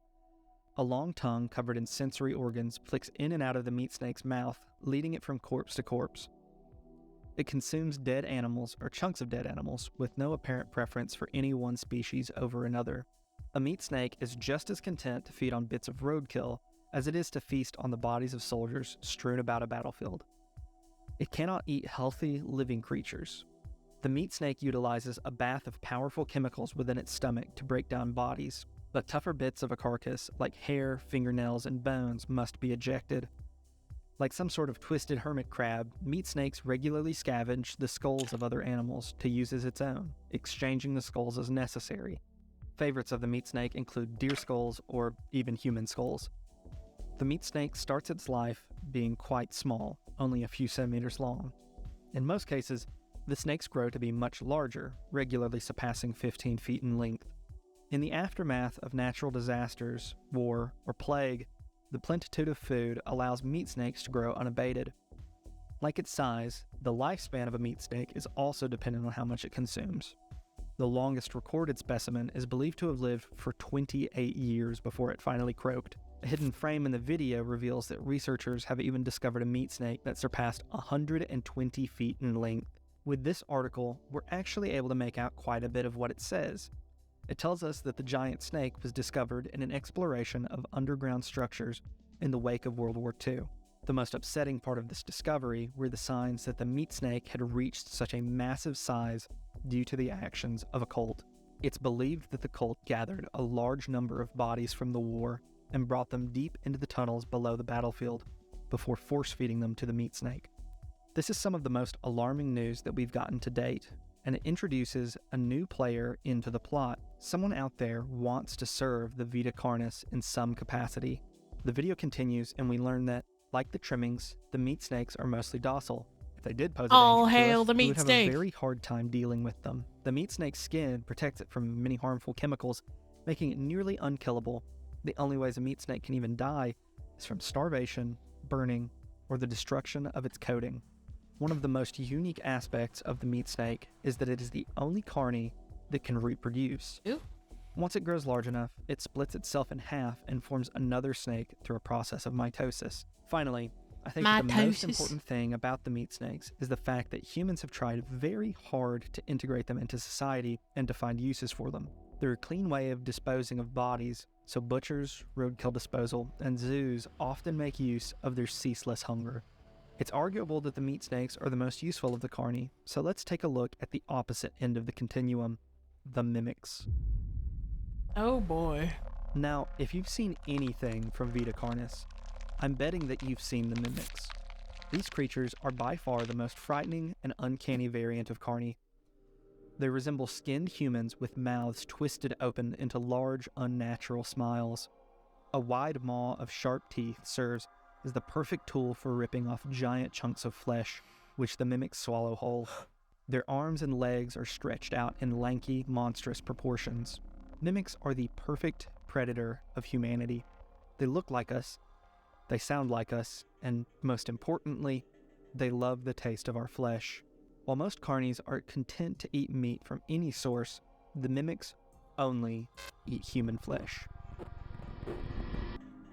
A long tongue covered in sensory organs flicks in and out of the meat snake's mouth, leading it from corpse to corpse. It consumes dead animals or chunks of dead animals with no apparent preference for any one species over another. A meat snake is just as content to feed on bits of roadkill as it is to feast on the bodies of soldiers strewn about a battlefield. It cannot eat healthy, living creatures. The meat snake utilizes a bath of powerful chemicals within its stomach to break down bodies, but tougher bits of a carcass, like hair, fingernails, and bones, must be ejected. Like some sort of twisted hermit crab, meat snakes regularly scavenge the skulls of other animals to use as its own, exchanging the skulls as necessary. Favorites of the meat snake include deer skulls or even human skulls. The meat snake starts its life being quite small, only a few centimeters long. In most cases, the snakes grow to be much larger, regularly surpassing 15 feet in length. In the aftermath of natural disasters, war, or plague, the plenitude of food allows meat snakes to grow unabated. Like its size, the lifespan of a meat snake is also dependent on how much it consumes. The longest recorded specimen is believed to have lived for 28 years before it finally croaked. A hidden frame in the video reveals that researchers have even discovered a meat snake that surpassed 120 feet in length. With this article, we're actually able to make out quite a bit of what it says. It tells us that the giant snake was discovered in an exploration of underground structures in the wake of World War II. The most upsetting part of this discovery were the signs that the meat snake had reached such a massive size due to the actions of a cult. It's believed that the cult gathered a large number of bodies from the war and brought them deep into the tunnels below the battlefield before force-feeding them to the meat snake. This is some of the most alarming news that we've gotten to date, and it introduces a new player into the plot. Someone out there wants to serve the Vita Carnis in some capacity. The video continues, and we learn that, like the trimmings, the meat snakes are mostly docile. If they did pose a
All
danger to
hail
us,
the
we
meat
would have
snake.
a very hard time dealing with them. The meat snake's skin protects it from many harmful chemicals, making it nearly unkillable. The only ways a meat snake can even die is from starvation, burning, or the destruction of its coating. One of the most unique aspects of the meat snake is that it is the only carny that can reproduce.
Ooh.
Once it grows large enough, it splits itself in half and forms another snake through a process of mitosis. Finally, I think that the most important thing about the meat snakes is the fact that humans have tried very hard to integrate them into society and to find uses for them. They're a clean way of disposing of bodies, so butchers, roadkill disposal, and zoos often make use of their ceaseless hunger. It's arguable that the meat snakes are the most useful of the carni, so let's take a look at the opposite end of the continuum, the mimics.
Oh boy.
Now, if you've seen anything from Vita Carnis, I'm betting that you've seen the mimics. These creatures are by far the most frightening and uncanny variant of carni. They resemble skinned humans with mouths twisted open into large, unnatural smiles. A wide maw of sharp teeth serves as the perfect tool for ripping off giant chunks of flesh, which the mimics swallow whole. Their arms and legs are stretched out in lanky, monstrous proportions. Mimics are the perfect predator of humanity. They look like us, they sound like us, and most importantly, they love the taste of our flesh. While most carnies are content to eat meat from any source, the mimics only eat human flesh.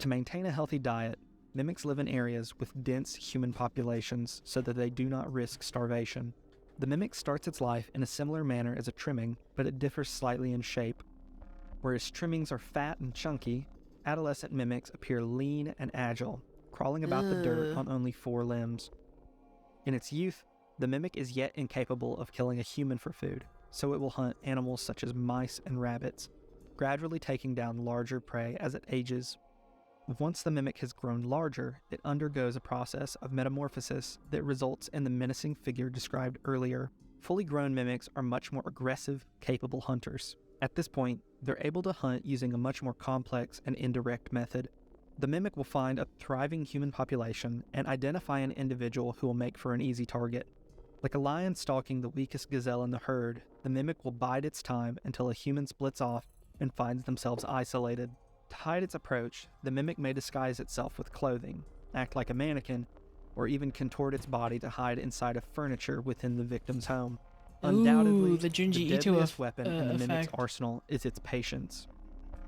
To maintain a healthy diet, mimics live in areas with dense human populations so that they do not risk starvation. The mimic starts its life in a similar manner as a trimming, but it differs slightly in shape. Whereas trimmings are fat and chunky, adolescent mimics appear lean and agile, crawling about the dirt on only 4 limbs. In its youth, the mimic is yet incapable of killing a human for food, so it will hunt animals such as mice and rabbits, gradually taking down larger prey as it ages. Once the mimic has grown larger, it undergoes a process of metamorphosis that results in the menacing figure described earlier. Fully grown mimics are much more aggressive, capable hunters. At this point, they're able to hunt using a much more complex and indirect method. The mimic will find a thriving human population and identify an individual who will make for an easy target. Like a lion stalking the weakest gazelle in the herd, the mimic will bide its time until a human splits off and finds themselves isolated. To hide its approach, the mimic may disguise itself with clothing, act like a mannequin, or even contort its body to hide inside of furniture within the victim's home. Undoubtedly,
the Junji
the
Ito
deadliest weapon in the mimic's
effect.
arsenal is its patience.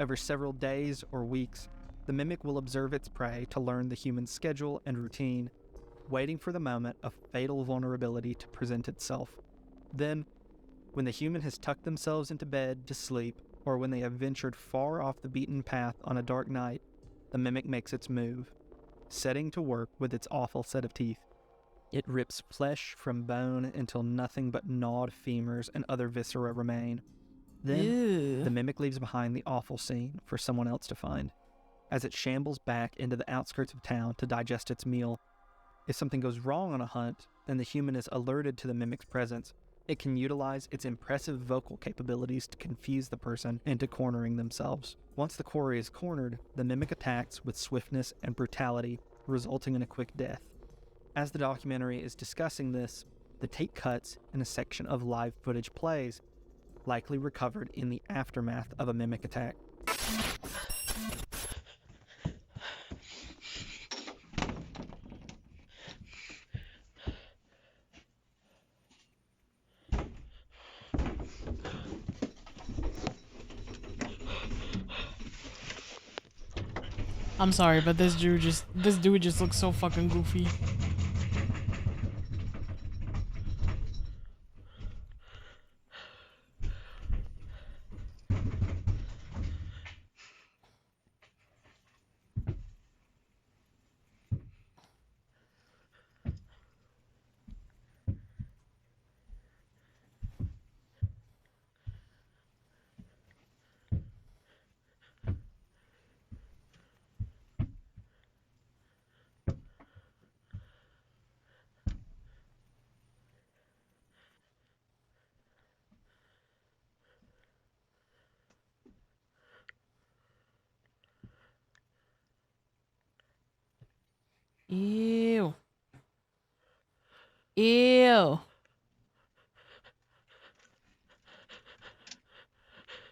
Over several days or weeks, the mimic will observe its prey to learn the human's schedule and routine, waiting for the moment of fatal vulnerability to present itself. Then, when the human has tucked themselves into bed to sleep, or when they have ventured far off the beaten path on a dark night, the mimic makes its move, setting to work with its awful set of teeth. It rips flesh from bone until nothing but gnawed femurs and other viscera remain. Then, the mimic leaves behind the awful scene for someone else to find, as it shambles back into the outskirts of town to digest its meal. If something goes wrong on a hunt, and the human is alerted to the mimic's presence, it can utilize its impressive vocal capabilities to confuse the person into cornering themselves. Once the quarry is cornered, the mimic attacks with swiftness and brutality, resulting in a quick death. As the documentary is discussing this, the tape cuts and a section of live footage plays, likely recovered in the aftermath of a mimic attack.
I'm sorry, but this dude just looks so fucking goofy. Ew. Ew.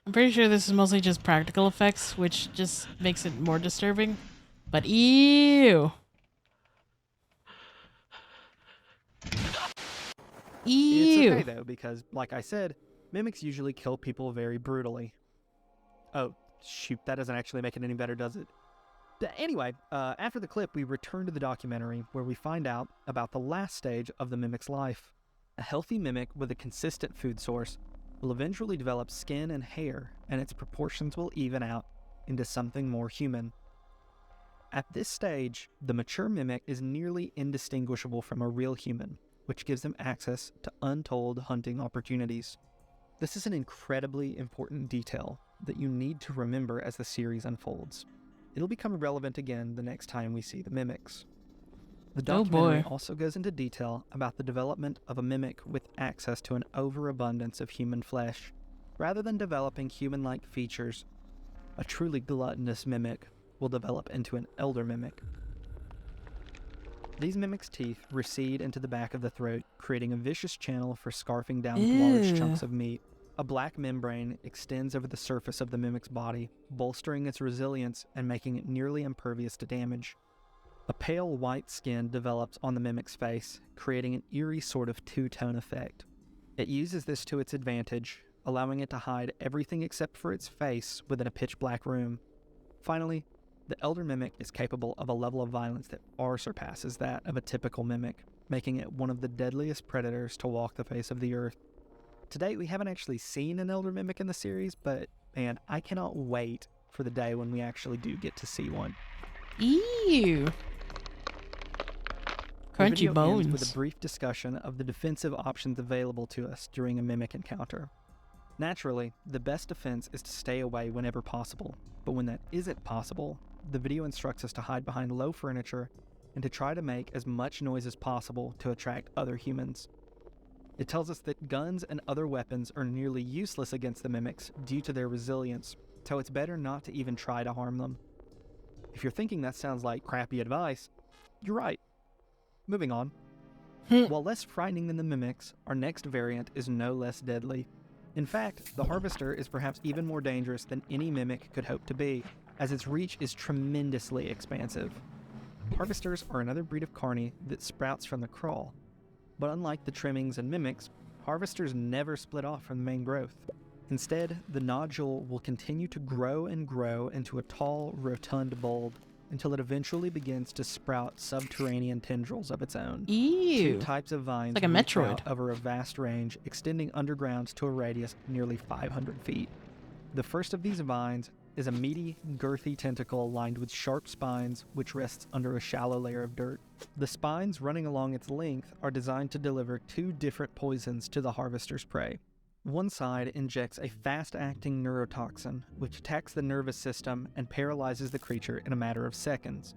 I'm pretty sure this is mostly just practical effects, which just makes it more disturbing. But ew.
It's okay though, because, like I said, mimics usually kill people very brutally. Oh, shoot, that doesn't actually make it any better, does it? Anyway, after the clip, we return to the documentary where we find out about the last stage of the mimic's life. A healthy mimic with a consistent food source will eventually develop skin and hair, and its proportions will even out into something more human. At this stage, the mature mimic is nearly indistinguishable from a real human, which gives them access to untold hunting opportunities. This is an incredibly important detail that you need to remember as the series unfolds. It'll become relevant again the next time we see the mimics. The documentary also goes into detail about the development of a mimic with access to an overabundance of human flesh. Rather than developing human-like features, a truly gluttonous mimic will develop into an elder mimic. These mimics' teeth recede into the back of the throat, creating a vicious channel for scarfing down large chunks of meat. A black membrane extends over the surface of the mimic's body, bolstering its resilience and making it nearly impervious to damage. A pale white skin develops on the mimic's face, creating an eerie sort of two-tone effect. It uses this to its advantage, allowing it to hide everything except for its face within a pitch-black room. Finally, the Elder Mimic is capable of a level of violence that far surpasses that of a typical mimic, making it one of the deadliest predators to walk the face of the earth. To date, we haven't actually seen an Elder Mimic in the series, but man, I cannot wait for the day when we actually do get to see one.
Ew.
The
Crunchy
video
bones.
ends with a brief discussion of the defensive options available to us during a mimic encounter. Naturally, the best defense is to stay away whenever possible, but when that isn't possible, the video instructs us to hide behind low furniture and to try to make as much noise as possible to attract other humans. It tells us that guns and other weapons are nearly useless against the mimics due to their resilience, so it's better not to even try to harm them. If you're thinking that sounds like crappy advice, you're right. Moving on. While less frightening than the mimics, our next variant is no less deadly. In fact, the Harvester is perhaps even more dangerous than any mimic could hope to be, as its reach is tremendously expansive. Harvesters are another breed of carny that sprouts from the crawl, but unlike the trimmings and mimics, harvesters never split off from the main growth. Instead, the nodule will continue to grow and grow into a tall, rotund bulb until it eventually begins to sprout subterranean tendrils of its own.
Ew.
Two types of vines
Like a
reach
Metroid.
out over a vast range, extending underground to a radius of nearly 500 feet. The first of these vines is a meaty, girthy tentacle lined with sharp spines which rests under a shallow layer of dirt. The spines running along its length are designed to deliver two different poisons to the harvester's prey. One side injects a fast-acting neurotoxin, which attacks the nervous system and paralyzes the creature in a matter of seconds.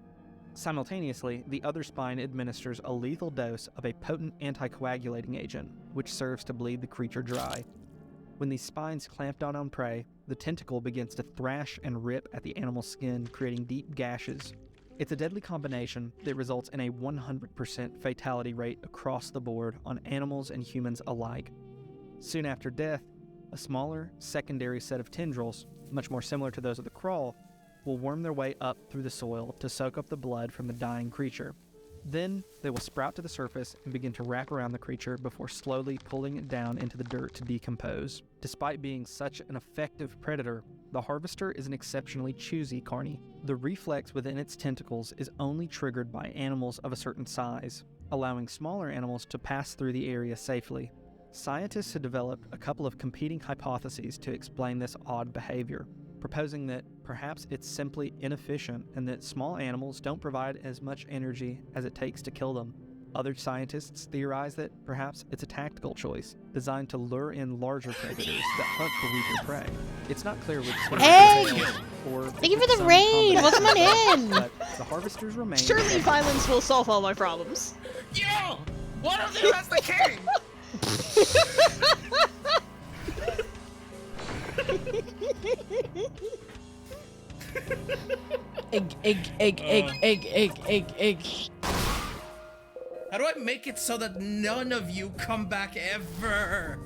Simultaneously, the other spine administers a lethal dose of a potent anticoagulating agent, which serves to bleed the creature dry. When these spines clamp down on prey, the tentacle begins to thrash and rip at the animal's skin, creating deep gashes. It's a deadly combination that results in a 100% fatality rate across the board on animals and humans alike. Soon after death, a smaller, secondary set of tendrils, much more similar to those of the crawl, will worm their way up through the soil to soak up the blood from the dying creature. Then, they will sprout to the surface and begin to wrap around the creature before slowly pulling it down into the dirt to decompose. Despite being such an effective predator, the harvester is an exceptionally choosy carny. The reflex within its tentacles is only triggered by animals of a certain size, allowing smaller animals to pass through the area safely. Scientists have developed a couple of competing hypotheses to explain this odd behavior, proposing that perhaps it's simply inefficient and that small animals don't provide as much energy as it takes to kill them. Other scientists theorize that perhaps it's a tactical choice, designed to lure in larger predators that hunt for weaker prey. It's not clear which
Hey!
or
Thank you for the raid! Welcome on in!
But the harvesters remain.
Surely violence will solve all my problems.
Yo! One of you has the king!
Egg.
How do I make it so that none of you come back ever?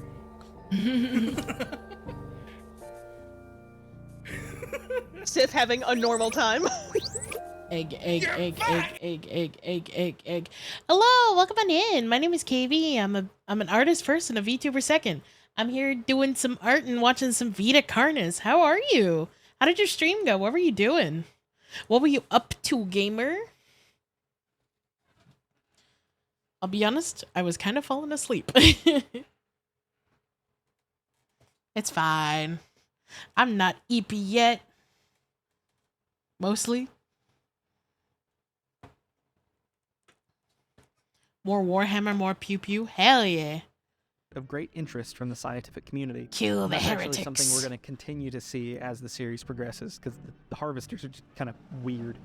Sith having a normal time.
Egg. Hello, welcome on in. My name is KV. I'm an artist first and a VTuber second. I'm here doing some art and watching some Vita Carnis. How are you? How did your stream go? What were you doing? What were you up to, gamer? I'll be honest, I was kind of falling asleep. It's fine. I'm not EP yet. Mostly. More Warhammer, more pew pew. Hell yeah.
Of great interest from the scientific community.
Kill the
That's
heretics.
actually something we're going to continue to see as the series progresses, because the harvesters are just kind of weird.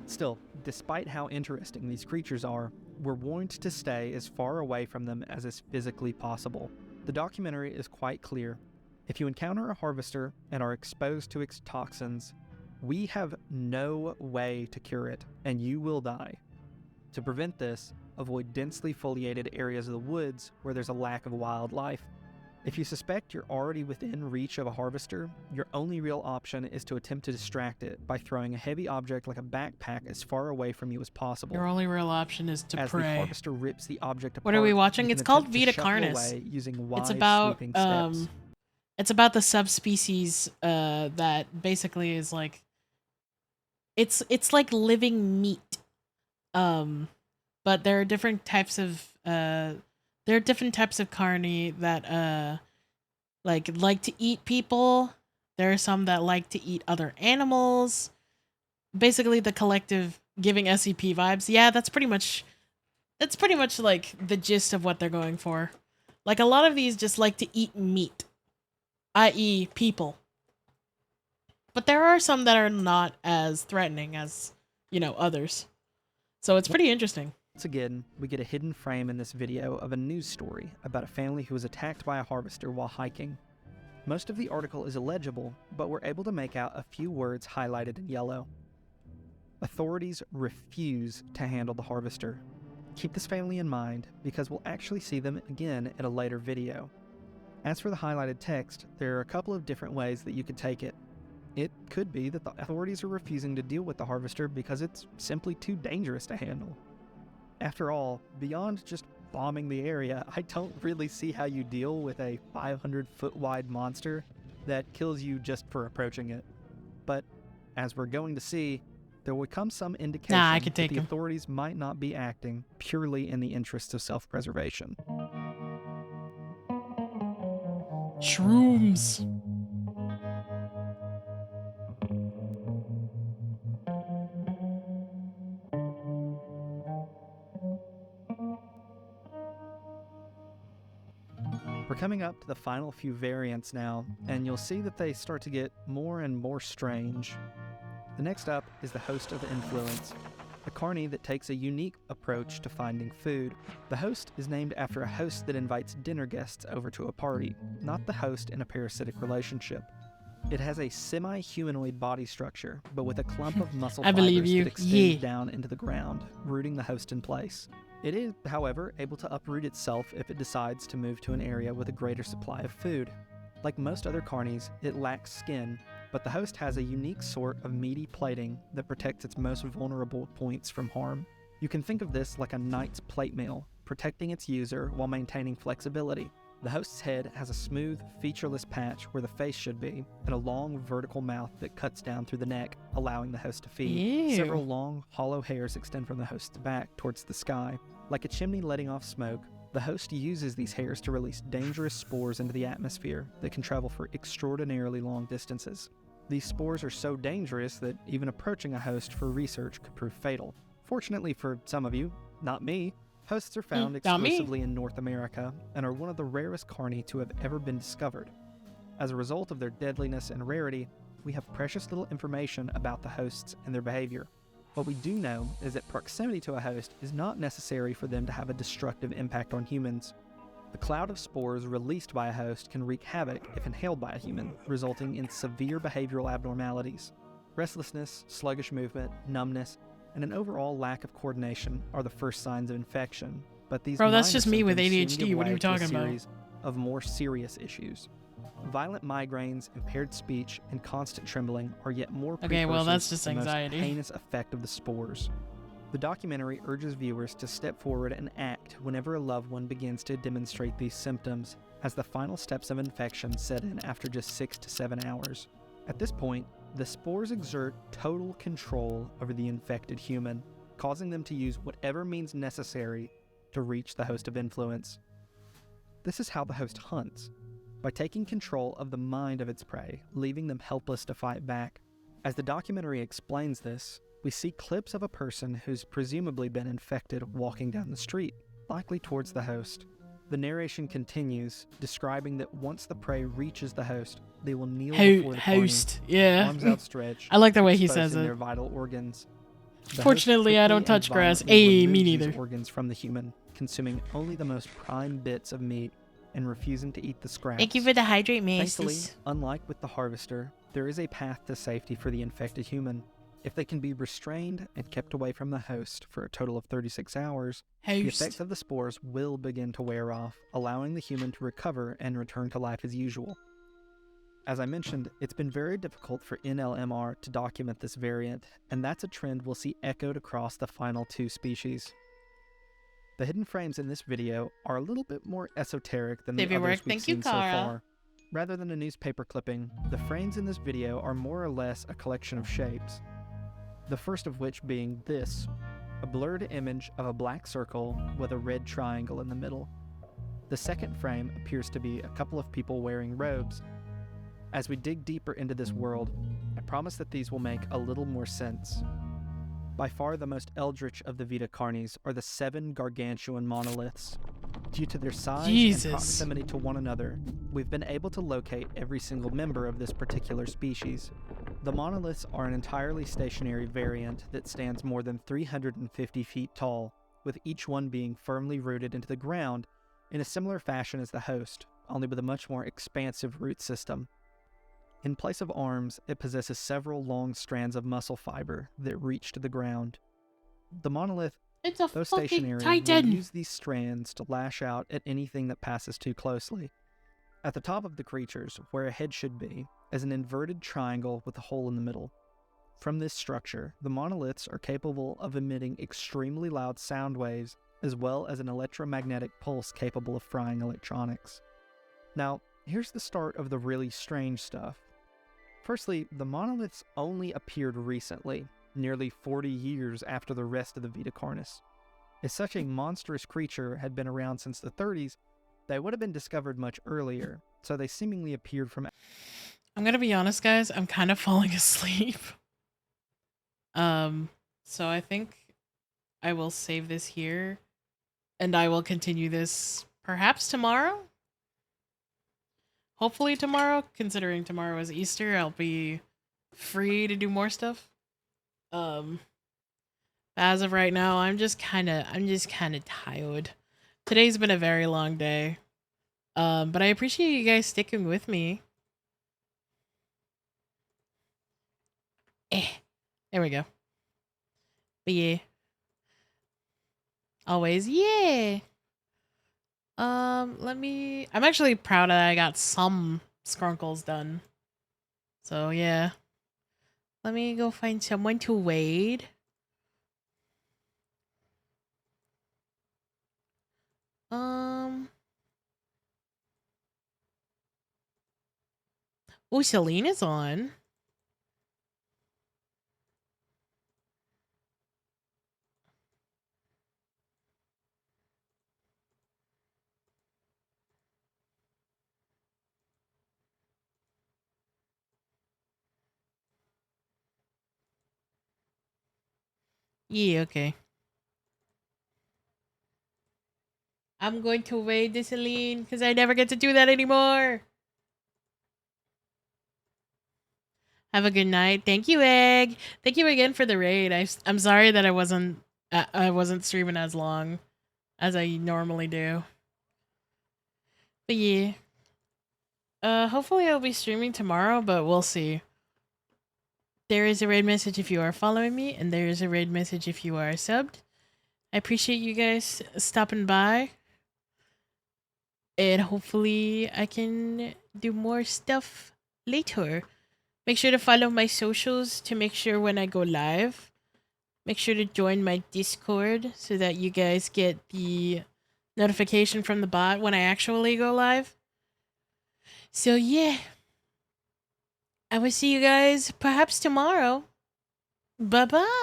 Still, despite how interesting these creatures are, we're warned to stay as far away from them as is physically possible. The documentary is quite clear. If you encounter a harvester and are exposed to its toxins, we have no way to cure it, and you will die. To prevent this, avoid densely foliated areas of the woods where there's a lack of wildlife. If you suspect you're already within reach of a harvester, your only real option is to attempt to distract it by throwing a heavy object like a backpack as far away from you as possible.
Your only real option is to
As
pray.
the harvester rips the object apart,
What are we watching?
you
It's
can
called
attempt to
Vita
shuffle
Carnis.
away using wide,
It's about
sweeping steps.
it's about the subspecies that basically is like it's like living meat. But there are different types of carni that like to eat people. There are some that like to eat other animals. Basically the collective giving SCP vibes. Yeah, that's pretty much like the gist of what they're going for. Like a lot of these just like to eat meat, i.e. people. But there are some that are not as threatening as, others. So it's pretty interesting.
Once again, we get a hidden frame in this video of a news story about a family who was attacked by a harvester while hiking. Most of the article is illegible, but we're able to make out a few words highlighted in yellow. Authorities refuse to handle the harvester. Keep this family in mind, because we'll actually see them again in a later video. As for the highlighted text, there are a couple of different ways that you could take it. It could be that the authorities are refusing to deal with the harvester because it's simply too dangerous to handle. After all, beyond just bombing the area, I don't really see how you deal with a 500-foot wide monster that kills you just for approaching it. But, as we're going to see, there will come some indication that the authorities might not be acting purely in the interests of self-preservation.
Shrooms.
We're coming up to the final few variants now, and you'll see that they start to get more and more strange. The next up is the Host of Influence, a carny that takes a unique approach to finding food. The host is named after a host that invites dinner guests over to a party, not the host in a parasitic relationship. It has a semi-humanoid body structure, but with a clump of muscle fibers that extends down into the ground, rooting the host in place. It is, however, able to uproot itself if it decides to move to an area with a greater supply of food. Like most other carnies, it lacks skin, but the host has a unique sort of meaty plating that protects its most vulnerable points from harm. You can think of this like a knight's plate mail, protecting its user while maintaining flexibility. The host's head has a smooth, featureless patch where the face should be, and a long, vertical mouth that cuts down through the neck, allowing the host to feed.
Ew.
Several long, hollow hairs extend from the host's back towards the sky. Like a chimney letting off smoke, the host uses these hairs to release dangerous spores into the atmosphere that can travel for extraordinarily long distances. These spores are so dangerous that even approaching a host for research could prove fatal. Fortunately for some of you, not me, hosts are found exclusively in North America and are one of the rarest carni to have ever been discovered. As a result of their deadliness and rarity, we have precious little information about the hosts and their behavior. What we do know is that proximity to a host is not necessary for them to have a destructive impact on humans. The cloud of spores released by a host can wreak havoc if inhaled by a human, resulting in severe behavioral abnormalities. Restlessness, sluggish movement, numbness, and an overall lack of coordination are the first signs of infection, but these
that's just me with
symptoms soon
ADHD.
give
What are you
way to a
talking about?
series of more serious issues. Violent migraines, impaired speech, and constant trembling are yet more
Okay, well, that's
precursors
just
to the most
anxiety.
heinous effect of the spores. The documentary urges viewers to step forward and act whenever a loved one begins to demonstrate these symptoms, as the final steps of infection set in after just 6 to 7 hours. At this point, the spores exert total control over the infected human, causing them to use whatever means necessary to reach the host of influence. This is how the host hunts, by taking control of the mind of its prey, leaving them helpless to fight back. As the documentary explains this, we see clips of a person who's presumably been infected walking down the street, likely towards the host. The narration continues, describing that once the prey reaches the host, they will kneel before the
host,
carny,
yeah.
arms outstretched,
I like the way he says
exposing
it.
their vital organs. The
Fortunately,
host
I don't
quickly and
touch grass.
violently
Me
removes
neither.
these organs from the human, consuming only the most prime bits of meat and refusing to eat the scraps.
Thank you for the hydrate,
Thankfully,
Maces.
unlike with the harvester, there is a path to safety for the infected human. If they can be restrained and kept away from the host for a total of 36 hours, the
Host.
effects of the spores will begin to wear off, allowing the human to recover and return to life as usual. As I mentioned, it's been very difficult for NLMR to document this variant, and that's a trend we'll see echoed across the final 2 species. The hidden frames in this video are a little bit more esoteric than the
Save your
others
work.
we've
Thank you,
seen so
Kara.
far. Rather than a newspaper clipping, the frames in this video are more or less a collection of shapes. The first of which being this, a blurred image of a black circle with a red triangle in the middle. The second frame appears to be a couple of people wearing robes. As we dig deeper into this world, I promise that these will make a little more sense. By far the most eldritch of the Vita Carnis are the 7 gargantuan monoliths. Due to their size
Jesus.
and proximity to one another, we've been able to locate every single member of this particular species. The monoliths are an entirely stationary variant that stands more than 350 feet tall, with each one being firmly rooted into the ground in a similar fashion as the host, only with a much more expansive root system. In place of arms, it possesses several long strands of muscle fiber that reach to the ground. The monolith,
It's a
though
fucking
stationary, will
titan.
use these strands to lash out at anything that passes too closely. At the top of the creatures, where a head should be, is an inverted triangle with a hole in the middle. From this structure, the monoliths are capable of emitting extremely loud sound waves, as well as an electromagnetic pulse capable of frying electronics. Now, here's the start of the really strange stuff. Firstly, the monoliths only appeared recently, nearly 40 years after the rest of the Vita Carnis. If such a monstrous creature had been around since the 30s, they would have been discovered much earlier, so they seemingly appeared from...
I'm gonna be honest, guys. I'm kind of falling asleep. So I think I will save this here, and I will continue this perhaps tomorrow. Hopefully tomorrow, considering tomorrow is Easter, I'll be free to do more stuff. As of right now, I'm just kind of tired. Today's been a very long day. But I appreciate you guys sticking with me. There we go. But yeah. Always, yeah. I'm actually proud that I got some skrunkles done. So yeah. Let me go find someone to wade. Oh, Selena's on. Yeah, okay. I'm going to raid this Celine because I never get to do that anymore. Have a good night. Thank you, Egg. Thank you again for the raid. I'm sorry that I wasn't streaming as long as I normally do. But yeah. Hopefully I'll be streaming tomorrow, but we'll see. There is a raid message if you are following me, and there is a raid message if you are subbed. I appreciate you guys stopping by. And hopefully I can do more stuff later. Make sure to follow my socials to make sure when I go live. Make sure to join my Discord so that you guys get the notification from the bot when I actually go live. So yeah. I will see you guys perhaps tomorrow. Bye-bye.